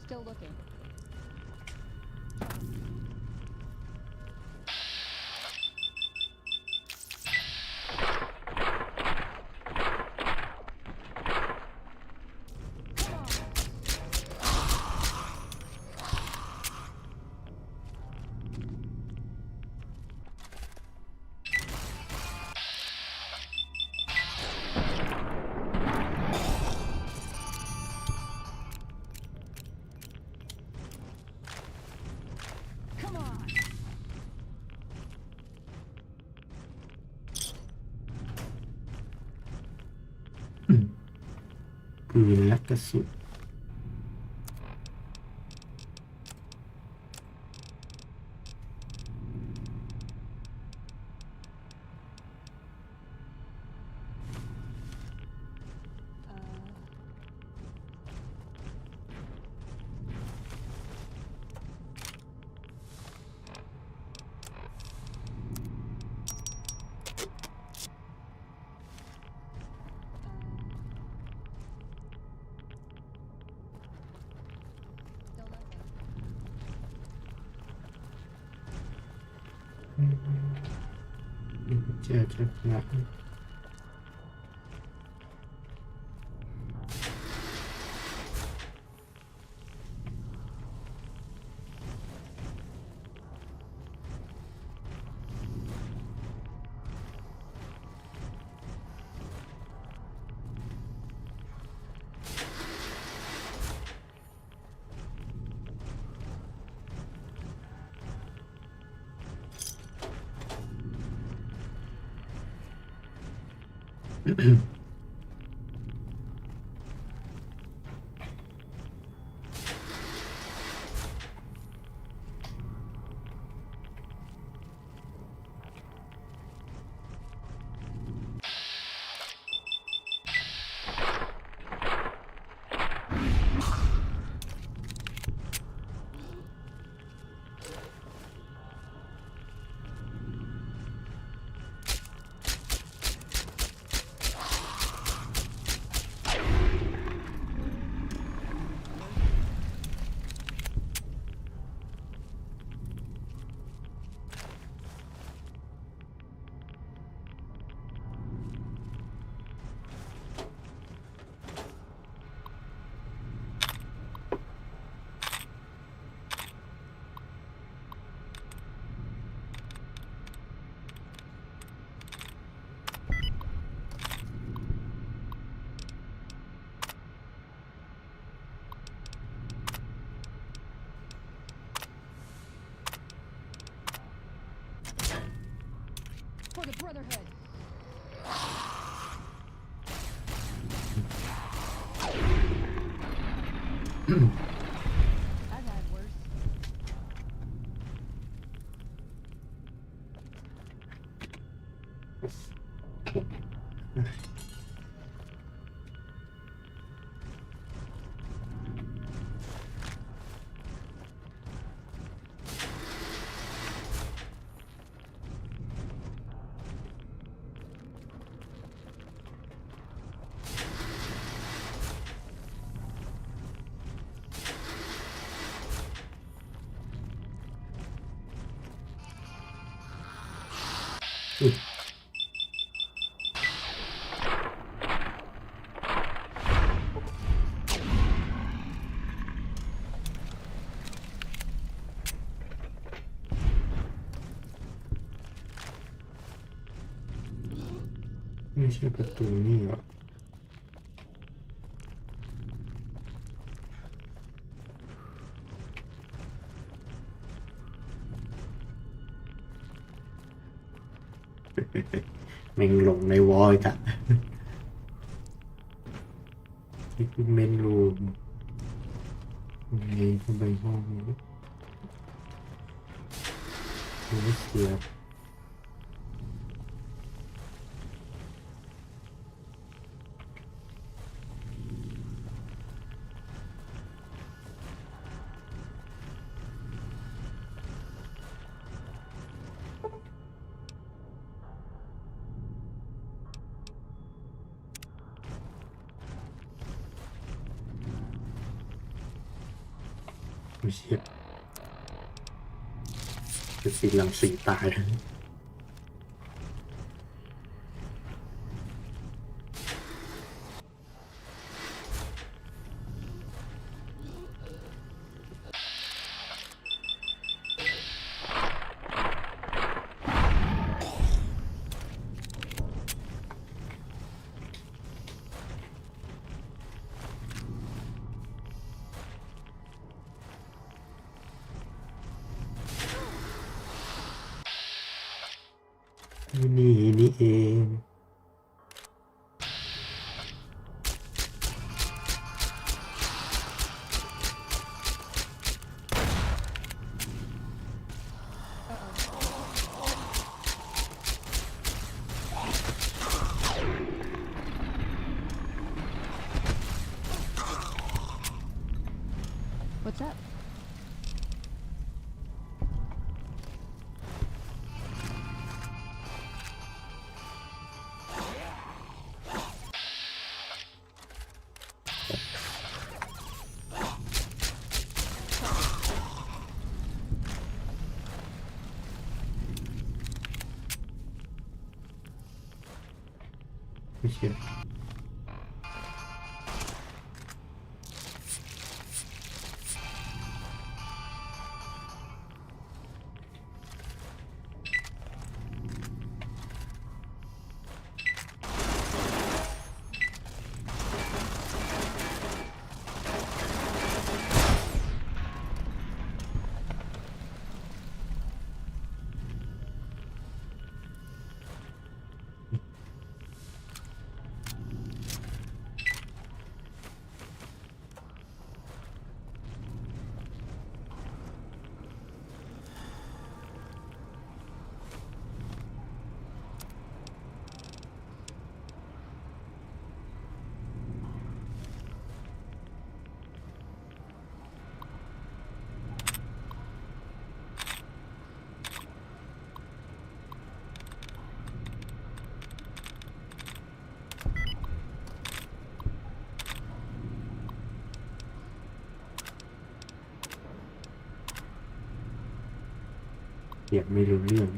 Still looking. Come on. ปืนและกระสุนเจ็บหนัก Still ไม่ใช่ประตูนี่หรอแม่งหลงในวอลจ้ะที่คือเมนรูมยังไงเข้าไปห้องนี้ไม่เสียบไม่เสียบจะสีหลังสีตายนี่เอง What's up? Monsieur.เสียงไม่รู้เรื่อง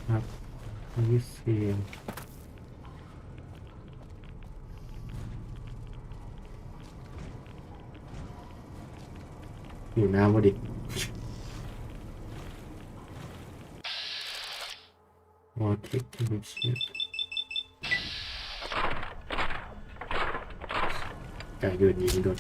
ครับนี่เสียงอยู่หน้าบดิวอลเทคที่มันเชียไก่โดนยิงโดน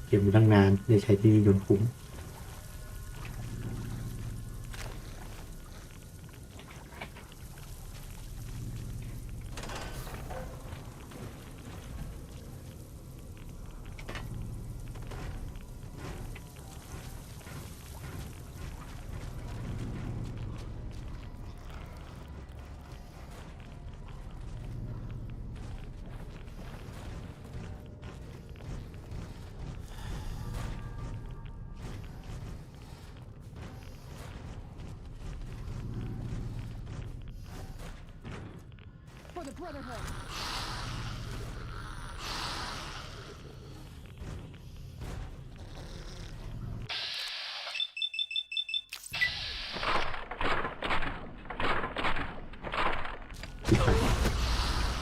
เก็บมาตั้งนานได้ใช้ที่จนคุ้ม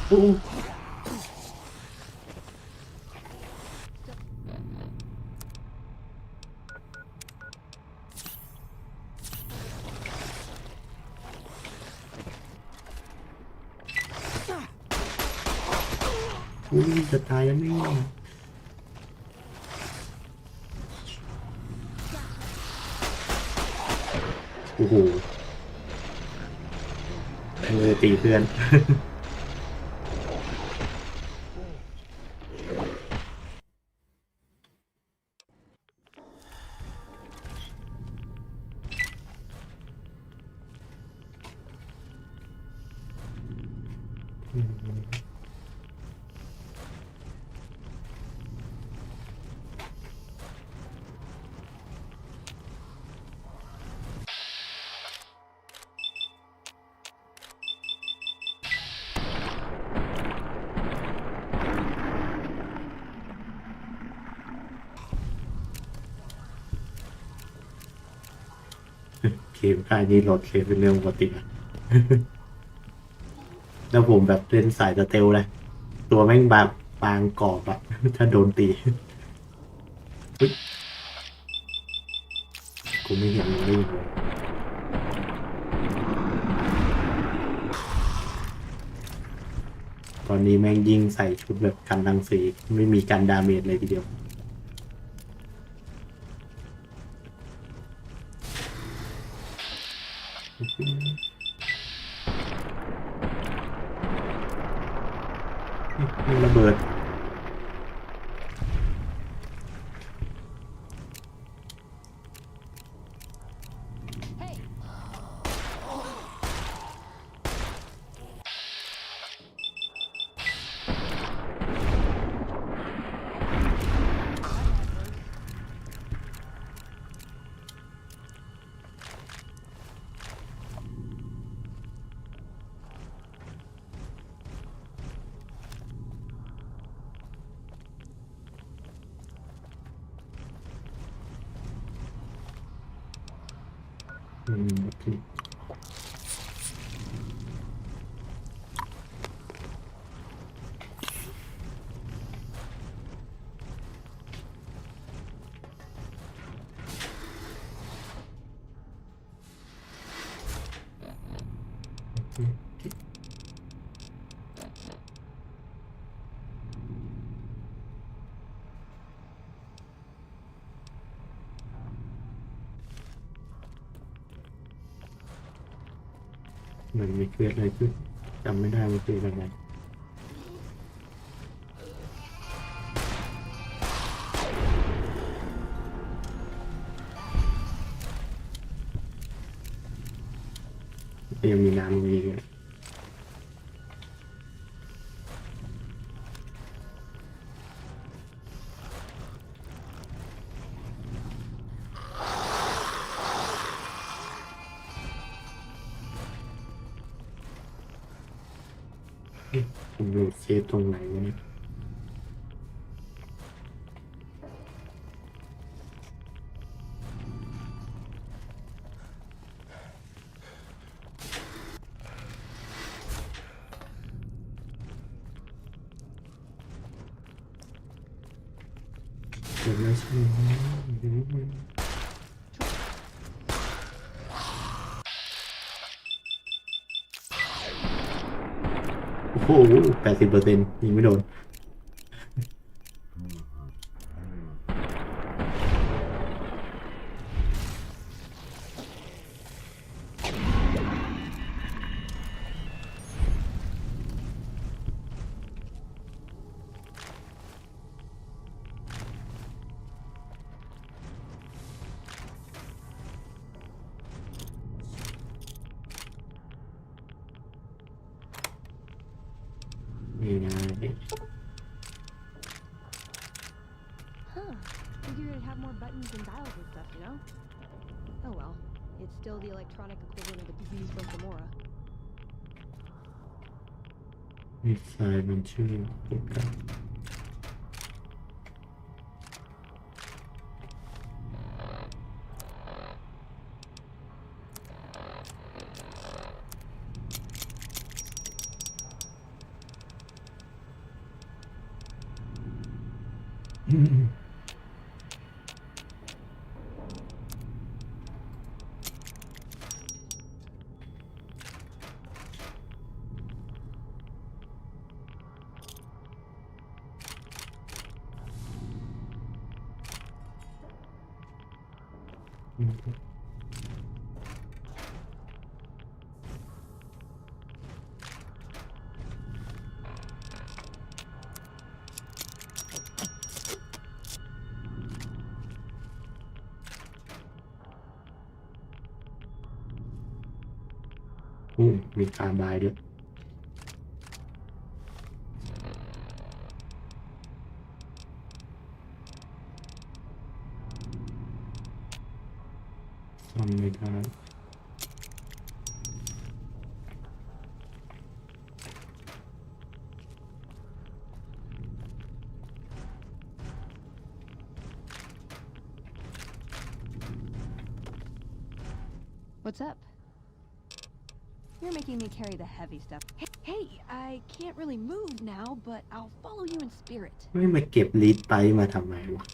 โอ้จะตายแล้วนี่โอ้โหตีเพื่อนเกมค่ายนี้โหลดเกมเป็นเรื่องปกตินะแล้วผมแบบเล่นสายสเตลเลยตัวแม่งบางกรอบอะถ้าโดนตีกูไม่เห็นเลยตอนนี้แม่งยิงใส่ชุดแบบกันรังสีไม่มีกันดาเมจเลยทีเดียวระเบิดมันมีเกิดอะไรขึ้นจำไม่ได้ว่าคืออะไรยังมีน้ำมีเลย ผมโหลดเซฟตรงไหนวะเนี่ยเดี๋ยวไม่ใช่โอ้โห80%ยิงไม่โดนนี่นะ Huh. Figured it'd have more buttons and dials and stuff, you know? Oh well. It's still the electronic equivalent of the disease from Gamora. มีสายมันชื่อโปรแกรมมีการบายด้วยทำไม่ได้ What's up? You're making me carry the heavy stuff. Hey, I can't really move now, but I'll follow you in spirit. ไม่มาเก็บลีดไปมาทำไมวะ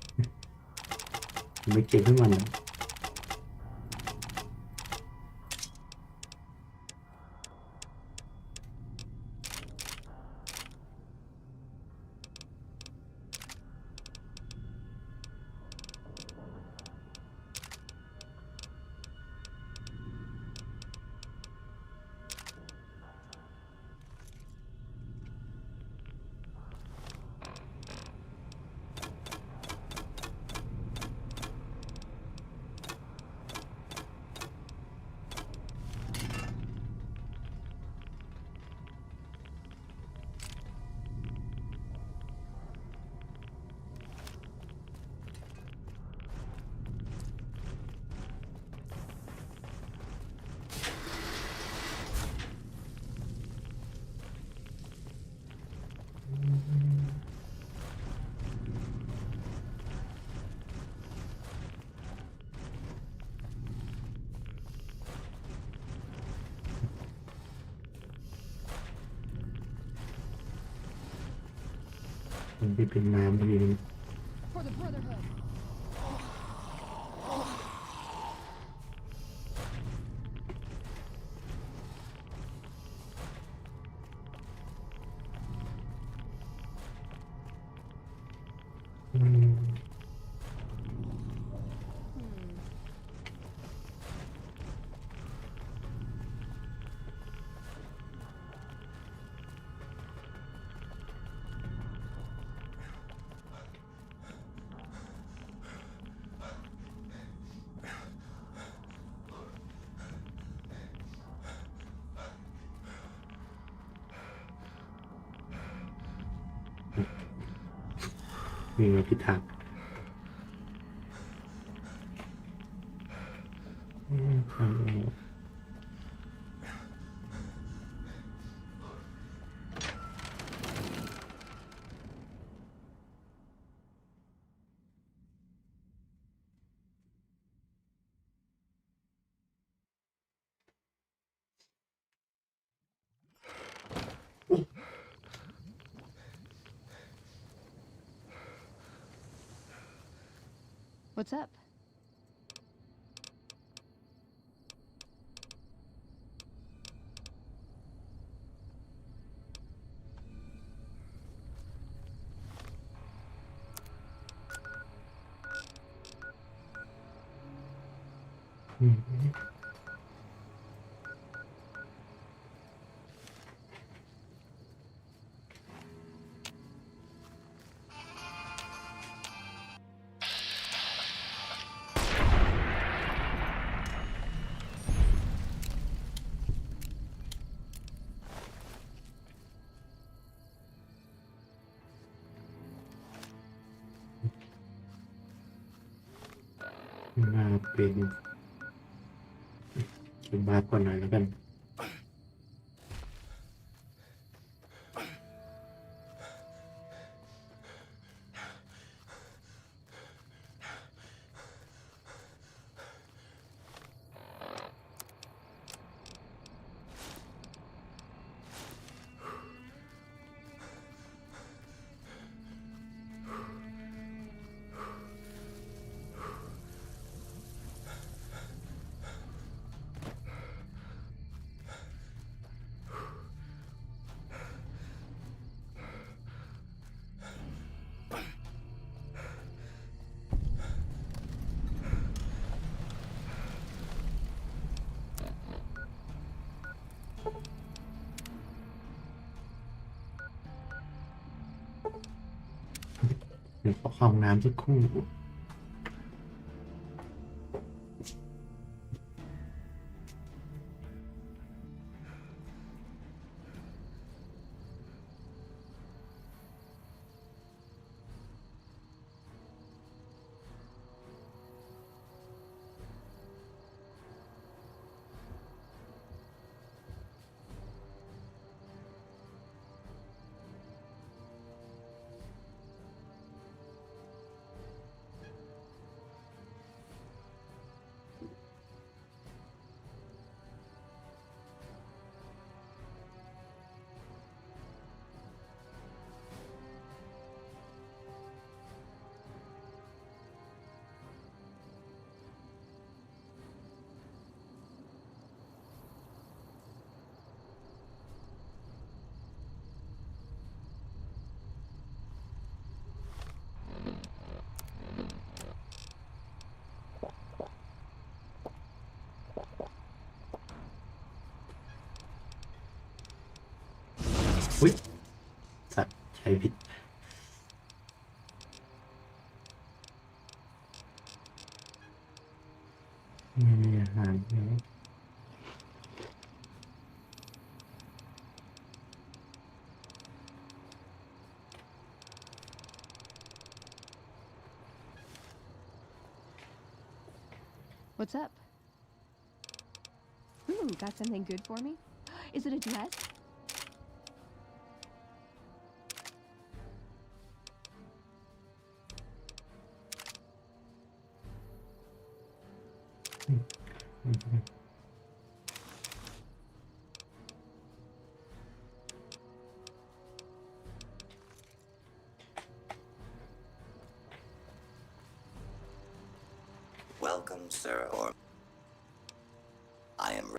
ไม่เก็บให้มันไปเป็นน้ำไม่ดี For the Brotherhood. มีมาพิทักษ์ What's up? Mm-hmm. มาเป็นเขียนบาร์ก่อนหน่อยแล้วกัน เดี๋ยวขอเข้าห้องน้ำสักครู่ อุ๊ยสัตว์ใช้ผิดไม่มีอาหารเลย What's up? Ooh, got something good for me? Is it a dress? Welcome, sir, or I am.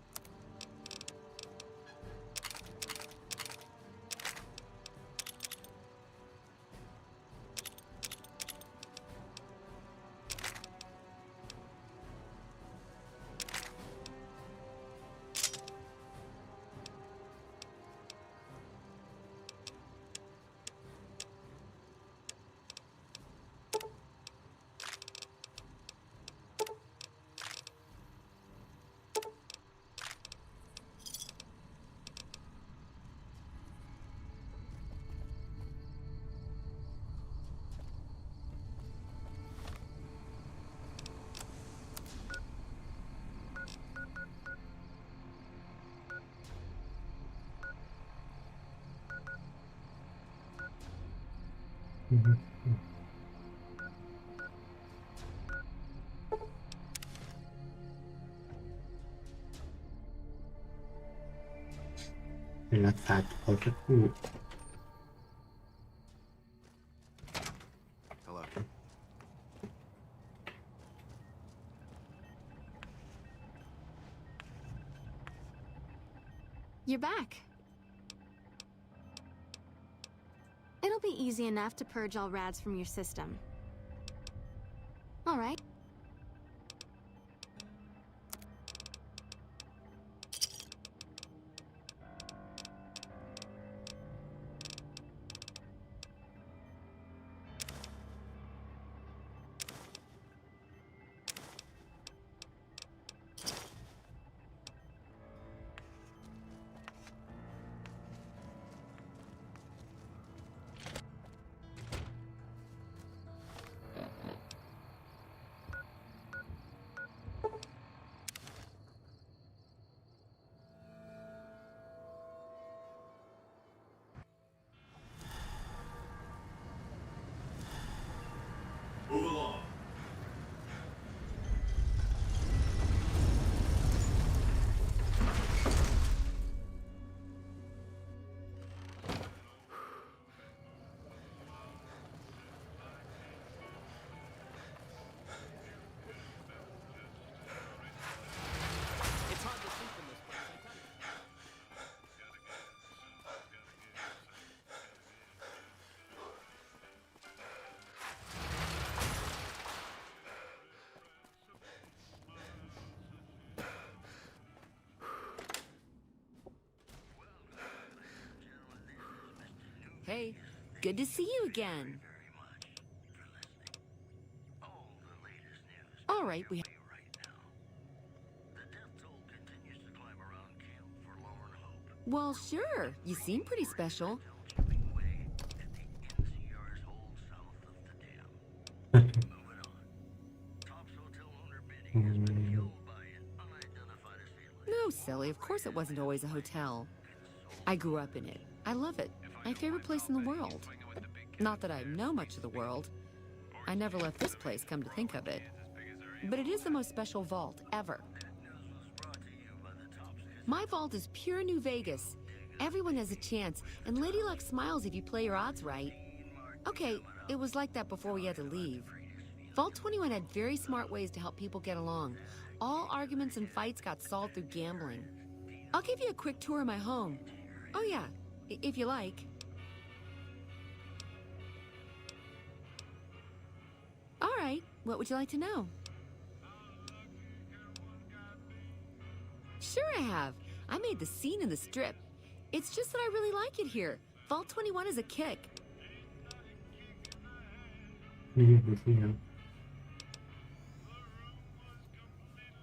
เป็นรักษาตัวสักครู่ Hello. You're back. It'll be easy enough to purge all rads from your system. All right. Move along. It's hard to sleep in this place, I tell you. Hey, good to see you again. All right, we... Well, sure. You seem pretty special. No, silly. Of course it wasn't always a hotel. I grew up in it. I love it. My favorite place in the world. Not that I know much of the world. I never left this place, come to think of it. But it is the most special vault ever. My vault is pure New Vegas. Everyone has a chance, and Lady Luck smiles if you play your odds right. Okay, it was like that before we had to leave. Vault 21 had very smart ways to help people get along. All arguments and fights got solved through gambling. I'll give you a quick tour of my home. Oh yeah, if you like. All right, what would you like to know? Sure I have. I made the scene in the strip. It's just that I really like it here. Vault 21 is a kick.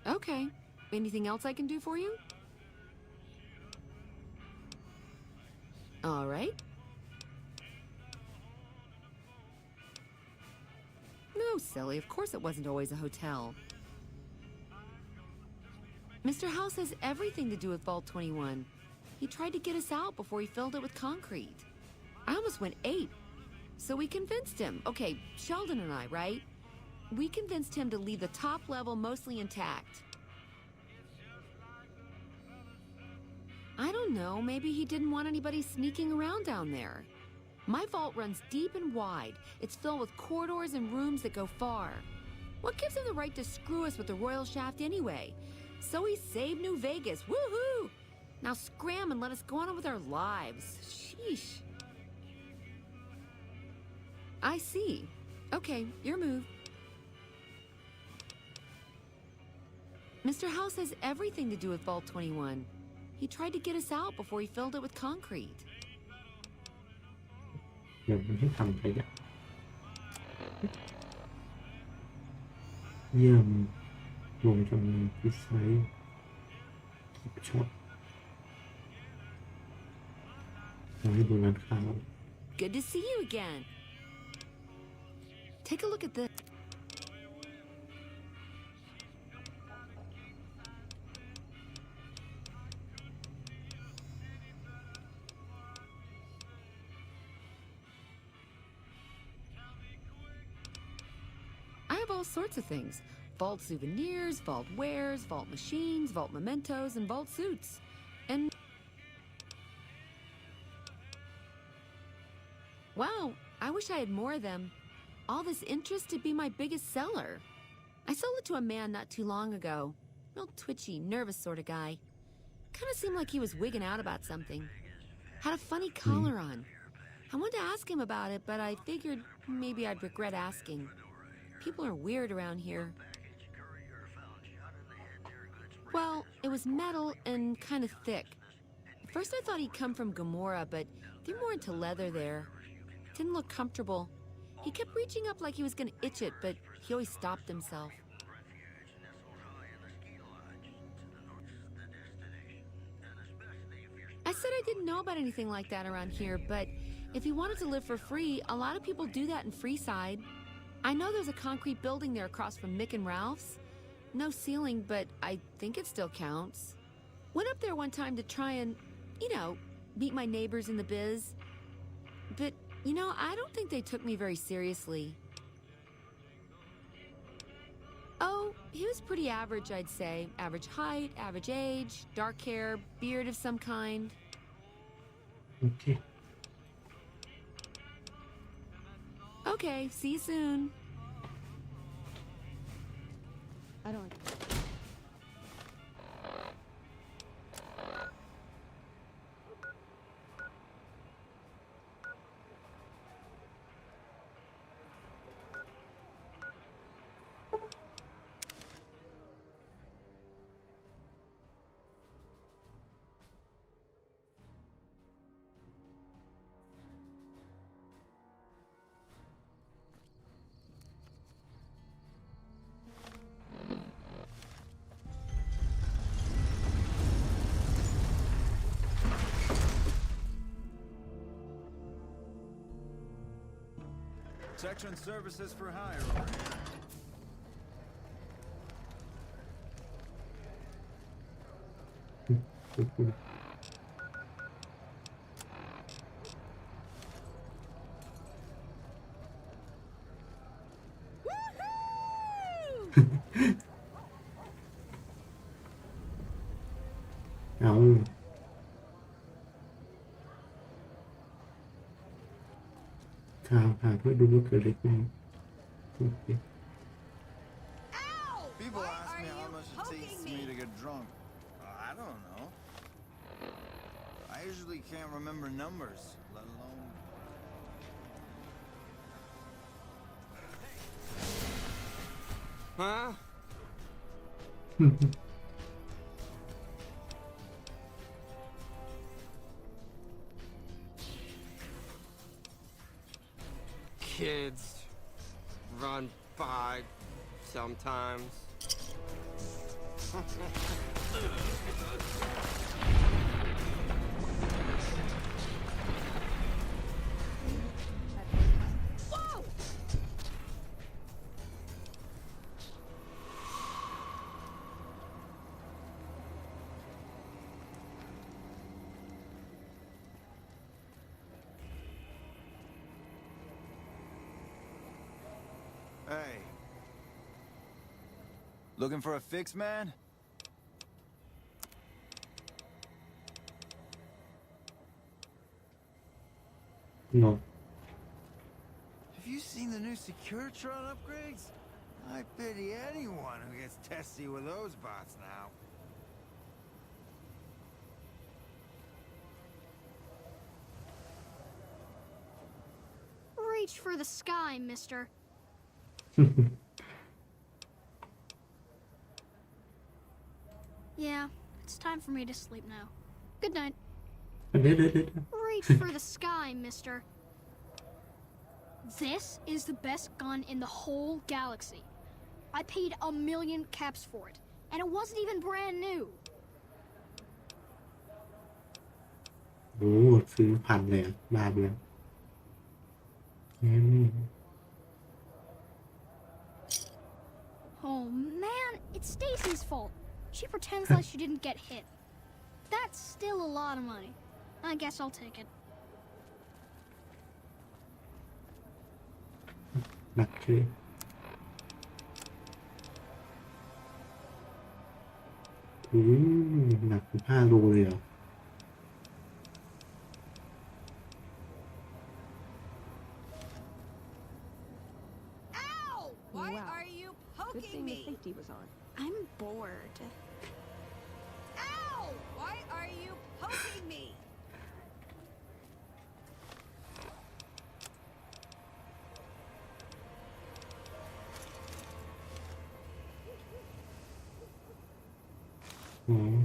Okay. Anything else I can do for you? All right. No, silly. Of course it wasn't always a hotel. Mr. House has everything to do with Vault 21. He tried to get us out before he filled it with concrete. I almost went ape. So we convinced him. Okay, Sheldon and I, right? We convinced him to leave the top level mostly intact. I don't know, maybe he didn't want anybody sneaking around down there. My vault runs deep and wide. It's filled with corridors and rooms that go far. What gives him the right to screw us with the royal shaft anyway? So he saved New Vegas, woohoo! Now scram and let us go on with our lives. Sheesh. I see. Okay, your move. Mr. House has everything to do with Vault 21. He tried to get us out before he filled it with concrete. เดี๋ยวมันให้ทำไปเนี่ยเยี่ยมวงจำนวนพิเศษคลิปช็อตให้ดูร้านค้า Good to see you again. Take a look at this. I have all sorts of things. Vault souvenirs, vault wares, vault machines, vault mementos, and vault suits. And... wow, I wish I had more of them. All this interest to be my biggest seller. I sold it to a man not too long ago. Real twitchy, nervous sort of guy. Kind of seemed like he was wigging out about something. Had a funny collar on. I wanted to ask him about it, but I figured maybe I'd regret asking. People are weird around here. Well, it was metal and kind of thick. At first I thought he'd come from Gamora, but they're more into leather there. Didn't look comfortable. He kept reaching up like he was gonna itch it, but he always stopped himself. I said I didn't know about anything like that around here, but if he wanted to live for free, a lot of people do that in Freeside. I know there's a concrete building there across from Mick and Ralph's. No ceiling, but I think it still counts. Went up there one time to try and, you know, meet my neighbors in the biz. But, you know, I don't think they took me very seriously. Oh, he was pretty average, I'd say. Average height, average age, dark hair, beard of some kind. Okay. Okay, see you soon. I don't. Section services for hire over here.เอาถามหาเพื่อดูว่าเกิดอะไรขึ้น People ask me how much it takes me to get drunk. I don't know. I usually can't remember numbers, let alone... Huh? Kids run by sometimes. Whoa! Hey. Looking for a fix, man? No. Have you seen the new Securitron upgrades? I pity anyone who gets testy with those bots now. Reach for the sky, mister. Yeah, it's time for me to sleep now. Good night. Reach for the sky, mister. This is the best gun in the whole galaxy. I paid 1 million caps for it, and it wasn't even brand new. โอ้ซื้อพันเลยบ้าเบี้ย Oh man, it's Stacy's fault. She pretends like she didn't get hit. That's still a lot of money. I guess I'll take it. หนักเลยหนัก15 โลเลยเหรอ Why are you poking me? Good thing the safety was on. I'm bored. Ow! Why are you poking me? อืม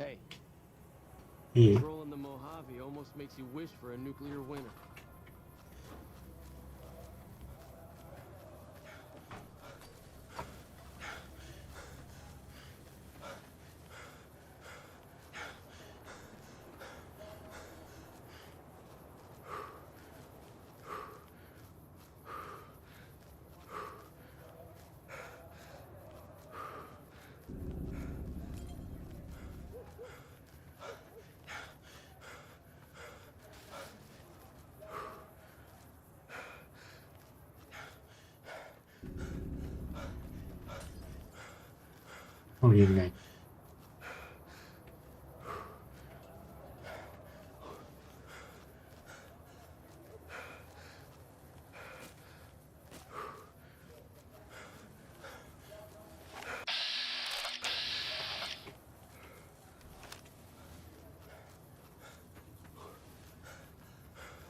Hey, นี่ rolling the Mojave almost makes you wish for a nuclear winter.เอายังไง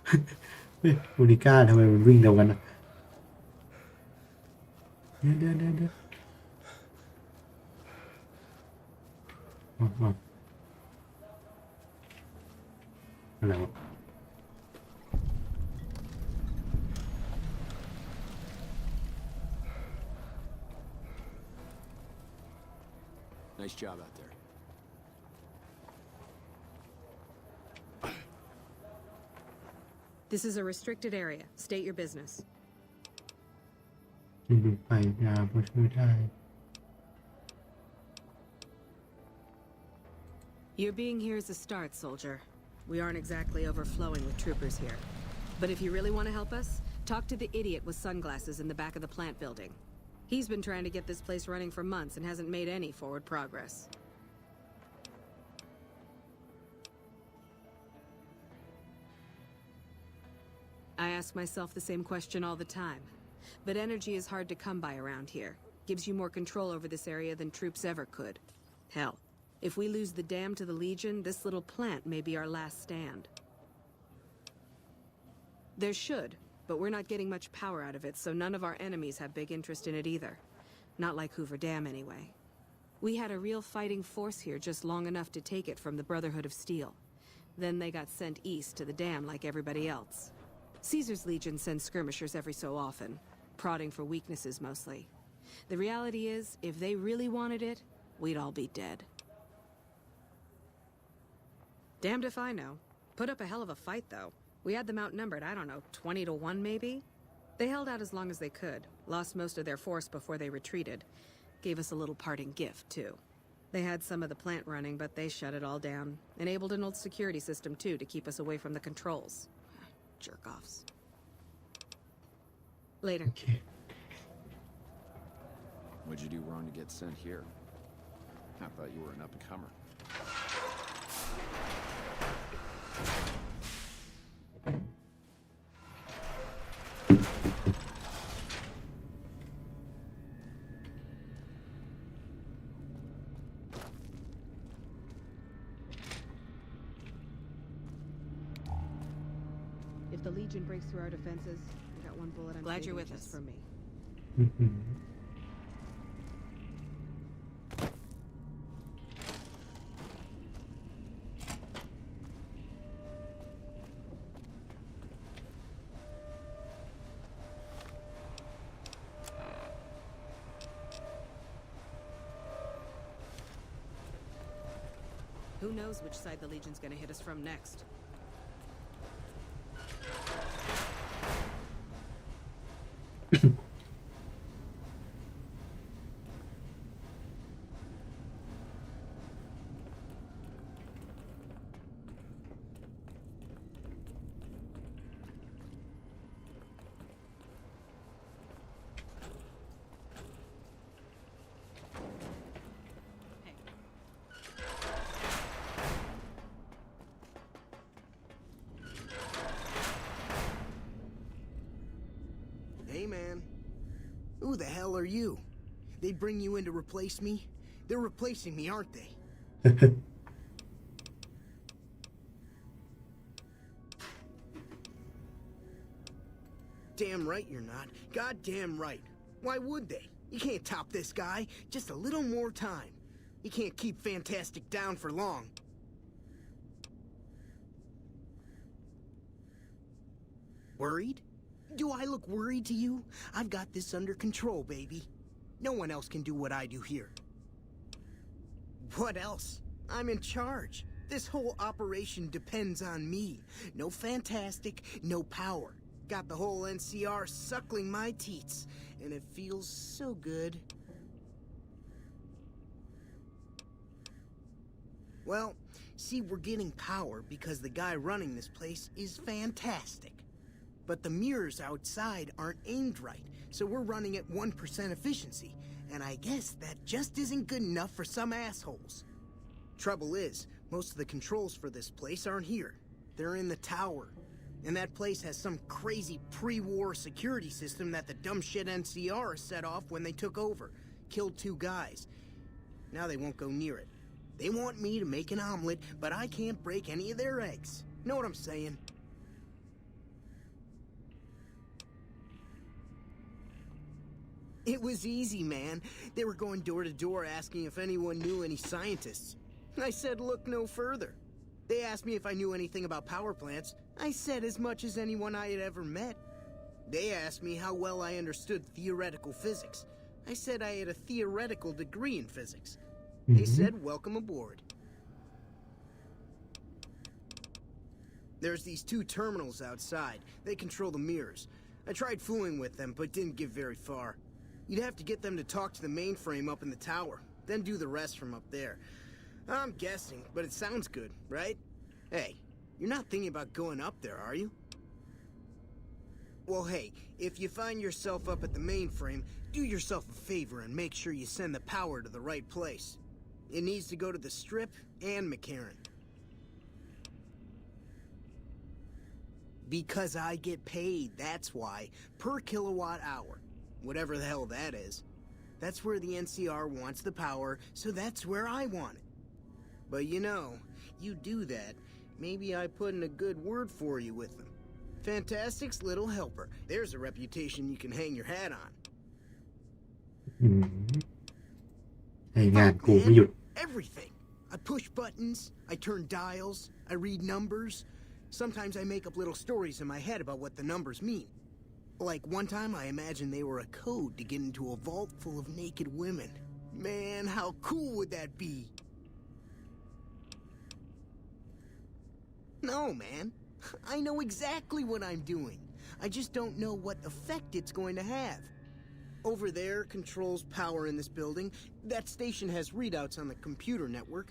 เฮ้ยมูนิก้าทำไมมันวิ่งเร็วกันนะเดี๋ยวอะไรวะ Nice job out there. This is a restricted area. State your business. ไปยาผู้ช่วยได้ Your being here is a start, soldier. We aren't exactly overflowing with troopers here. But if you really want to help us, talk to the idiot with sunglasses in the back of the plant building. He's been trying to get this place running for months and hasn't made any forward progress. I ask myself the same question all the time. But energy is hard to come by around here. Gives you more control over this area than troops ever could. Hell, if we lose the dam to the Legion, this little plant may be our last stand. There should, but we're not getting much power out of it, so none of our enemies have big interest in it either. Not like Hoover Dam, anyway. We had a real fighting force here just long enough to take it from the Brotherhood of Steel. Then they got sent east to the dam like everybody else. Caesar's Legion sends skirmishers every so often, prodding for weaknesses mostly. The reality is, if they really wanted it, we'd all be dead. Damned if I know. Put up a hell of a fight, though. We had them outnumbered, I don't know, 20-1 maybe? They held out as long as they could, lost most of their force before they retreated. Gave us a little parting gift, too. They had some of the plant running, but they shut it all down. Enabled an old security system, too, to keep us away from the controls. Jerk-offs. Later. Okay. What'd you do wrong to get sent here? I thought you were an up-and-comer. If the Legion breaks through our defenses, I got one bullet. I'm glad you're with us. For me. Who knows which side the Legion's gonna hit us from next? the hell are you? They bring you in to replace me? They're replacing me, aren't they? Damn right you're not. Goddamn right. Why would they? You can't top this guy. Just a little more time. You can't keep Fantastic down for long. Worried? Do I look worried to you? I've got this under control, baby. No one else can do what I do here. What else? I'm in charge. This whole operation depends on me. No Fantastic, no power. Got the whole NCR suckling my teats, and it feels so good. Well, see, we're getting power because the guy running this place is fantastic. But the mirrors outside aren't aimed right, so we're running at 1% efficiency, and I guess that just isn't good enough for some assholes. Trouble is, most of the controls for this place aren't here. They're in the tower. And that place has some crazy pre-war security system that the dumb shit NCR set off when they took over. Killed 2 guys. Now they won't go near it. They want me to make an omelet, but I can't break any of their eggs. Know what I'm saying? It was easy, man. They were going door to door asking if anyone knew any scientists. I said look no further. They asked me if I knew anything about power plants. I said as much as anyone I had ever met. They asked me how well I understood theoretical physics. I said I had a theoretical degree in physics. They said welcome aboard. There's these 2 terminals outside. They control the mirrors. I tried fooling with them, but didn't get very far. You'd have to get them to talk to the mainframe up in the tower, then do the rest from up there. I'm guessing, but it sounds good, right? Hey, you're not thinking about going up there, are you? Well, hey, if you find yourself up at the mainframe, do yourself a favor and make sure you send the power to the right place. It needs to go to the Strip and McCarran. Because I get paid, that's why. Per kilowatt hour. Whatever the hell that is. That's where the NCR wants the power, so that's where I want it. But you know, you do that, maybe I put in a good word for you with them. Fantastic's little helper. There's a reputation you can hang your hat on. ไอ้งานกูไม่หยุด Everything. I push buttons, I turn dials, I read numbers. Sometimes I make up little stories in my head about what the numbers mean. Like one time I imagined they were a code to get into a vault full of naked women. Man, how cool would that be? No, man. I know exactly what I'm doing. I just don't know what effect it's going to have. Over there controls power in this building. That station has readouts on the computer network.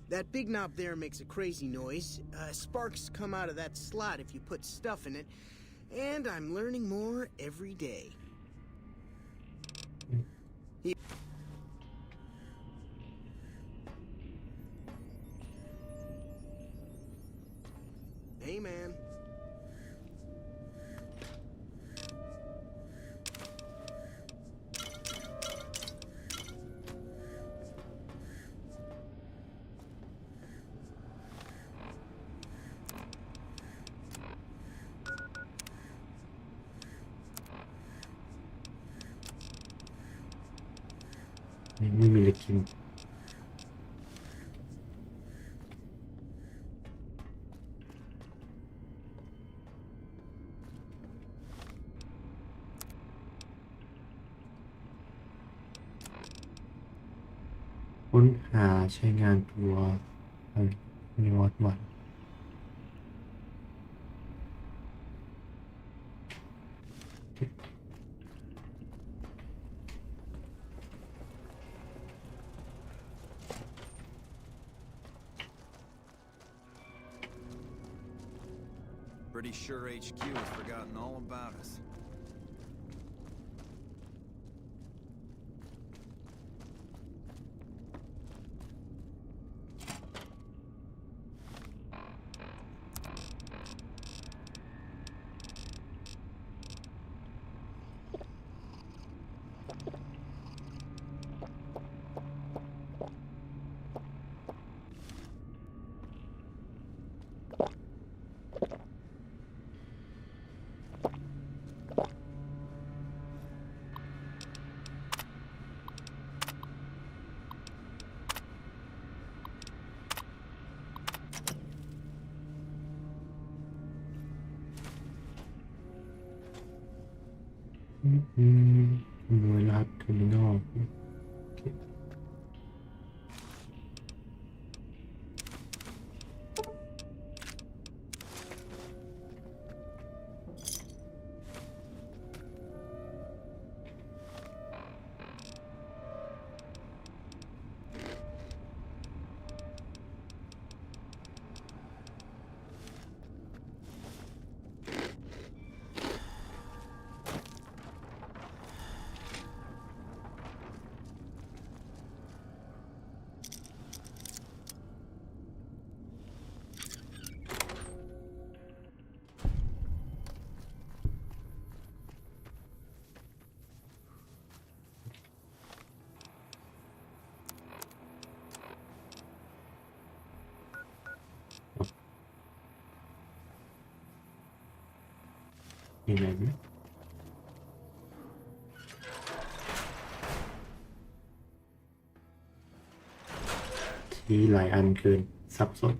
That big knob there makes a crazy noise. Sparks come out of that slot if you put stuff in it. And I'm learning more every day. Hey, man.ไม่มีอะไรกินค้นหาใช้งานตัวในวัดวันPretty sure HQ has forgotten all about us. หน่วยรหัสเทอร์มินอลมีไหนไหมที่หลายอันเกินสับสน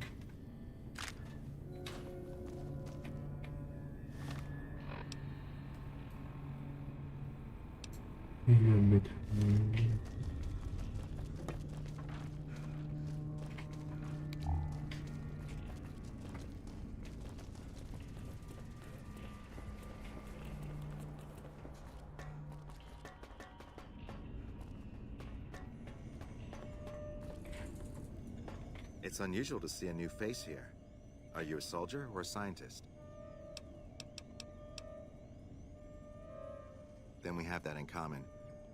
ไม่ลืมไปทำIt's unusual to see a new face here. Are you a soldier or a scientist? Then we have that in common.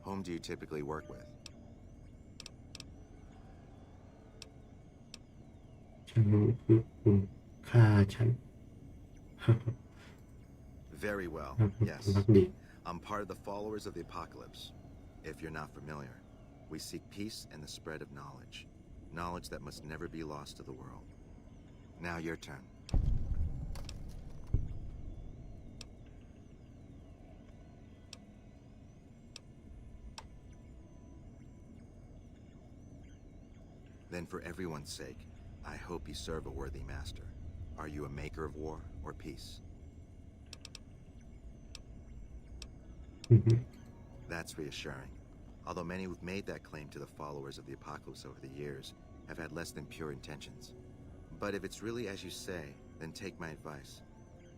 Whom do you typically work with? ฉันรู้คือคุณฆ่าฉัน Very well, yes. I'm part of the followers of the apocalypse. If you're not familiar, we seek peace and the spread of knowledge. Knowledge that must never be lost to the world. Now your turn. Then for everyone's sake, I hope you serve a worthy master. Are you a maker of war or peace? That's reassuring. Although many who've made that claim to the followers of the apocalypse over the years have had less than pure intentions. But if it's really as you say, then take my advice.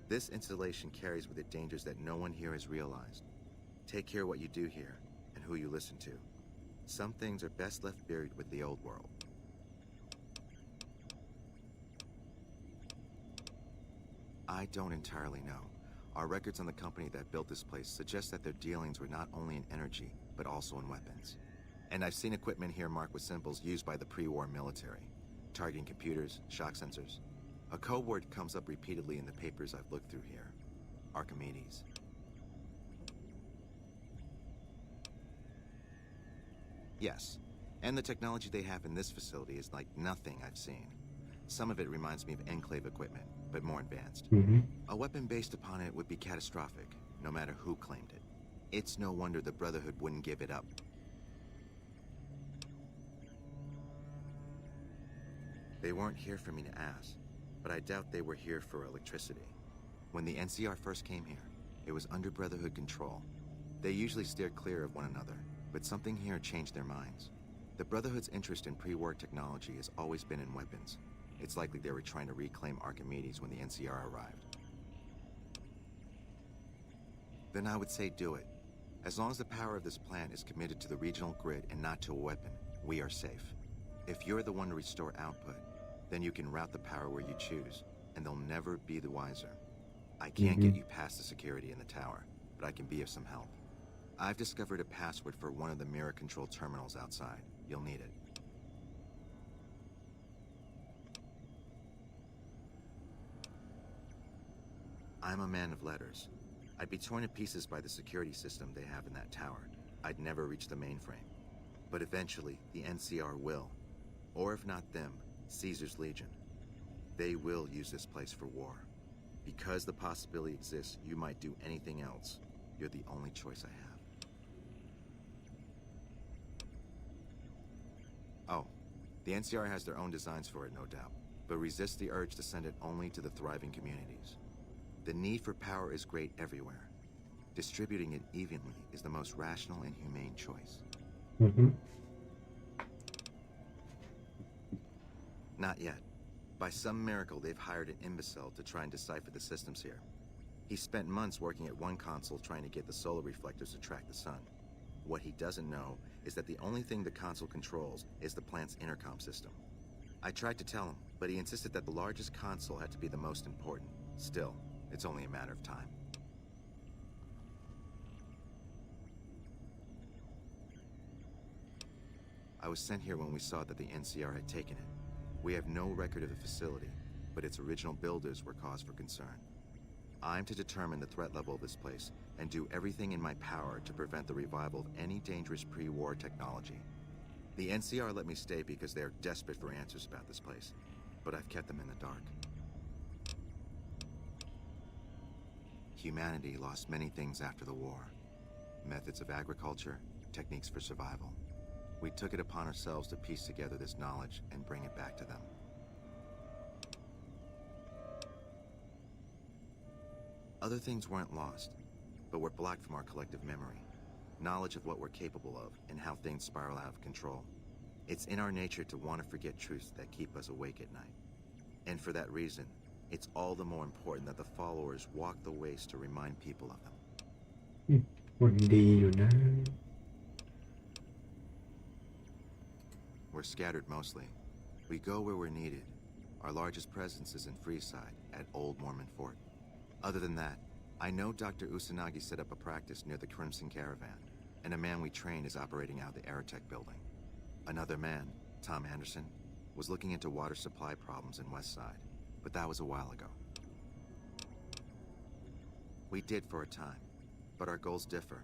This installation carries with it dangers that no one here has realized. Take care what you do here and who you listen to. Some things are best left buried with the old world. I don't entirely know. Our records on the company that built this place suggest that their dealings were not only in energy, but also in weapons. And I've seen equipment here marked with symbols used by the pre-war military, targeting computers, shock sensors. A code word comes up repeatedly in the papers I've looked through here. Archimedes. Yes, and the technology they have in this facility is like nothing I've seen. Some of it reminds me of Enclave equipment, but more advanced. A weapon based upon it would be catastrophic, no matter who claimed it. It's no wonder the Brotherhood wouldn't give it up. They weren't here for me to ask, but I doubt they were here for electricity. When the NCR first came here, it was under Brotherhood control. They usually steer clear of one another, but something here changed their minds. The Brotherhood's interest in pre-war technology has always been in weapons. It's likely they were trying to reclaim Archimedes when the NCR arrived. Then I would say do it. As long as the power of this plant is committed to the regional grid and not to a weapon, we are safe. If you're the one to restore output, then you can route the power where you choose, and they'll never be the wiser. I can't get you past the security in the tower, but I can be of some help. I've discovered a password for one of the mirror control terminals outside. You'll need it. I'm a man of letters. I'd be torn to pieces by the security system they have in that tower. I'd never reach the mainframe. But eventually, the NCR will. Or if not them, Caesar's Legion. They will use this place for war. Because the possibility exists you might do anything else, you're the only choice I have. Oh, the NCR has their own designs for it, no doubt, but resist the urge to send it only to the thriving communities. The need for power is great everywhere. Distributing it evenly is the most rational and humane choice. Not yet. By some miracle, they've hired an imbecile to try and decipher the systems here. He spent months working at one console trying to get the solar reflectors to track the sun. What he doesn't know is that the only thing the console controls is the plant's intercom system. I tried to tell him, but he insisted that the largest console had to be the most important. Still, it's only a matter of time. I was sent here when we saw that the NCR had taken it. We have no record of the facility, but its original builders were cause for concern. I'm to determine the threat level of this place and do everything in my power to prevent the revival of any dangerous pre-war technology. The NCR let me stay because they are desperate for answers about this place, but I've kept them in the dark. Humanity lost many things after the war. Methods of agriculture, techniques for survival. We took it upon ourselves to piece together this knowledge and bring it back to them. Other things weren't lost, but were blocked from our collective memory. Knowledge of what we're capable of and how things spiral out of control. It's in our nature to want to forget truths that keep us awake at night. And for that reason, it's all the more important that the followers walk the ways to remind people of them. คนดีอยู่นะ We're scattered mostly. We go where we're needed. Our largest presence is in Freeside, at Old Mormon Fort. Other than that, I know Dr. Usanagi set up a practice near the Crimson Caravan, and a man we train is operating out of the Aerotech building. Another man, Tom Anderson, was looking into water supply problems in Westside, but that was a while ago. We did for a time, but our goals differ.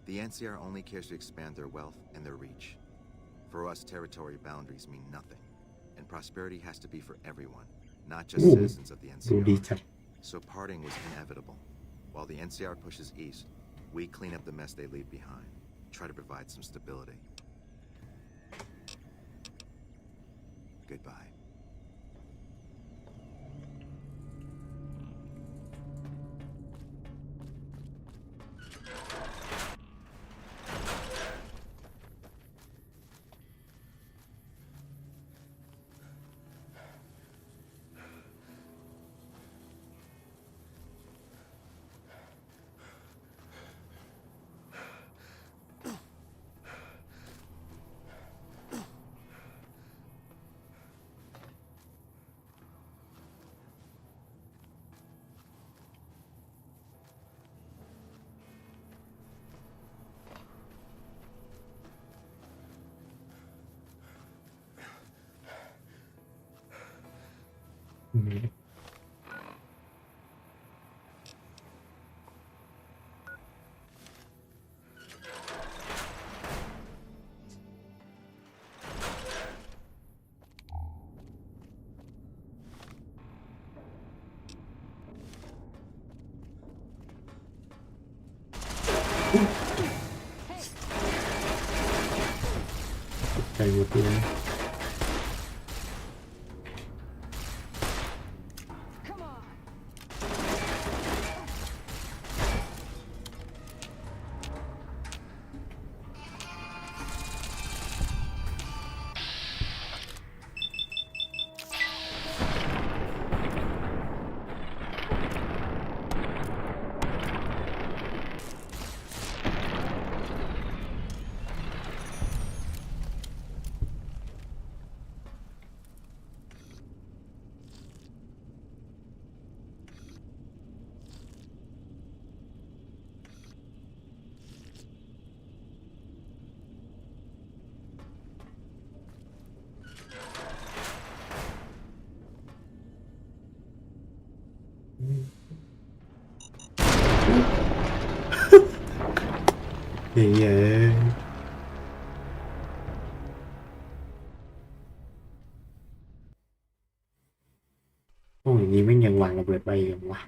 The NCR only cares to expand their wealth and their reach. For us, territory boundaries mean nothing, and prosperity has to be for everyone, not just citizens of the NCR. So parting was inevitable. While the NCR pushes east, we clean up the mess they leave behind, try to provide some stability. Goodbye.ใจหมดเลย เฮ้ยพวกอย่างนี้ไม่ยังวางระเบิดไปยังวะ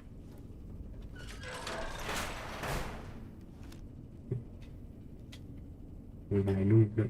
มีหลายลูกด้วย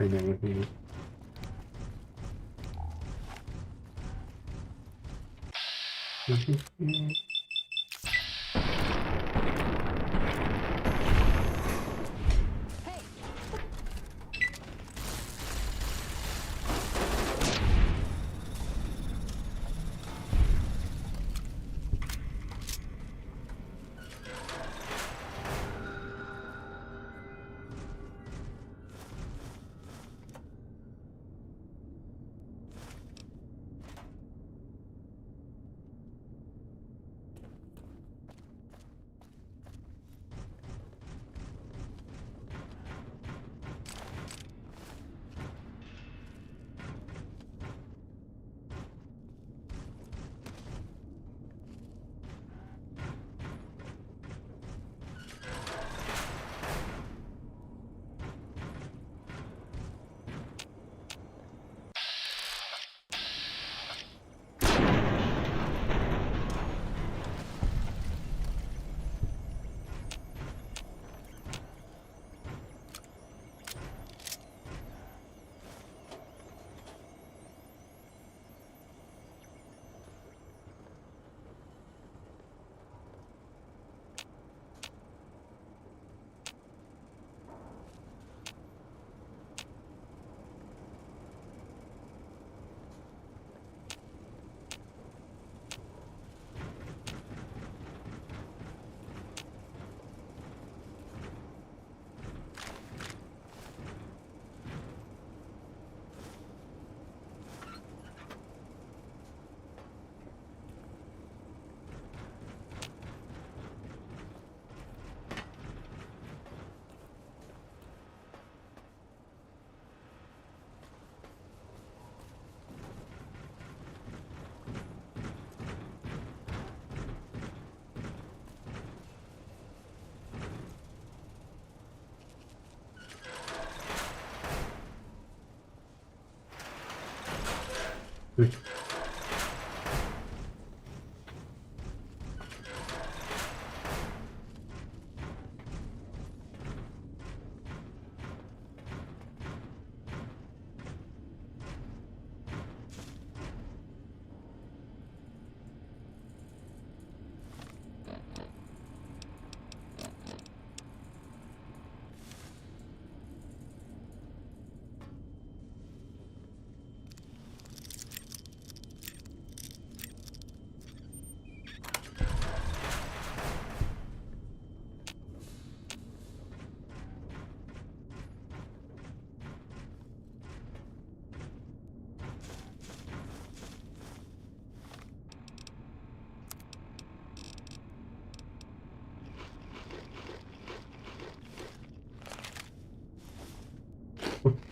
ไหนวะนี่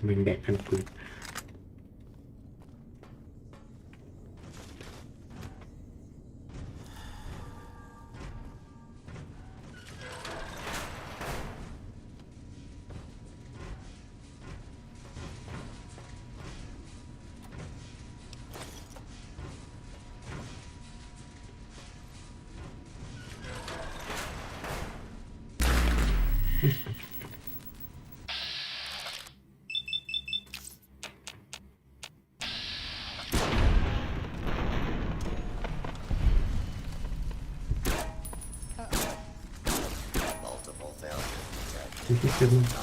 มึงแดกกันปืนที่ขึ้น เ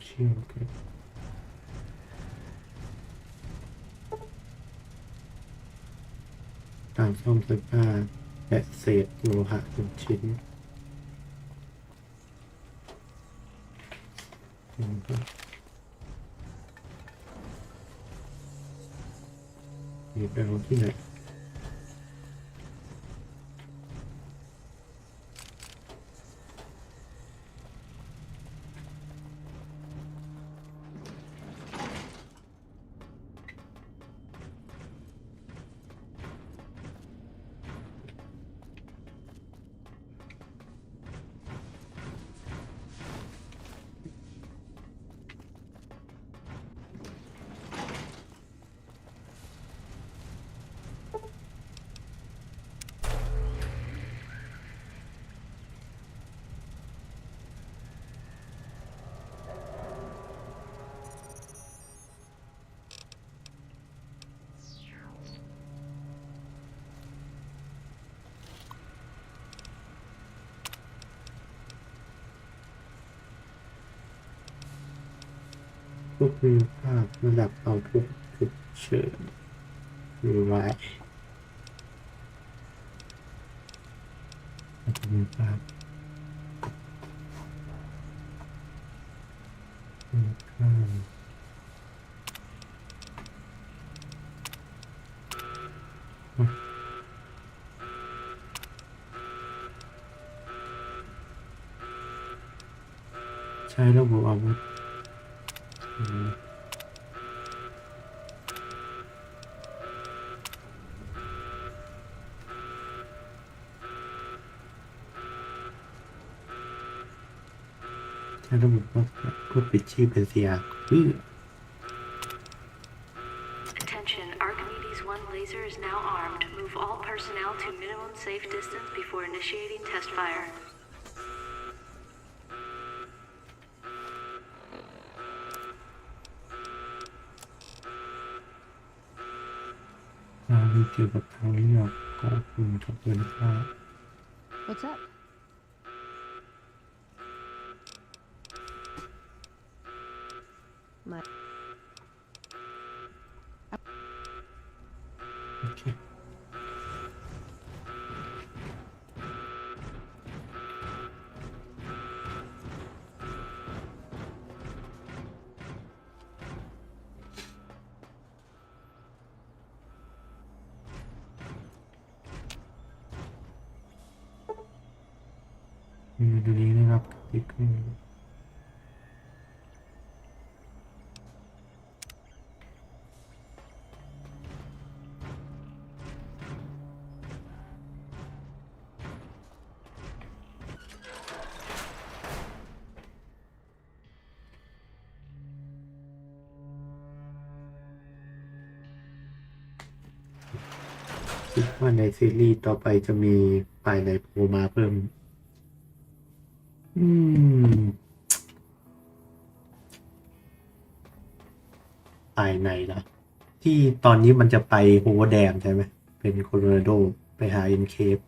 เชื่อมกันการซ่อมเสื้อผ้าและเศษโลหะ1 ชิ้นนี่เป็นที่ไหนควบคุมภาพระดับเอาพุทฉุกเฉินหรือว่าควบคุมภาพใช้ระบบอาวุธใช้ระบบก็ปิดชีพเป็นเสียAttention, Archimedes 1 laser is now armed. Move all personnel to minimum safe distance before initiating test fire. เกี่ยวกับทางเลือกของคุณกับเงินค่า What's up? Okay. ดูนี้นะครับที่ขึ้นคิดว่าในซีรีส์ต่อไปจะมีฝ่ายไหนโผล่มาเพิ่มฝ่ายไหนล่ะที่ตอนนี้มันจะไปโฮเวอร์แดมใช่ไหมเป็นโคโลราโดไปหาเอ็นเคฟ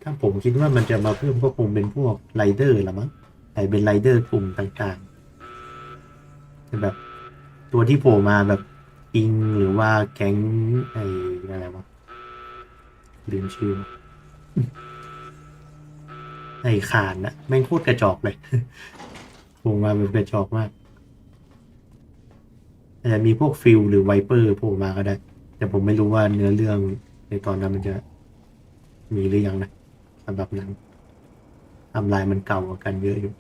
ถ้าผมคิดว่ามันจะมาเพิ่มก็คงเป็นพวกไรเดอร์ละมั้งแต่เป็นไรเดอร์กลุ่มต่างๆแต่แบบตัวที่โผล่มาแบบปิงหรือว่าแก๊งอะไรวะลืมชื่อขานนะแม่งโคตรกระจอกเลยโผล่มาเป็นกระจอกมากอาจจะมีพวกฟิลหรือไวเปอร์โผล่มาก็ได้แต่ผมไม่รู้ว่าเนื้อเรื่องในตอนนั้นมันจะมีหรือยังนะสำหรับนั้นทำลายมันเก่ากว่ากันเยอะอยู่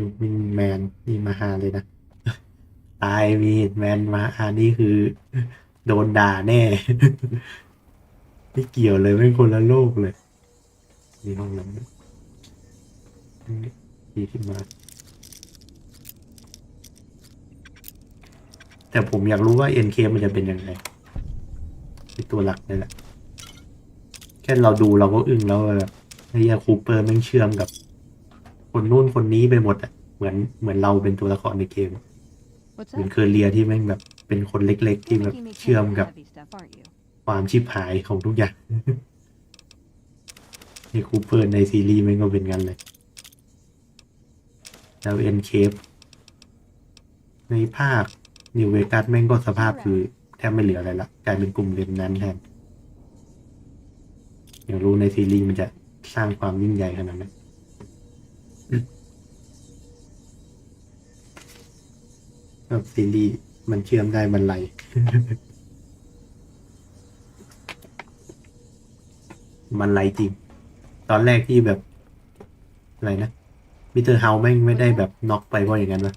ดูมีแมนมีมาหาเลยนะตายมีแมนมาหานี่คือโดนด่าแน่ ไม่เกี่ยวเลยเป็นคนละโลกเลยมีห้องน้ำดีขึ้นมาแต่ผมอยากรู้ว่า NK มันจะเป็นยังไงเป็นตัวหลักนี่แหละแค่เราดูเราก็อึ้งแล้วแบบไอ้คูเปอร์แม่งเชื่อมกับ คนนู่นคนนี้ไปหมดอ่ะเหมือนเราเป็นตัวละครในเกมเหมือนเคอร์เรียที่แม่งแบบเป็นคนเล็กๆที่แบบเชื่อมกับความชิบหายของทุกอย่างในคูเปอร์ในซีรีส์แม่งก็เป็นงั้นเลยแล้วเอ็นเคฟในภาคนิวเวกัสแม่งก็สภาพคือแทบไม่เหลืออะไรละกลายเป็นกลุ่มเรียนนั้นแทนอย่างรู้ในซีรีส์มันจะสร้างความยิ่งใหญ่ขนาดนั้นแบบซีรีส์มันเชื่อมได้บรรลัย บรรลัยจริงตอนแรกที่แบบอะไรนะมิสเตอร์เฮาแม่งไม่ได้แบบน็อกไปเพราะอย่างนั้นวะ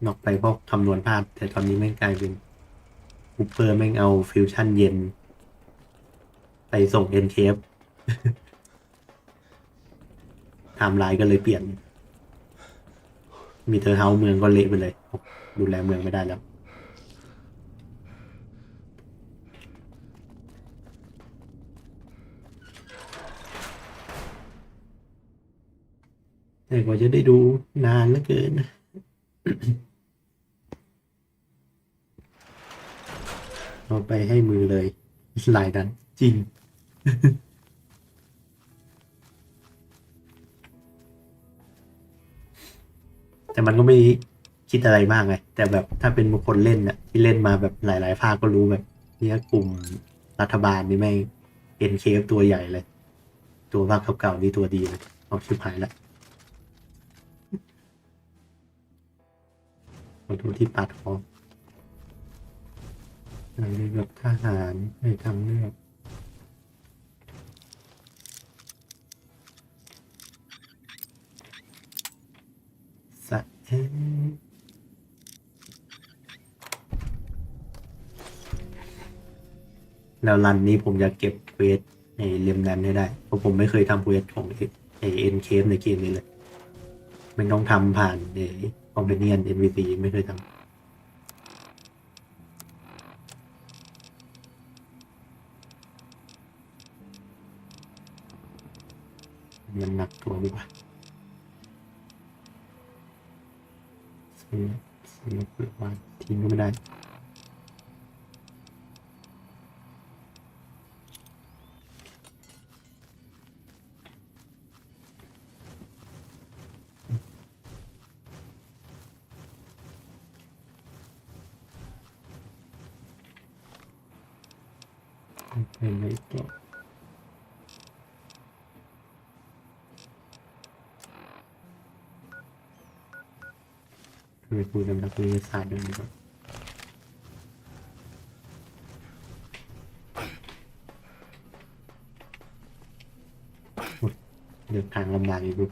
น็อกไปเพราะคำนวณพลาดแต่ตอนนี้แม่งกลายเป็นคูเปอร์แม่งเอาฟิวชั่นเย็นไปส่งเอ็นเคฟ ไทม์ไลน์ก็เลยเปลี่ยนมิสเตอร์เฮาเมืองก็เละไปเลยดูแลเมืองไม่ได้แล้วแต่กว่าจะได้ดูนานเหลือเกิน เอาไปให้มือเลยลายนั้นจริง แต่มันก็ไม่คิดอะไรมากไงแต่แบบถ้าเป็นบุคคลเล่นน่ะที่เล่นมาแบบหลายๆภาคก็รู้แบบเนี่ยกลุ่มรัฐบาลนี่แม่งเอ็นเคฟตัวใหญ่เลย ตัวภาคเก่าๆนี่ตัวดีเลยเอาชิบหายแล้วขอโทษที่ปัดคออะไรแบบทหารให้ทำเลือกสะแล้วรันนี้ผมจะเก็บเควสในเล่มนั้นให้ได้เพราะผมไม่เคยทำเควสของไอเอ็นเคฟในเกมนี้เลยมันต้องทำผ่านในคอมเพเนียน NPC ไม่เคยทำมันหนักตัวดีกว่าซื้อเปิดวางทิ้งก็ไม่ได้เป็นไงต่อไปคุยกับนักวิทยาศาสตร์ด้วยดีกว่าเดินทางลำบากอีกดู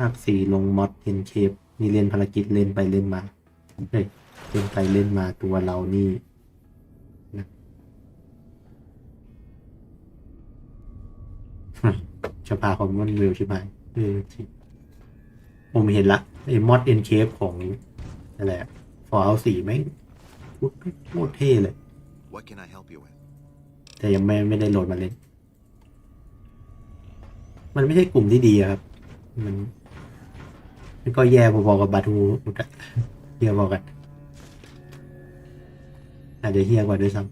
ภาค4ลงมอดเอ็นเคปนี่เล่นภารกิจเล่นไปเล่นมาเฮ้ยเล่นไปเล่นมาตัวเรานี่นะจะพาของมันเวลใช่ไหมผมเห็นละไอ้มอดเอ็นเคปของอะไรอะฟอร์เอา4แม่งโคตรเท่เลย What can I help you with? แต่ยังไม่ได้โหลดมาเล่นมันไม่ใช่กลุ่มที่ดีครับมันก็แย่พอๆกับบาทูเฮียบอกกันอาจจะเฮียกว่าด้วยซ้ำ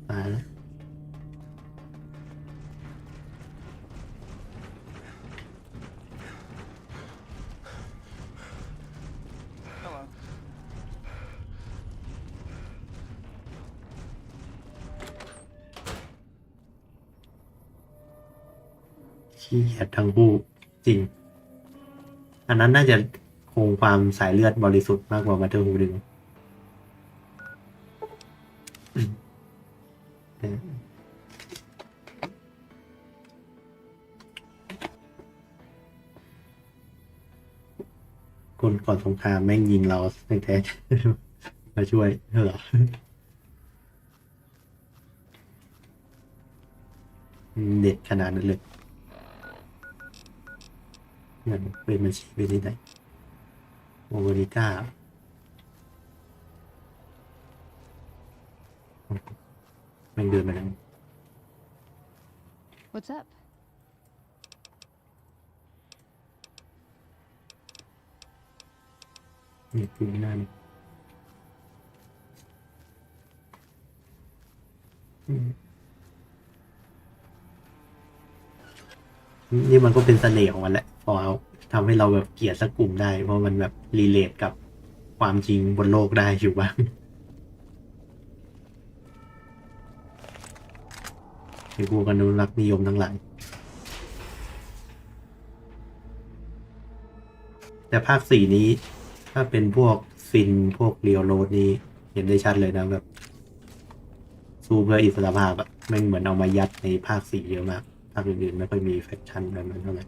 มาแล้วขี้เกียจทั้งคู่จริงอันนั้นน่าจะคงความสายเลือดบริสุทธิ์มากกว่ามาเธอร์ฮูดึงคนก่อนสงครามแม่งยิงเราแท้ๆมาช่วยเหรอ เด็ดขนาดนั้นเลยเงินเป็นบัญชีไปที่ไหนโอเวอริก้าแม่งเดินมาแล้ว What's up? นี่คือหน้านี่นี่มันก็เป็นเสน่ห์ของมันแหละพอเอาทำให้เราแบบเกลียดสักกลุ่มได้เพราะมันแบบรีเลทกับความจริงบนโลกได้อยู่บ้างไอ้พวกอนุรักษ์นิยมทั้งหลายแต่ภาค4นี้ถ้าเป็นพวกฟินพวกเรียวโรดนี่เห็นได้ชัดเลยนะแบบสู้เพื่ออิสรภาพอะแม่งเหมือนเอามายัดในภาค4เยอะมากภาคอื่นๆไม่ค่อยมีแฟคชั่นแบบนั้นเท่าไหร่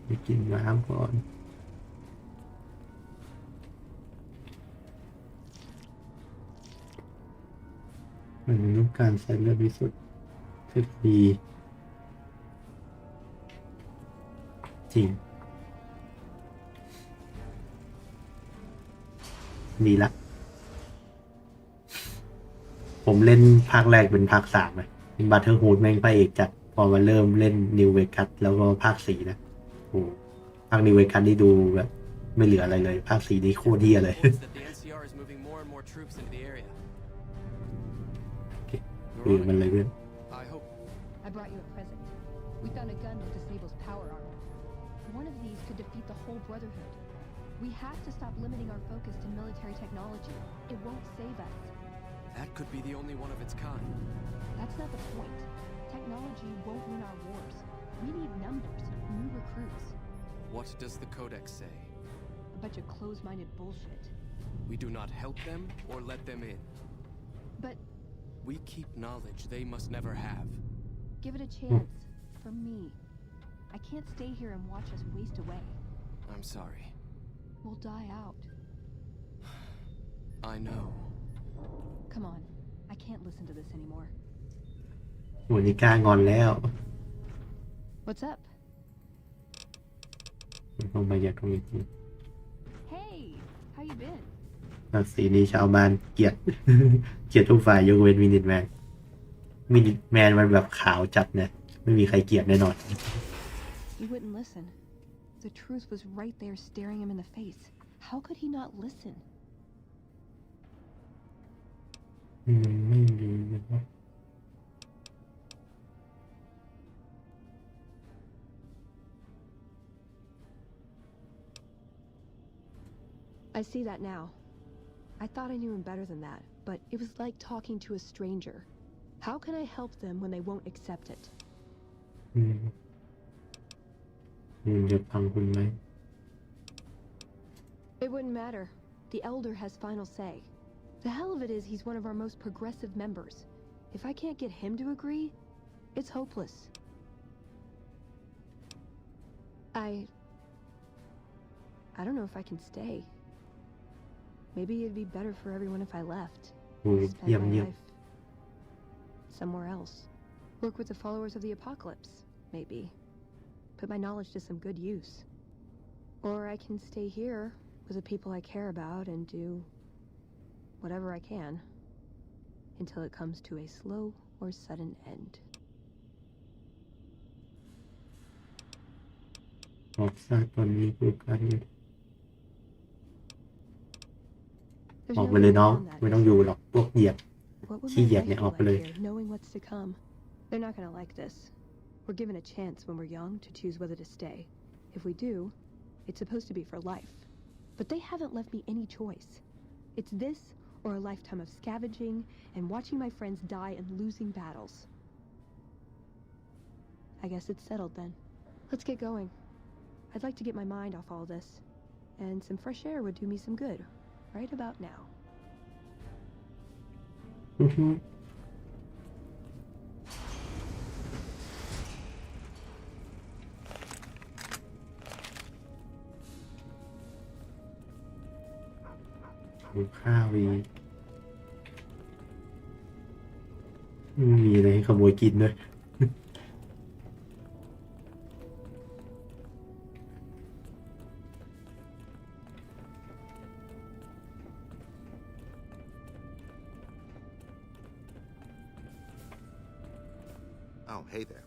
ไปกินน้ำก่อนมันต้องการใช้เลือดวิสุทธิ์เทคดีจริงดีละผมเล่นภาคแรกเป็นภาค3เลยเป็นบัตเทอร์ฮูดแม่งพระเอกจัดพอมาเริ่มเล่นนิวเวกัสแล้วก็ภาค4นะโอ้ภาคนิวเวกัสนี่ดูแบบไม่เหลืออะไรเลยภาค4นี่โคตรเหี้ยเลยมันเลยเพื่อน I brought you a present. We found a gun that disables power armor. One of these could defeat the whole Brotherhood. We have to stop limiting our focus to military technology. It won't save us. That could be the only one of its kind. That's not the point. Technology won't win our wars. We need numbers, new recruits. What does the Codex say? A bunch of closed-minded bullshit. We do not help them or let them in. But we keep knowledge they must never have. Give it a chance. For me. I can't stay here and watch us waste away. I'm sorry. We'll die out. I know. Come on. I can't listen to this anymore. โหนี่กล้างอนแล้ว What's up? ต้องมาอยากตรงนี้ Hey, how you been? ภาค4นี้ชาวบ้านเกลียด เกลียดทุกฝ่ายยกเว้นมินิทแมนมันแบบขาวจัดเนี่ยไม่มีใครเกลียดแน่นอน He wouldn't listen. The truth was right there staring him in the face. How could he not listen? ไม่ดีนะครับ I see that now. I thought I knew him better than that, but it was like talking to a stranger. How can I help them when they won't accept it? จะฟังคุณไหม It wouldn't matter. The Elder has final say. The hell of it is he's one of our most progressive members. If I can't get him to agree, it's hopeless. I don't know if I can stay. Maybe it'd be better for everyone if I left. Spend my life somewhere else. Work with the followers of the apocalypse, maybe. Put my knowledge to some good use. Or I can stay here with the people I care about and do whatever I can until it comes to a slow or sudden end. ออกซะตอนนี้คือการออกไปเลยน้องไม่ต้องอยู่หรอกพวกเหยียดขี้เหยียดเนี่ยออกไปเลย Knowing what's to come, they're not gonna like this. We're given a chance when we're young to choose whether to stay. If we do, it's supposed to be for life. But they haven't left me any choice. It's this or a lifetime of scavenging and watching my friends die and losing battles. I guess it's settled then. Let's get going. I'd like to get my mind off all this. And some fresh air would do me some good. Right about now. ข้าวมีอะไรให้ขโมยกินด้วย Oh, hey there.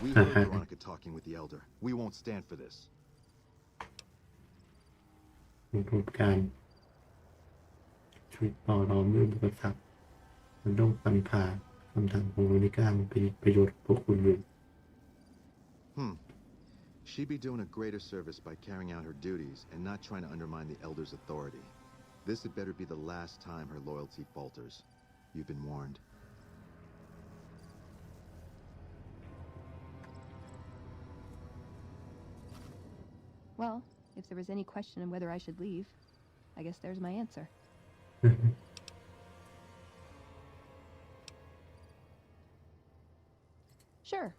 We heard Veronica talking with the Elder. We won't stand for this. รูปการช่วยต่อรองเรื่องอุปสรรคมันต้องฟันผ่าคำถามของโรนิก้ามันเป็นประโยชน์พวกคุณอยู่ She'd be doing a greater service by carrying out her duties and not trying to undermine the Elder's authority. This had better be the last time her loyalty falters. You've been warned. Well, if there was any question on whether I should leave, I guess there's my answer. Sure.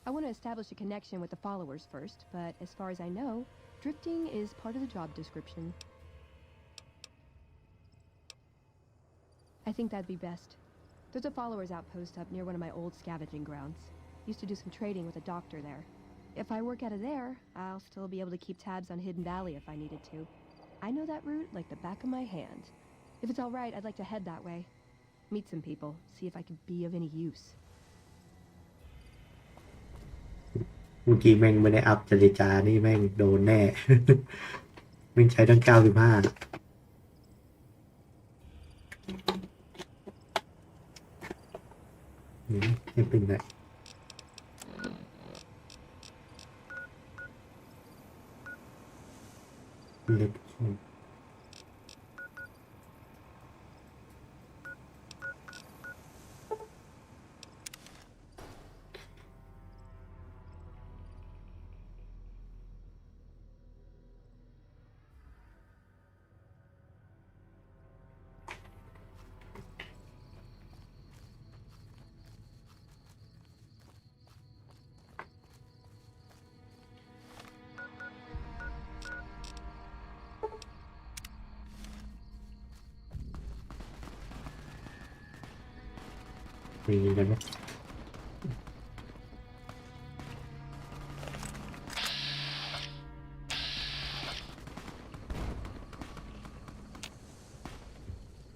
I want to establish a connection with the followers first, but as far as I know, drifting is part of the job description. I think that'd be best. There's a followers outpost up near one of my old scavenging grounds. Used to do some trading with a doctor there. If I work out of there, I'll still be able to keep tabs on Hidden Valley if I needed to. I know that route like the back of my hand. If it's all right, I'd like to head that way. Meet some people, see if I could be of any use. เมื่อกี้แม่งไม่ได้อัพจริจานี่แม่งโดนแน่ แม่งใช้ตั้ง95นี่เป็นไงเล็บมีอะไรไหม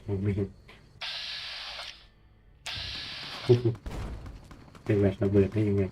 ผมไม่เห็นเป็นแหวนระเบิดได้ยังไง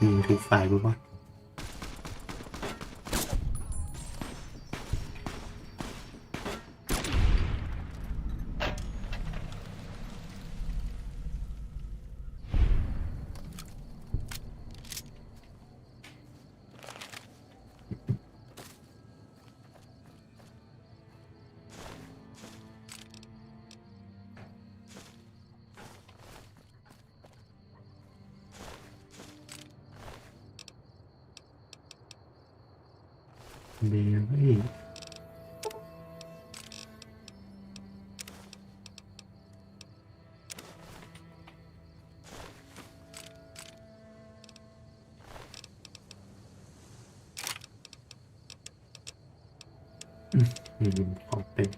ยิงถูกฝ่ายรู้ป่ะเดี๋ยวของเป็น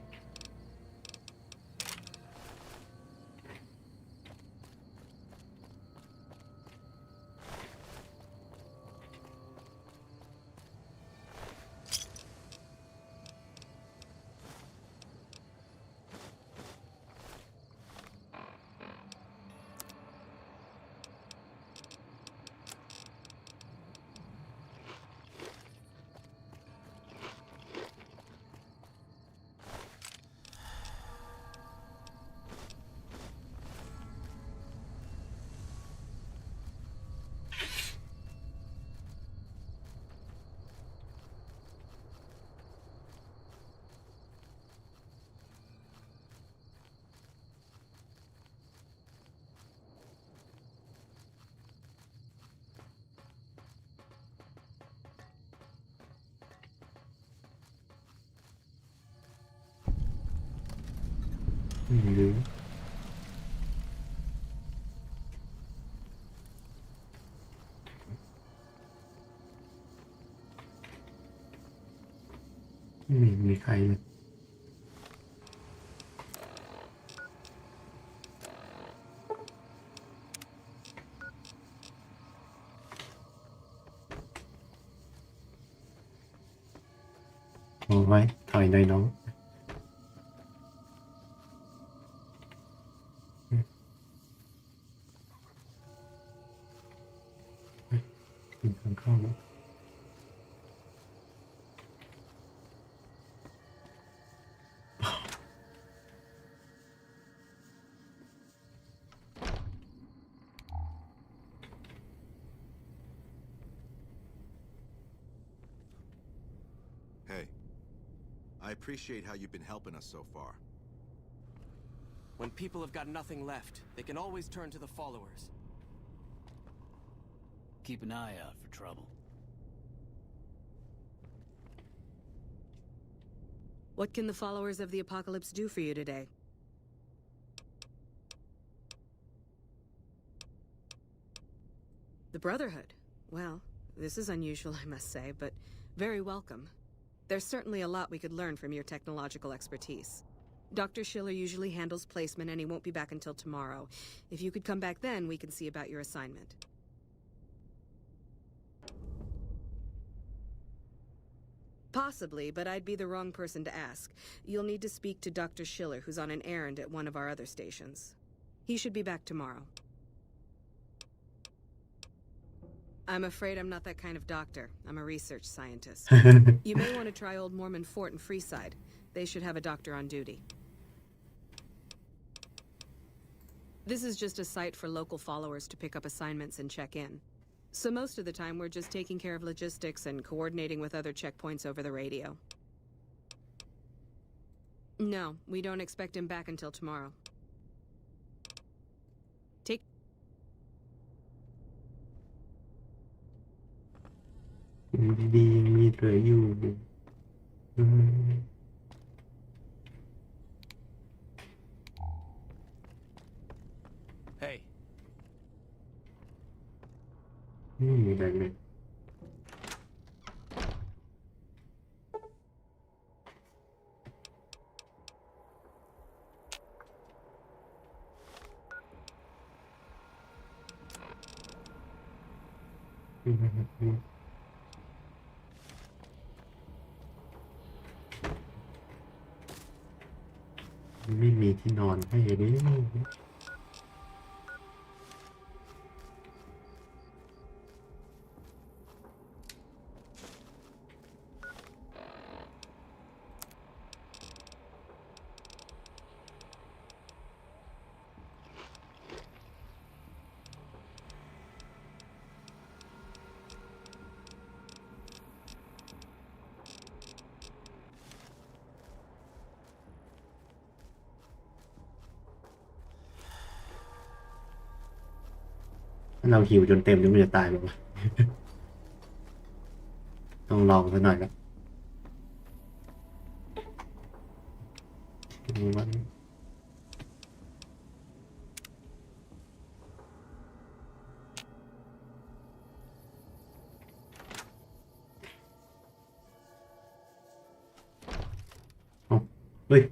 หรือไม่มีใครเลยโอ้ยถอยหน่อยน้องถึงทางเข้าแล้วHey, I appreciate how you've been helping us so far. When people have got nothing left, they can always turn to the followers. Keep an eye out for trouble. What can the followers of the apocalypse do for you today? The Brotherhood? Well, this is unusual, I must say, but very welcome. There's certainly a lot we could learn from your technological expertise. Dr. Schiller usually handles placement and he won't be back until tomorrow. If you could come back then, we can see about your assignment. Possibly, but I'd be the wrong person to ask. You'll need to speak to Dr. Schiller, who's on an errand at one of our other stations. He should be back tomorrow. I'm afraid I'm not that kind of doctor. I'm a research scientist. You may want to try Old Mormon Fort in Freeside. They should have a doctor on duty. This is just a site for local followers to pick up assignments and check in. So most of the time we're just taking care of logistics and coordinating with other checkpoints over the radio. No, we don't expect him back until tomorrow. Take... Hey. ไม่มีอะไรเลยไม่มีที่นอนให้เลยเราหิวจนเต็มจนมันจะตายมั้งวะ ต้องลองซะหน่อยละวันเฮ้ย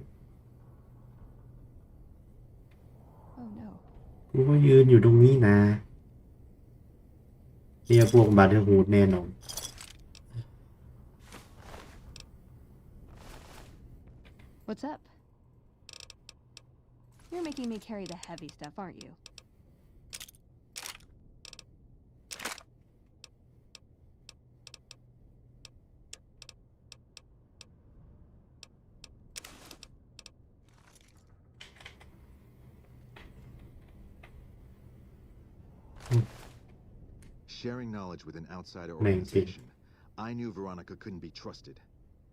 กูก็ยืนอยู่ตรงนี้นะเนี่ยพวกบาร์เดอร์ฮูดแน่นอน What's up? You're making me carry the heavy stuff, aren't you? Sharing knowledge with an outsider organization, I knew Veronica couldn't be trusted.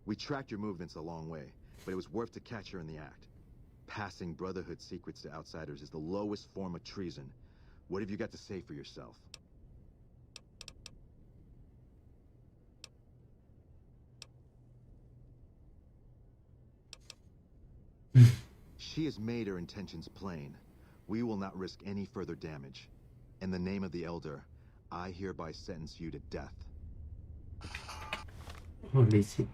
We tracked your movements a long way, but it was worth to catch her in the act. Passing Brotherhood secrets to outsiders is the lowest form of treason. What have you got to say for yourself? She has made her intentions plain. We will not risk any further damage. In the name of the Elder, I hereby sentence you to death. Holy shit.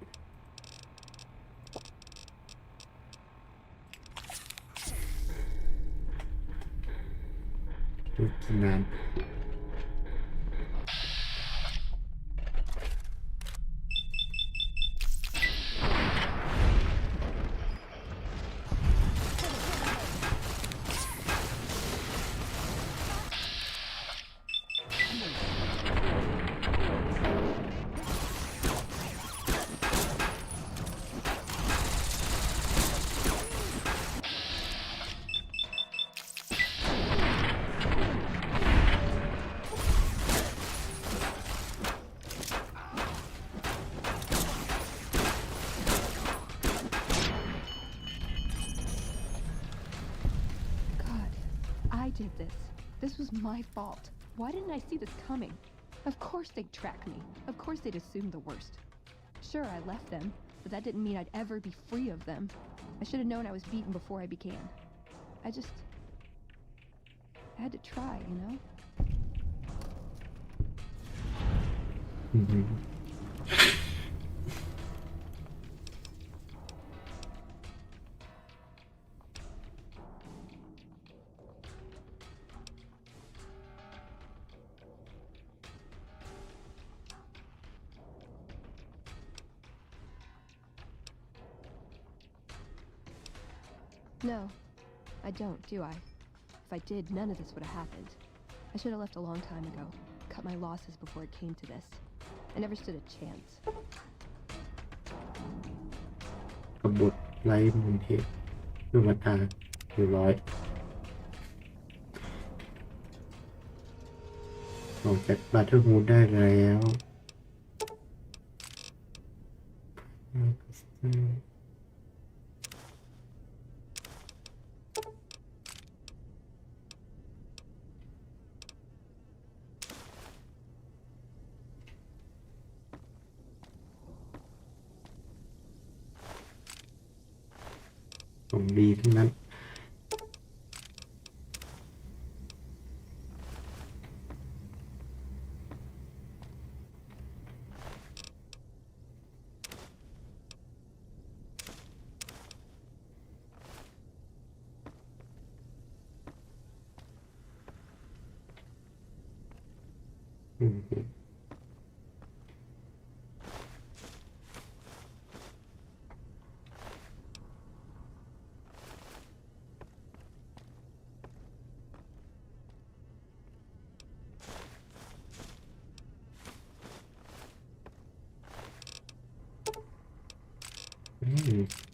ดูกี่นาน did this. This was my fault. Why didn't I see this coming? Of course they'd track me. Of course they'd assume the worst. Sure, I left them, but that didn't mean I'd ever be free of them. I should have known I was beaten before I began. I had to try, you know? Mm-hmm. No, I don't, do I? If I did, none of this would have happened. I should have left a long time ago. Cut my losses before it came to this. I never stood a chance. กบฏไร้มูลเหตุเรื่องวัฏฏะ100ออกจากบัตเทิลฮูดได้แล้วของดีทั้งนั้น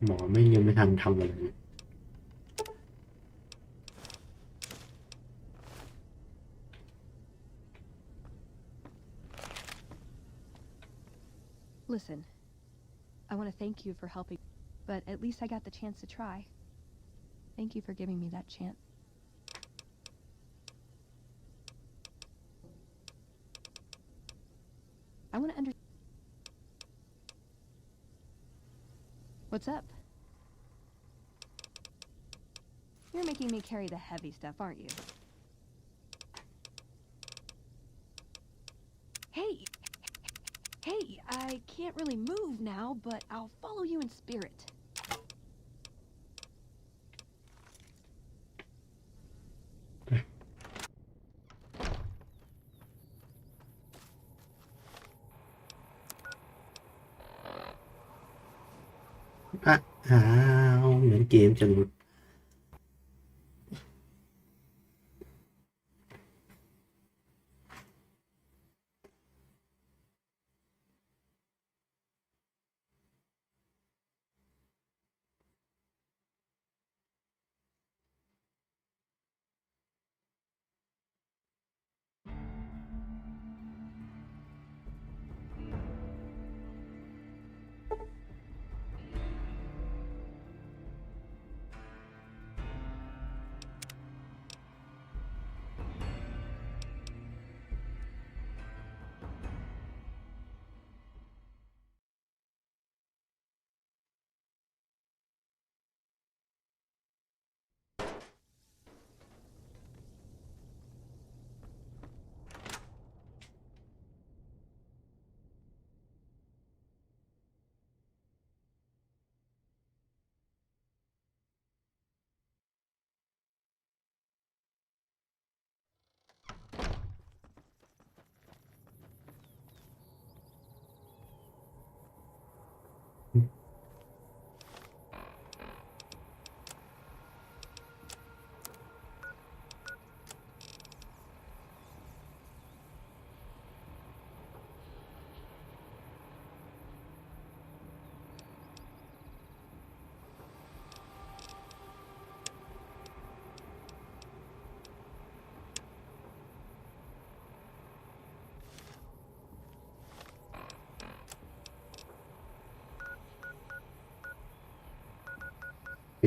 หมอไม่ยังไม่ทันทำอะไรเลย Listen, I want to thank you for helping, but at least I got the chance to try. Thank you for giving me that chance. I want to understand. What's up? You're making me carry the heavy stuff, aren't you? Hey! Hey, I can't really move now, but I'll follow you in spirit. Ah, เหมือนเกมจะหลุด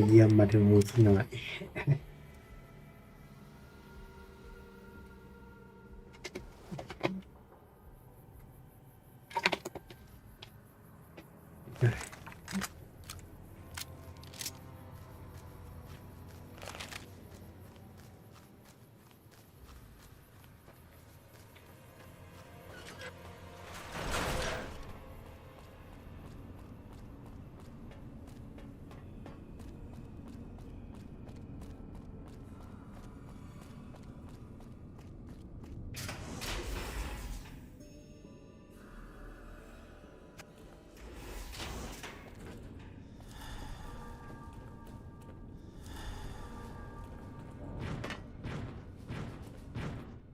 เยี่ยมมาถึงมูสหน่อย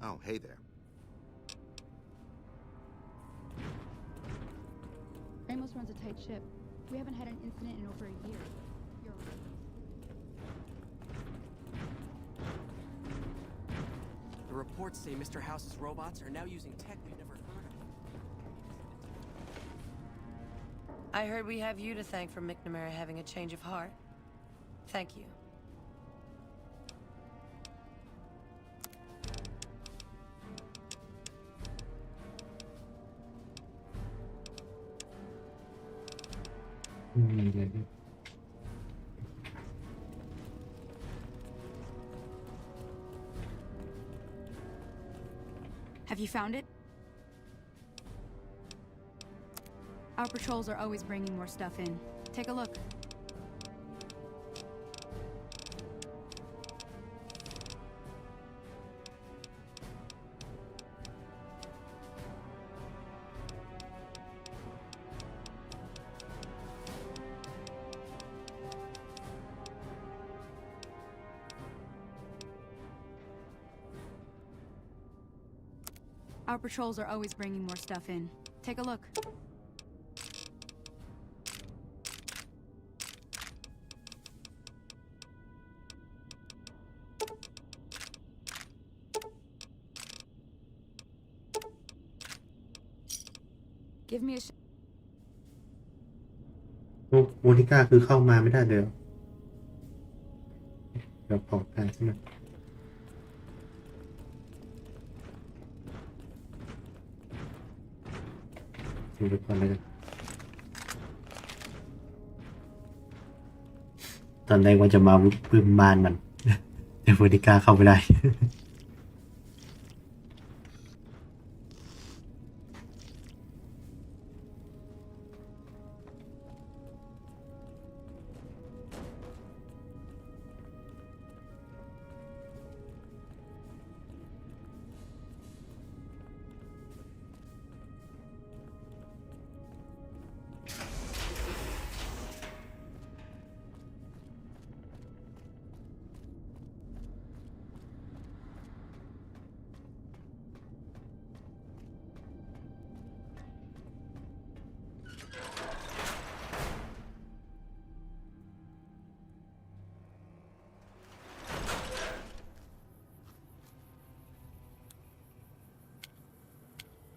Oh, hey there. Ramos runs a tight ship. We haven't had an incident in over a year. The reports say Mr. House's robots are now using tech we've never heard of. I heard we have you to thank for McNamara having a change of heart. Thank you. Have you found it? Our patrols are always bringing more stuff in. Take a look. Our patrols are always bringing more stuff in. Take a look. Give me a โมนิก้าคือเข้ามาไม่ได้เดี๋ยวปลอดภัยใช่ไหมดูไปก่อนเลยกันตอนแรกว่าจะมาปื้มบ้านมันแต่โมนิก้าเข้าไม่ได้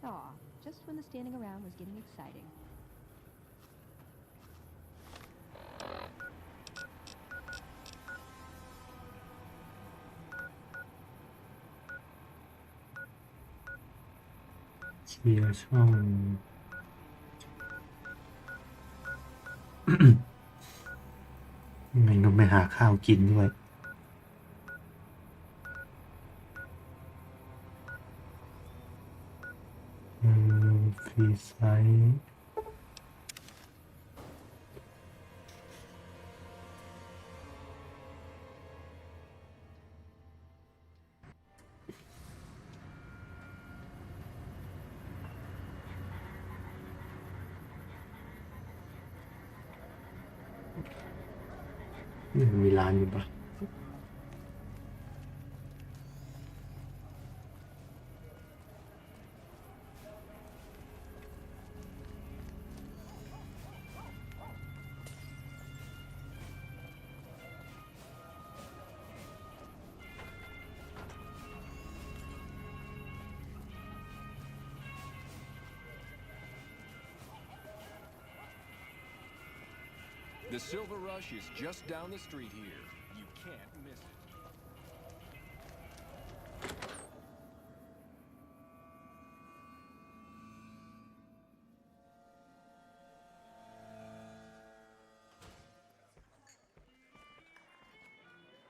Aw, just when the standing around was getting exciting. Chia ช่อง มันต้องไปหาข้าวกินด้วยฟรีไซส์มีร้านอยู่ปะ The Silver Rush is just down the street here. You can't miss it.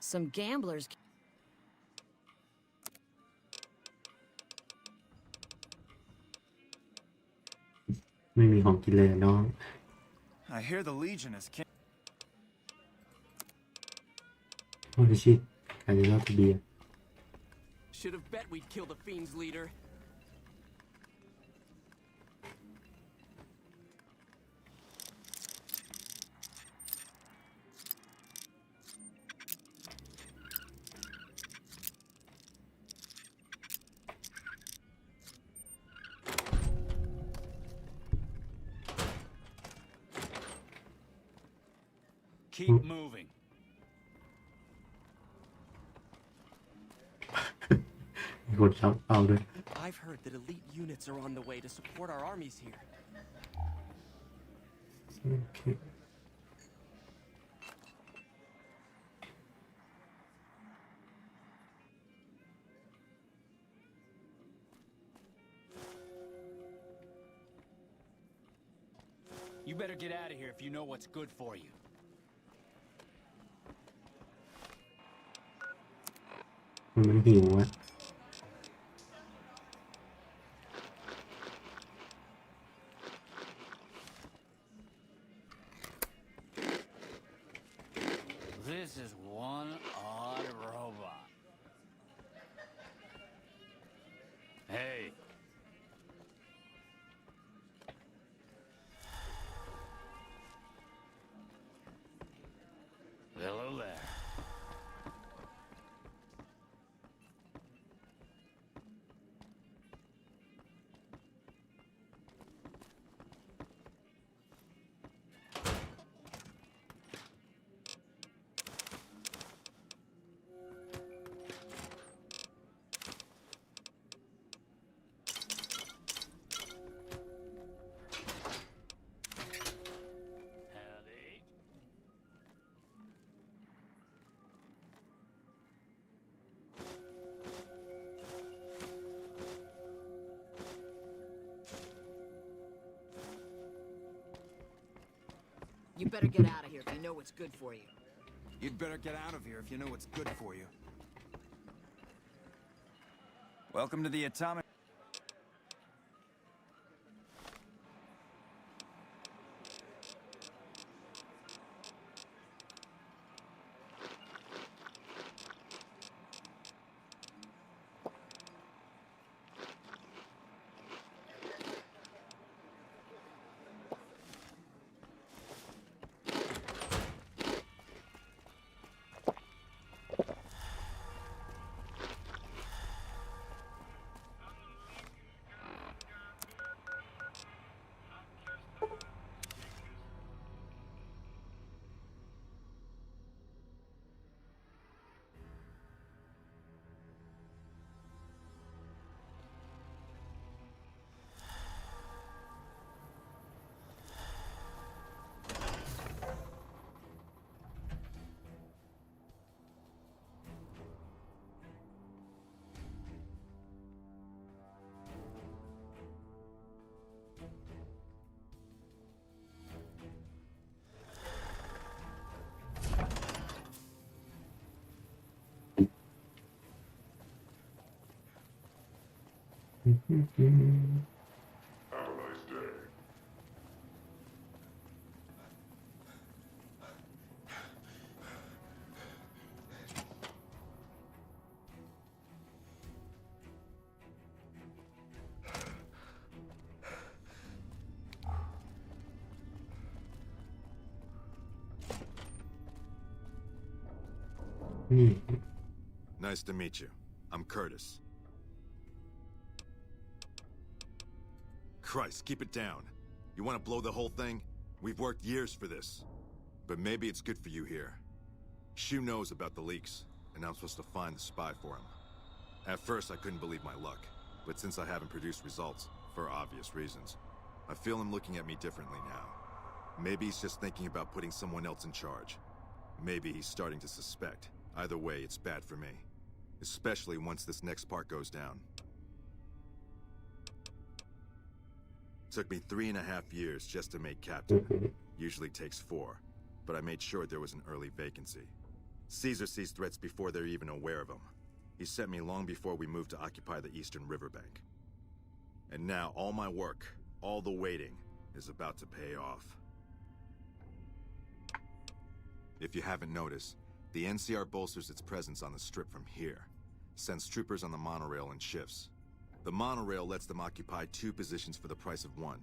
Some gamblers. ไม่มีของกินเลยน้อง I hear the Legion is. โอ้ชิตใครจะเล่าทะเบียน Should have bet we'd kill the fiend's leader. Keep moving. มีคนซับเอาด้วย I've heard that elite units are on the way to support our armies here. โอเค You better get out of here if you know what's good for you. มันหิวอะ This is one odd robot. Hey. Hello there. You better get out of here if you know what's good for you. You'd better get out of here if you know what's good for you. Welcome to the atomic. Have a nice day. Nice to meet you. I'm Curtis. Christ, keep it down. You want to blow the whole thing? We've worked years for this. But maybe it's good for you here. Shu knows about the leaks, and I'm supposed to find the spy for him. At first, I couldn't believe my luck, but since I haven't produced results, for obvious reasons, I feel him looking at me differently now. Maybe he's just thinking about putting someone else in charge. Maybe he's starting to suspect. Either way, it's bad for me. Especially once this next part goes down. Took me 3.5 years just to make captain. Usually takes 4, but I made sure there was an early vacancy. Caesar sees threats before they're even aware of them. He sent me long before we moved to occupy the eastern riverbank. And now all my work, all the waiting, is about to pay off. If you haven't noticed, the NCR bolsters its presence on the strip from here, sends troopers on the monorail in shifts. The monorail lets them occupy 2 positions for the price of 1.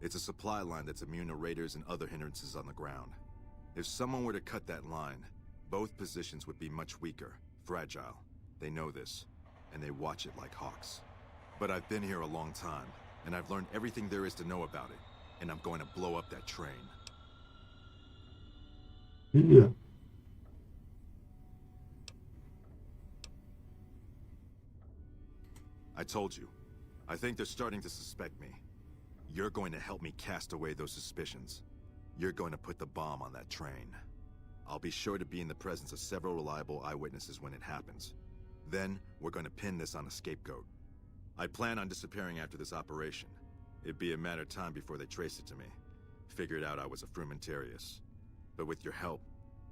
It's a supply line that's immune to raiders and other hindrances on the ground. If someone were to cut that line, both positions would be much weaker, fragile. They know this, and they watch it like hawks. But I've been here a long time, and I've learned everything there is to know about it, and I'm going to blow up that train. Yeah. I told you. I think they're starting to suspect me. You're going to help me cast away those suspicions. You're going to put the bomb on that train. I'll be sure to be in the presence of several reliable eyewitnesses when it happens. Then, we're going to pin this on a scapegoat. I plan on disappearing after this operation. It'd be a matter of time before they trace it to me. Figured out I was a frumentarius. But with your help,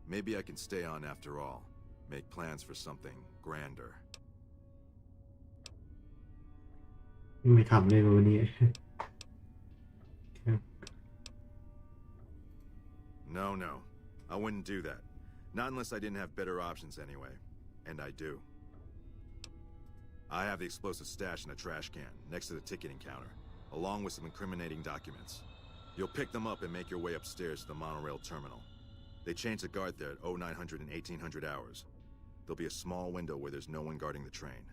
maybe I can stay on after all. Make plans for something grander. ไม่ทำเลยวันนี้ No. I wouldn't do that. Not unless I didn't have better options anyway. And I do. I have the explosive stash in a trash can, next to the ticketing counter, along with some incriminating documents. You'll pick them up and make your way upstairs to the monorail terminal. They change the guard there at 0900 and 1800 hours. There'll be a small window where there's no one guarding the train.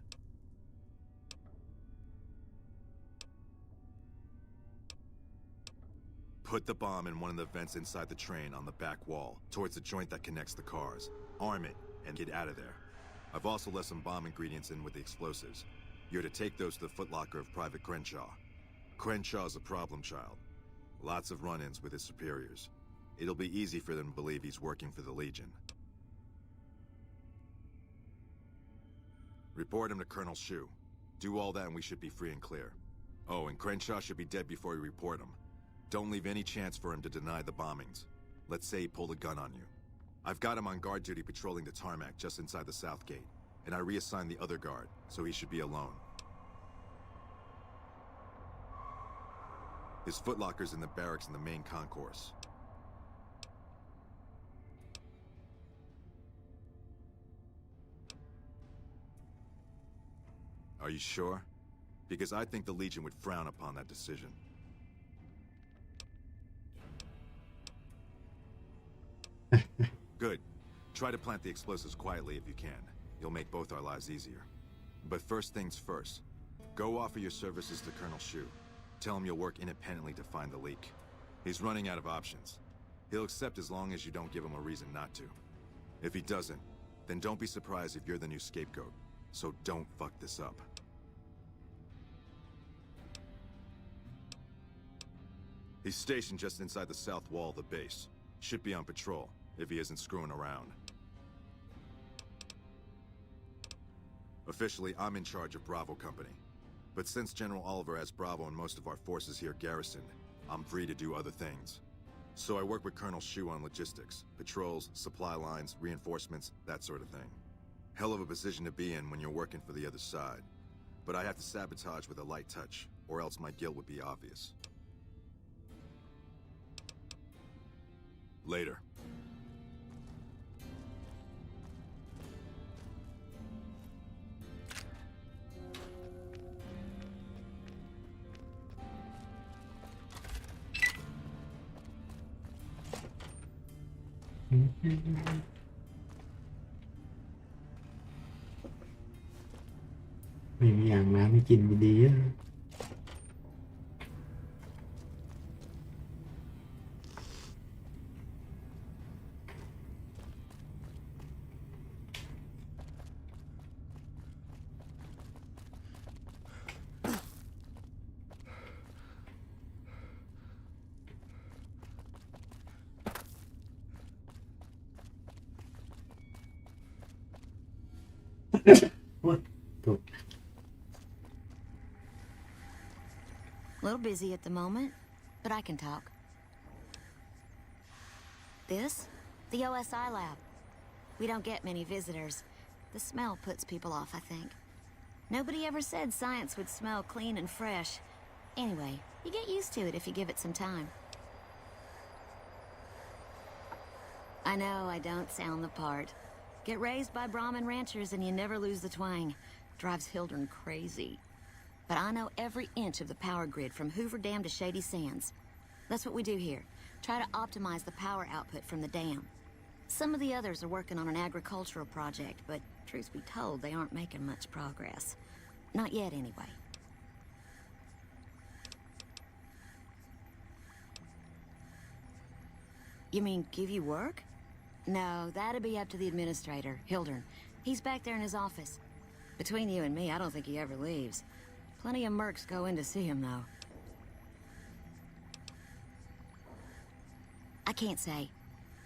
Put the bomb in one of the vents inside the train on the back wall, towards the joint that connects the cars. Arm it, and get out of there. I've also left some bomb ingredients in with the explosives. You're to take those to the footlocker of Private Crenshaw. Crenshaw's a problem child. Lots of run-ins with his superiors. It'll be easy for them to believe he's working for the Legion. Report him to Colonel Shu. Do all that and we should be free and clear. Oh, and Crenshaw should be dead before you report him. Don't leave any chance for him to deny the bombings. Let's say he pulled a gun on you. I've got him on guard duty patrolling the tarmac just inside the south gate, and I reassigned the other guard, so he should be alone. His footlocker's in the barracks in the main concourse. Are you sure? Because I think the Legion would frown upon that decision. Good. Try to plant the explosives quietly if you can. You'll make both our lives easier. But first things first. Go offer your services to Colonel Shu. Tell him you'll work independently to find the leak. He's running out of options. He'll accept as long as you don't give him a reason not to. If he doesn't, then don't be surprised if you're the new scapegoat. So don't fuck this up. He's stationed just inside the south wall of the base. Should be on patrol, if he isn't screwing around. Officially, I'm in charge of Bravo Company. But since General Oliver has Bravo and most of our forces here garrisoned, I'm free to do other things. So I work with Colonel Shu on logistics, patrols, supply lines, reinforcements, that sort of thing. Hell of a position to be in when you're working for the other side. But I have to sabotage with a light touch, or else my guilt would be obvious. Later. Mm-hmm. ไม่มีอย่างน้ำไม่กินดีๆ A little busy at the moment, but I can talk. This? The OSI lab. We don't get many visitors. The smell puts people off, I think. Nobody ever said science would smell clean and fresh. Anyway, you get used to it if you give it some time. I know I don't sound the part. Get raised by Brahmin ranchers and you never lose the twang. Drives Hildern crazy. But I know every inch of the power grid from Hoover Dam to Shady Sands. That's what we do here. Try to optimize the power output from the dam. Some of the others are working on an agricultural project, but truth be told, they aren't making much progress. Not yet, anyway. You mean give you work? No, that'd be up to the administrator, Hildern. He's back there in his office. Between you and me, I don't think he ever leaves. Plenty of mercs go in to see him, though. I can't say.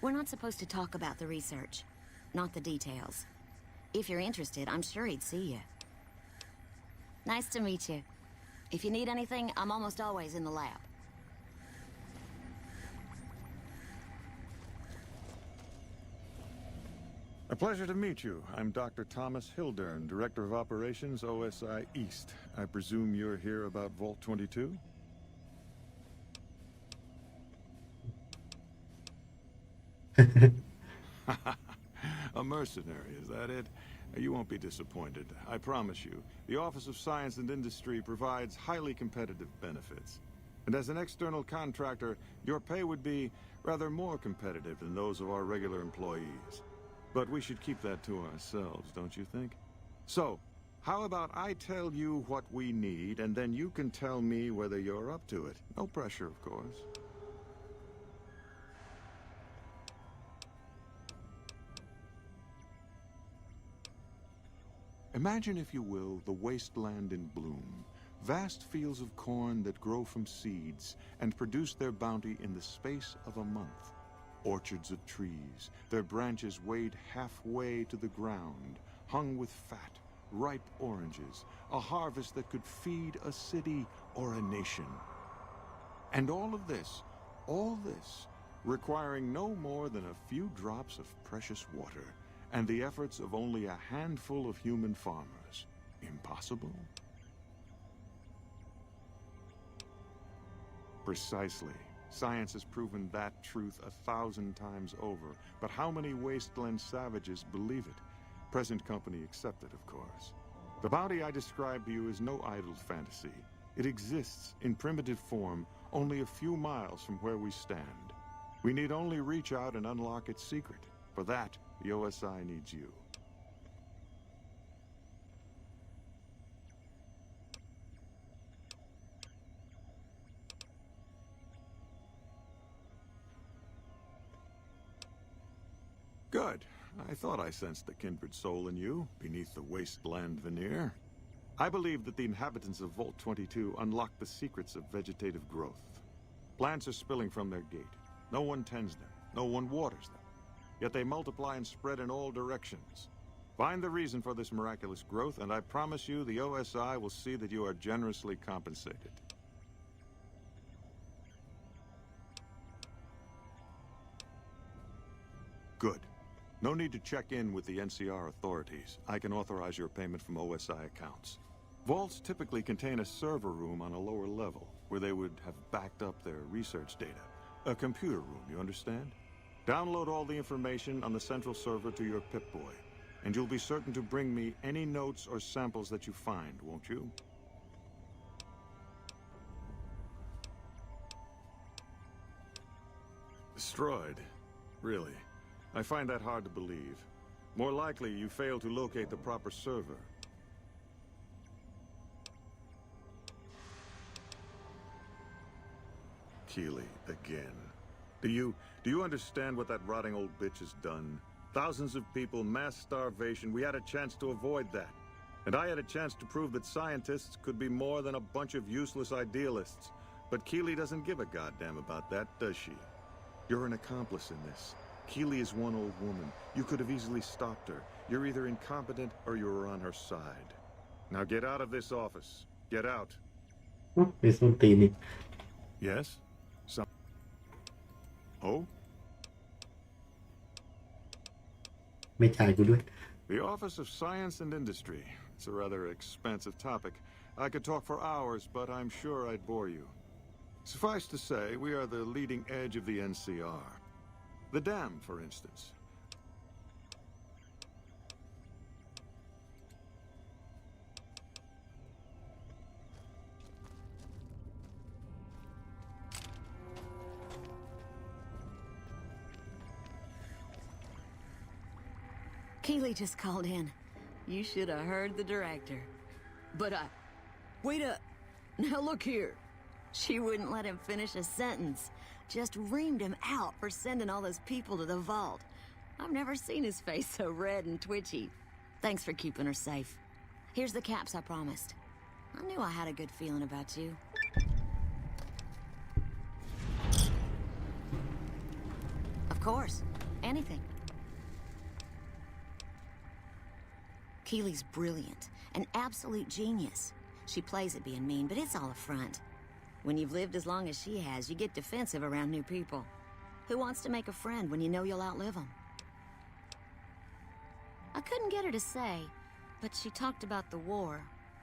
We're not supposed to talk about the research, not the details. If you're interested, I'm sure he'd see you. Nice to meet you. If you need anything, I'm almost always in the lab. A pleasure to meet you. I'm Dr. Thomas Hildern, Director of Operations, OSI East. I presume you're here about Vault 22? A mercenary, is that it? You won't be disappointed, I promise you. The Office of Science and Industry provides highly competitive benefits. And as an external contractor, your pay would be rather more competitive than those of our regular employees. But we should keep that to ourselves, don't you think? So, how about I tell you what we need, and then you can tell me whether you're up to it. No pressure, of course. Imagine, if you will, the wasteland in bloom. Vast fields of corn that grow from seeds and produce their bounty in the space of a month. Orchards of trees, their branches weighed halfway to the ground, hung with fat, ripe oranges, a harvest that could feed a city or a nation. And all this, requiring no more than a few drops of precious water, and the efforts of only a handful of human farmers. Impossible? Precisely. Science has proven that truth 1,000 times over. But how many wasteland savages believe it? Present company accepted, of course. The bounty I described to you is no idle fantasy. It exists in primitive form only a few miles from where we stand. We need only reach out and unlock its secret. For that, the OSI needs you. Good. I thought I sensed the kindred soul in you, beneath the wasteland veneer. I believe that the inhabitants of Vault 22 unlock the secrets of vegetative growth. Plants are spilling from their gate. No one tends them. No one waters them. Yet they multiply and spread in all directions. Find the reason for this miraculous growth, and I promise you the OSI will see that you are generously compensated. Good. No need to check in with the NCR authorities. I can authorize your payment from OSI accounts. Vaults typically contain a server room on a lower level, where they would have backed up their research data. A computer room, you understand? Download all the information on the central server to your Pip-Boy, and you'll be certain to bring me any notes or samples that you find, won't you? Destroyed? Really? I find that hard to believe. More likely, you failed to locate the proper server. Keely, again. Do you understand what that rotting old bitch has done? Thousands of people, mass starvation. We had a chance to avoid that. And I had a chance to prove that scientists could be more than a bunch of useless idealists. But Keely doesn't give a goddamn about that, does she? You're an accomplice in this. Keeley is one old woman. You could have easily stopped her. You're either incompetent or you're on her side. Now get out of this office. Get out. ไปส้นตีนนี่ Yes? Oh? ไม่จ่ายกูด้วย The Office of Science and Industry. It's a rather expansive topic. I could talk for hours, but I'm sure I'd bore you. Suffice to say, we are the leading edge of the NCR. The dam, for instance. Keeley just called in. You should have heard the director. But wait up. Now look here. She wouldn't let him finish a sentence. Just reamed him out for sending all those people to the vault. I've never seen his face so red and twitchy. Thanks for keeping her safe. Here's the caps I promised. I knew I had a good feeling about you. Of course. Anything. Keeley's brilliant, an absolute genius. She plays at being mean, but it's all a front. When you've lived as long as she has, you get defensive around new people. Who wants to make a friend when you know you'll outlive them? I couldn't get her to say, but she talked about the war,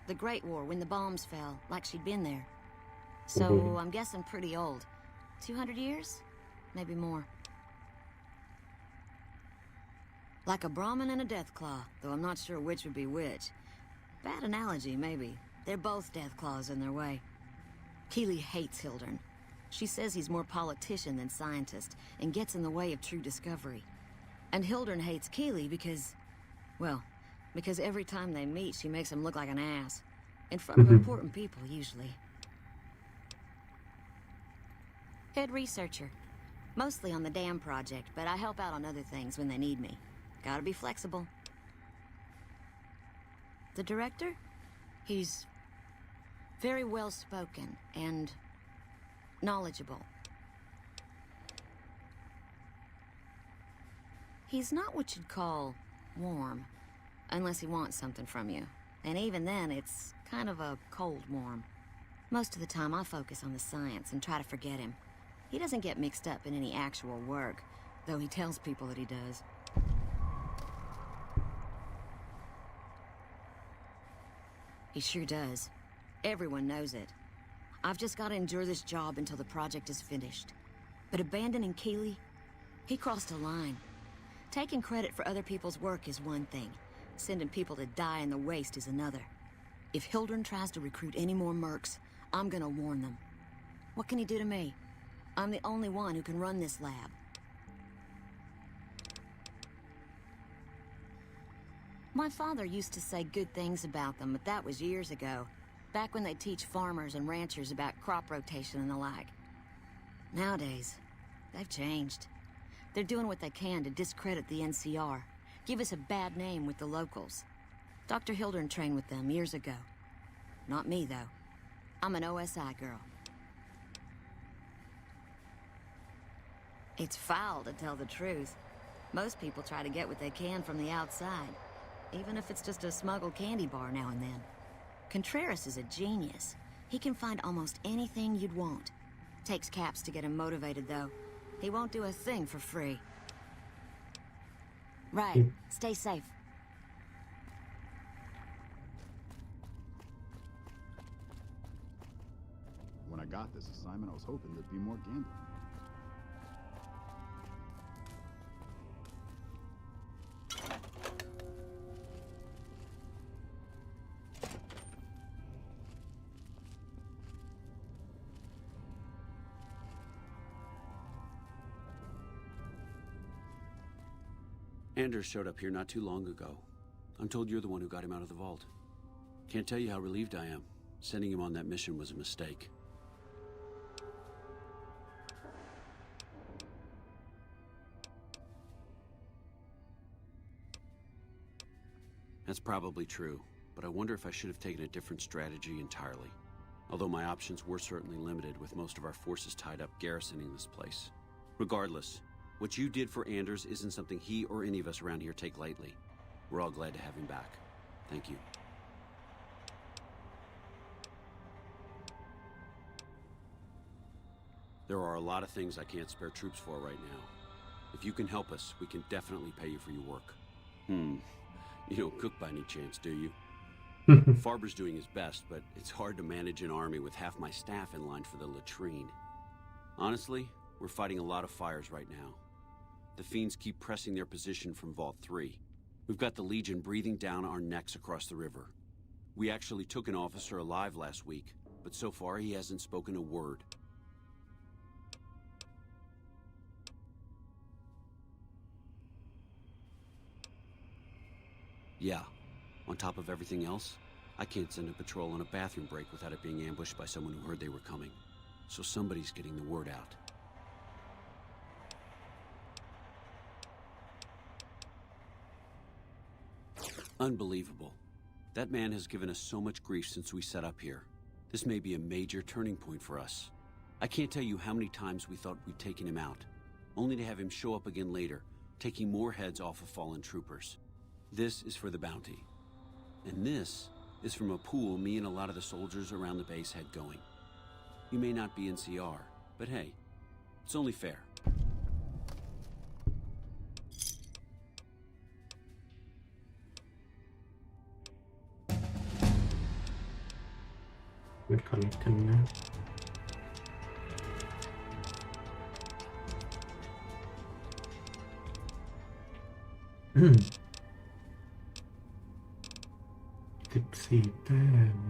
the Great War, when the bombs fell, like she'd been there. So I'm guessing pretty old. 200 years? Maybe more. Like a Brahmin and a Deathclaw, though I'm not sure which would be which. Bad analogy, maybe. They're both Deathclaws in their way. Keeley hates Hildern. She says he's more politician than scientist, and gets in the way of true discovery. And Hildern hates Keeley because, well, because every time they meet, she makes him look like an ass. In front of important people, usually. Head researcher. Mostly on the dam project, but I help out on other things when they need me. Gotta be flexible. The director? He's very well-spoken and knowledgeable. He's not what you'd call warm, unless he wants something from you. And even then, it's kind of a cold warm. Most of the time, I focus on the science and try to forget him. He doesn't get mixed up in any actual work, though he tells people that he does. He sure does. Everyone knows it. I've just got to endure this job until the project is finished. But abandoning Keeley, he crossed a line. Taking credit for other people's work is one thing. Sending people to die in the waste is another. If Hildern tries to recruit any more mercs, I'm gonna warn them. What can he do to me? I'm the only one who can run this lab. My father used to say good things about them, but that was years ago. Back when they teach farmers and ranchers about crop rotation and the like. Nowadays, they've changed. They're doing what they can to discredit the NCR, give us a bad name with the locals. Dr. Hildern trained with them years ago. Not me, though. I'm an OSI girl. It's foul to tell the truth. Most people try to get what they can from the outside, even if it's just a smuggled candy bar now and then. Contreras is a genius. He can find almost anything you'd want. Takes caps to get him motivated, though. He won't do a thing for free. Right. Stay safe. When I got this assignment, I was hoping there'd be more gambling. Anders showed up here not too long ago. I'm told you're the one who got him out of the vault. Can't tell you how relieved I am. Sending him on that mission was a mistake. That's probably true, but I wonder if I should have taken a different strategy entirely. Although my options were certainly limited, with most of our forces tied up garrisoning this place. Regardless, What you did for Anders isn't something he or any of us around here take lightly. We're all glad to have him back. Thank you. There are a lot of things I can't spare troops for right now. If you can help us, we can definitely pay you for your work. You don't cook by any chance, do you? Farber's doing his best, but it's hard to manage an army with half my staff in line for the latrine. Honestly, we're fighting a lot of fires right now. The fiends keep pressing their position from Vault 3. We've got the Legion breathing down our necks across the river. We actually took an officer alive last week, but so far he hasn't spoken a word. Yeah. On top of everything else, I can't send a patrol on a bathroom break without it being ambushed by someone who heard they were coming. So somebody's getting the word out. Unbelievable. That man has given us so much grief since we set up here. This may be a major turning point for us. I can't tell you how many times we thought we'd taken him out, only to have him show up again later, taking more heads off of fallen troopers. This is for the bounty. And this is from a pool me and a lot of the soldiers around the base had going. You may not be NCR, but hey, it's only fair. We're connecting now. Tipsy damn.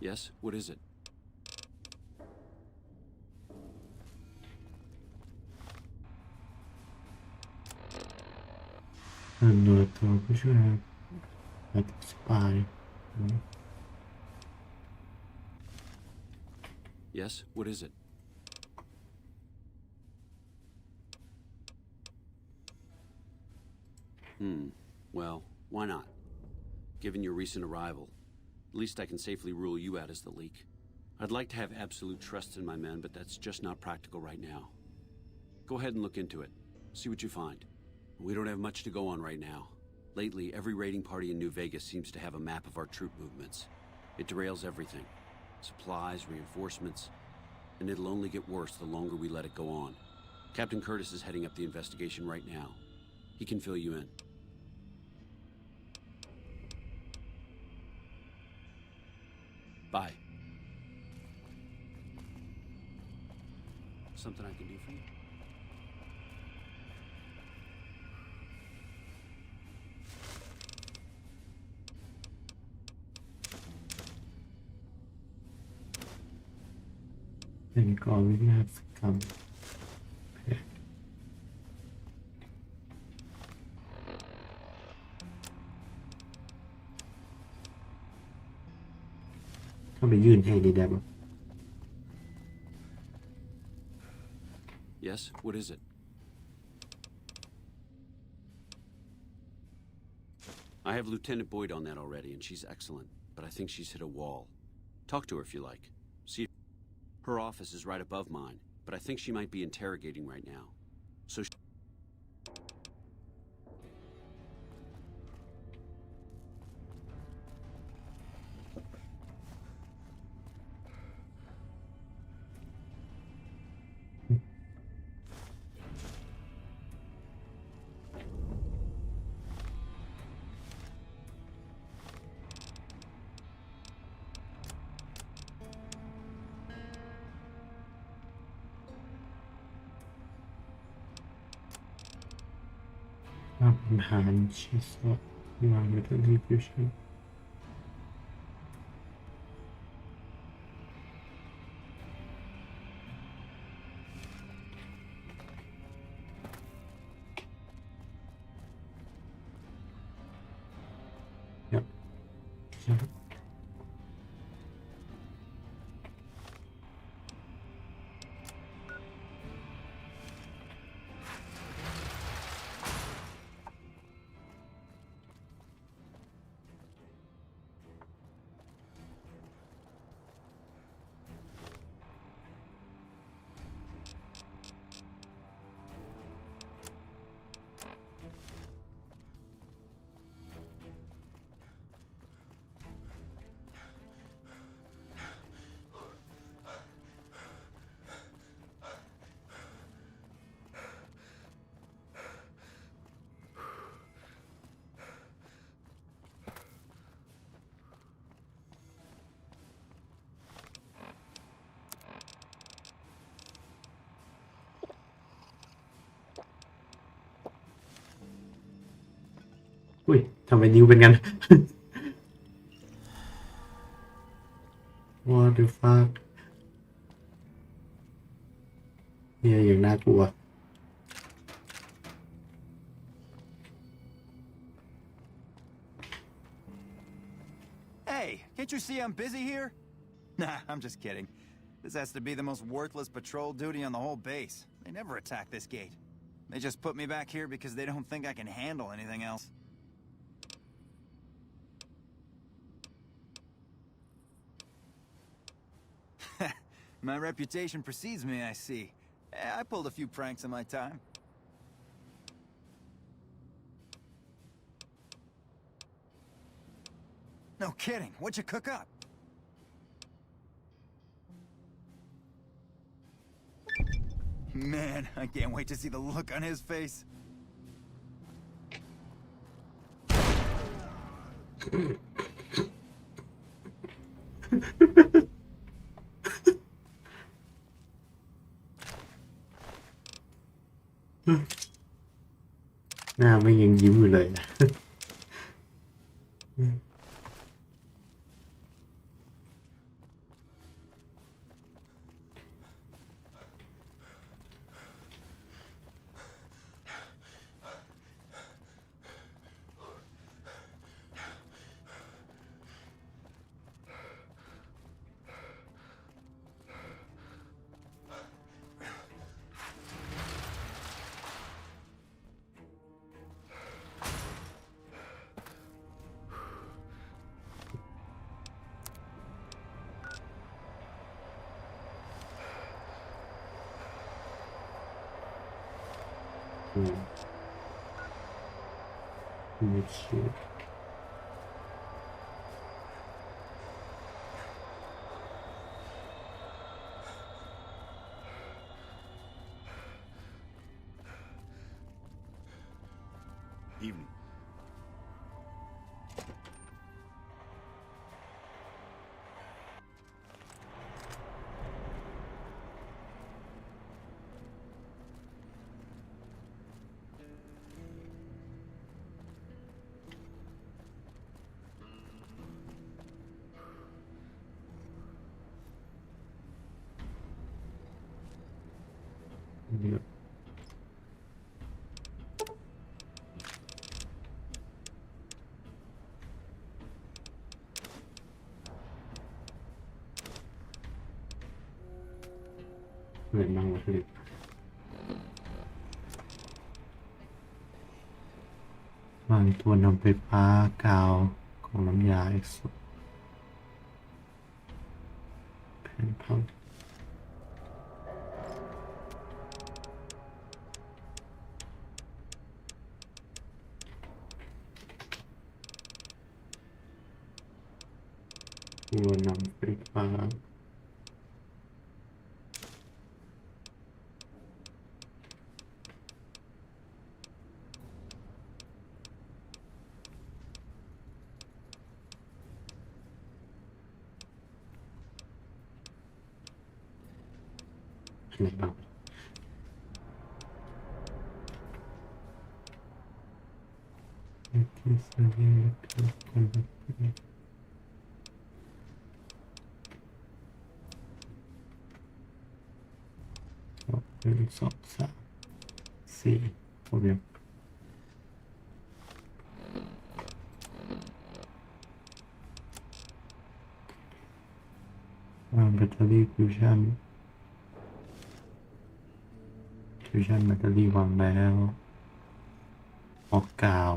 Yes, what is it? Spy. Yes, what is it? Well, why not? Given your recent arrival, at least I can safely rule you out as the leak. I'd like to have absolute trust in my men, but that's just not practical right now. Go ahead and look into it. See what you find. We don't have much to go on right now. Lately, every raiding party in New Vegas seems to have a map of our troop movements. It derails everything. Supplies, reinforcements, and it'll only get worse the longer we let it go on. Captain Curtis is heading up the investigation right now. He can fill you in. Bye. Something I can do for you? Then go we have to come. Okay. เข้าไปยื่นให้ดีได้ไหม Yes, what is it? I have Lieutenant Boyd on that already, and she's excellent, but I think she's hit a wall. Talk to her if you like. See, her office is right above mine, but I think she might be interrogating right now. So Enhanceชีสวาง Metal Diffusion อุ้ยทำไมนิ้วเป็นงั้น What the fuck เนี่ยอย่างน่ากลัว Hey, can't you see I'm busy here? Nah, I'm just kidding. This has to be the most worthless patrol duty on the whole base. They never attack this gate. They just put me back here because they don't think I can handle anything else. My reputation precedes me, I see. I pulled a few pranks in my time. No kidding. What'd you cook up? Man, I can't wait to see the look on his face. หน้าไม่ยังยิ้มอยู่เลยนะ ไม่เชื่อ Evening. Yep. เหมือนบ้างวะพี่วางตัวนำไฟฟ้ากาวของน้ำยาเอ็กซ์แผ่นพังตัวนำไฟฟ้าอะไรบ้าง ที่สลิงทุกคน1 2 3 4ผมยังวางแบตเตอรี่ฟิวชั่นแบตเตอรี่วางแล้วออกกาว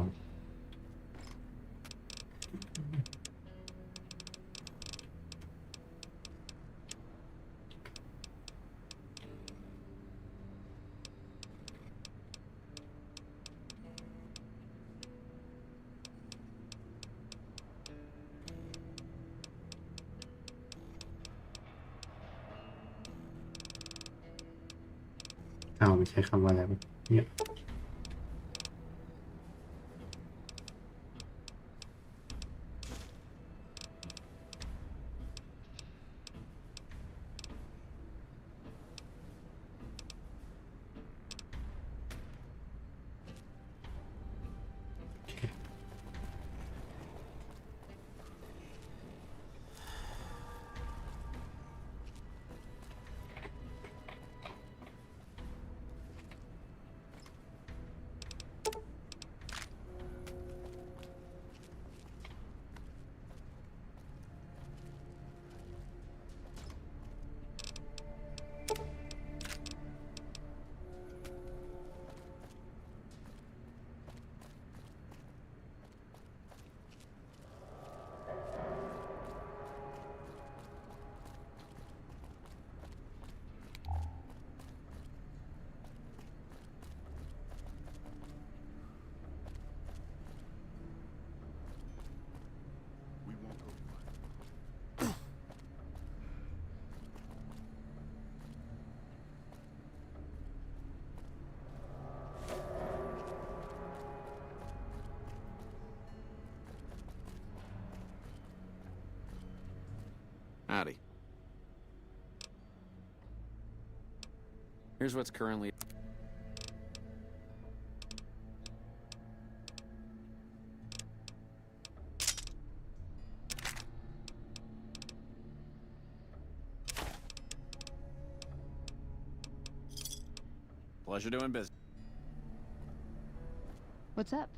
ไม่ใช้คำว่าอะไรเนี่ย Howdy. Here's what's currently... Pleasure doing business. What's up?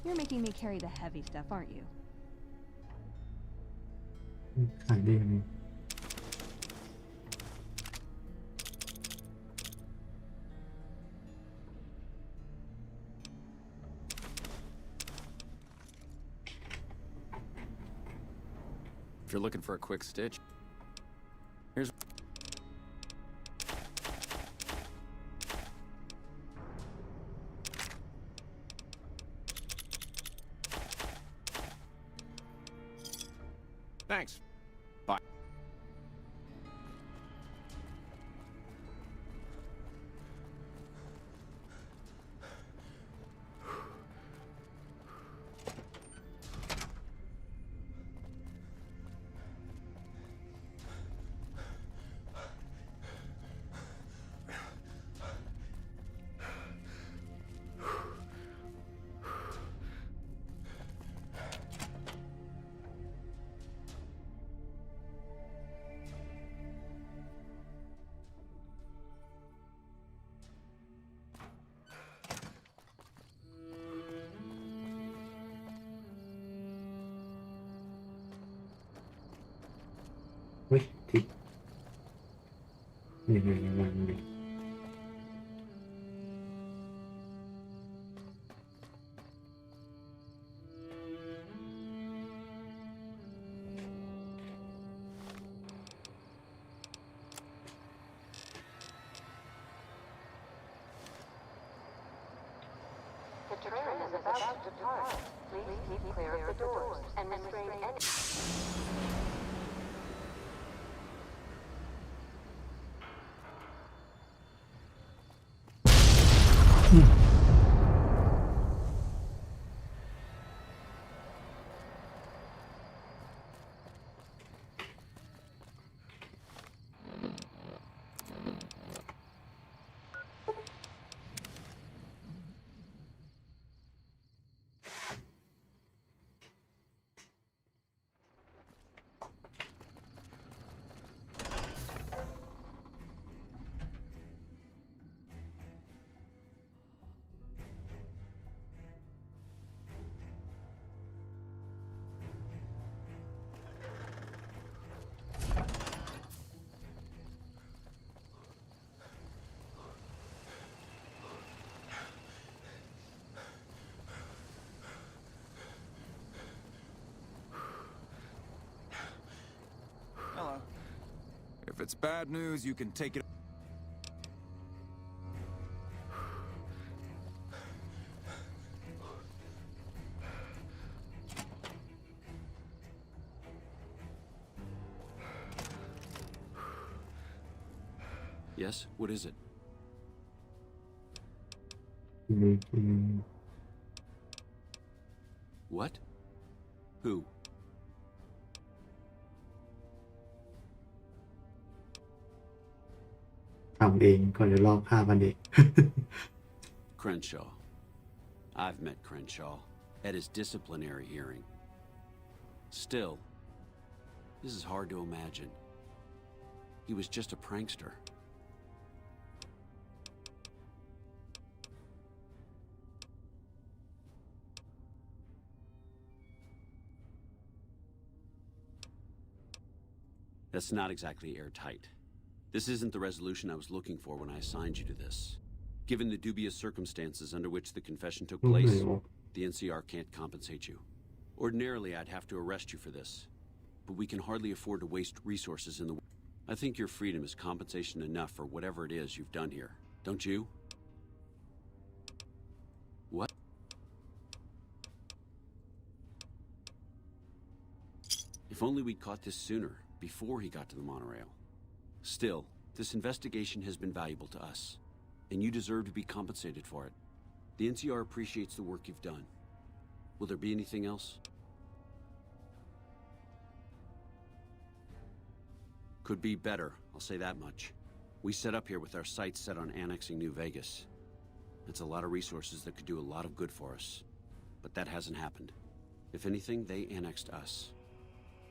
You're making me carry the heavy stuff, aren't you? ขายได้ยังไง If you're looking for a quick stitch, here's... Thanks. Bye.เฮ้ยทิศนี่มันนี่The train is about to depart. Please keep clear of the doors and restrain any... โ If it's bad news, you can take it. Yes? What is it? What? Who? ทำเองก็เลยลอกภาพมันเอง Crenshaw. I've met Crenshaw at his disciplinary hearing. Still, this is hard to imagine. He was just a prankster. That's not exactly airtight. This isn't the resolution I was looking for when I assigned you to this. Given the dubious circumstances under which the confession took place, the NCR can't compensate you. Ordinarily, I'd have to arrest you for this, but we can hardly afford to waste resources in the... I think your freedom is compensation enough for whatever it is you've done here. Don't you? What? If only we'd caught this sooner, before he got to the monorail. Still, this investigation has been valuable to us, and you deserve to be compensated for it. The NCR appreciates the work you've done. Will there be anything else? Could be better, I'll say that much. We set up here with our sights set on annexing New Vegas. That's a lot of resources that could do a lot of good for us. But that hasn't happened. If anything, they annexed us.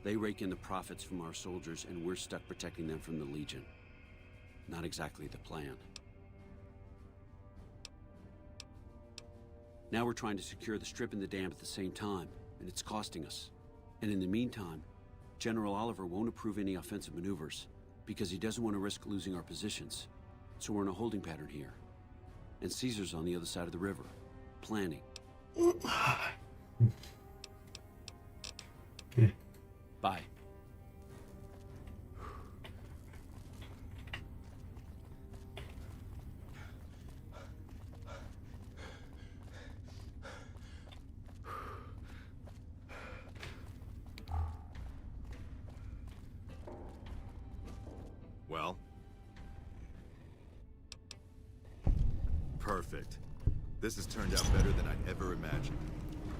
They rake in the profits from our soldiers, and we're stuck protecting them from the Legion. Not exactly the plan. Now we're trying to secure the strip and the dam at the same time, and it's costing us. And in the meantime, General Oliver won't approve any offensive maneuvers, because he doesn't want to risk losing our positions. So we're in a holding pattern here. And Caesar's on the other side of the river, planning. Bye. Well? Perfect. This has turned out better than I'd ever imagined.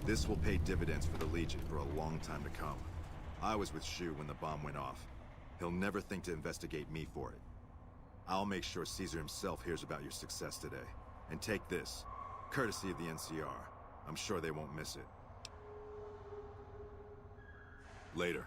This will pay dividends for the Legion for a long time to come. I was with Shu when the bomb went off. He'll never think to investigate me for it. I'll make sure Caesar himself hears about your success today. And take this, courtesy of the NCR. I'm sure they won't miss it. Later.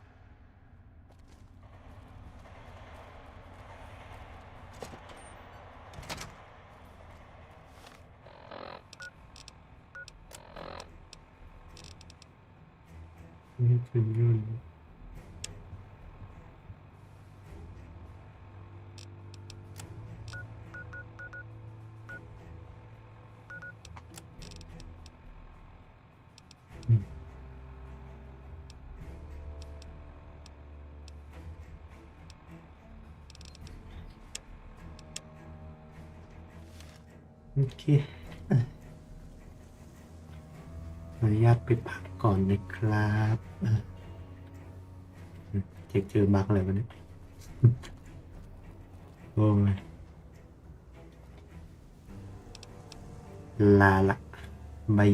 โอเคขออนุญาตไปพักก่อนนะครับเจอบั๊กอะไรวะเนี่ยโอ้ยลาละบาย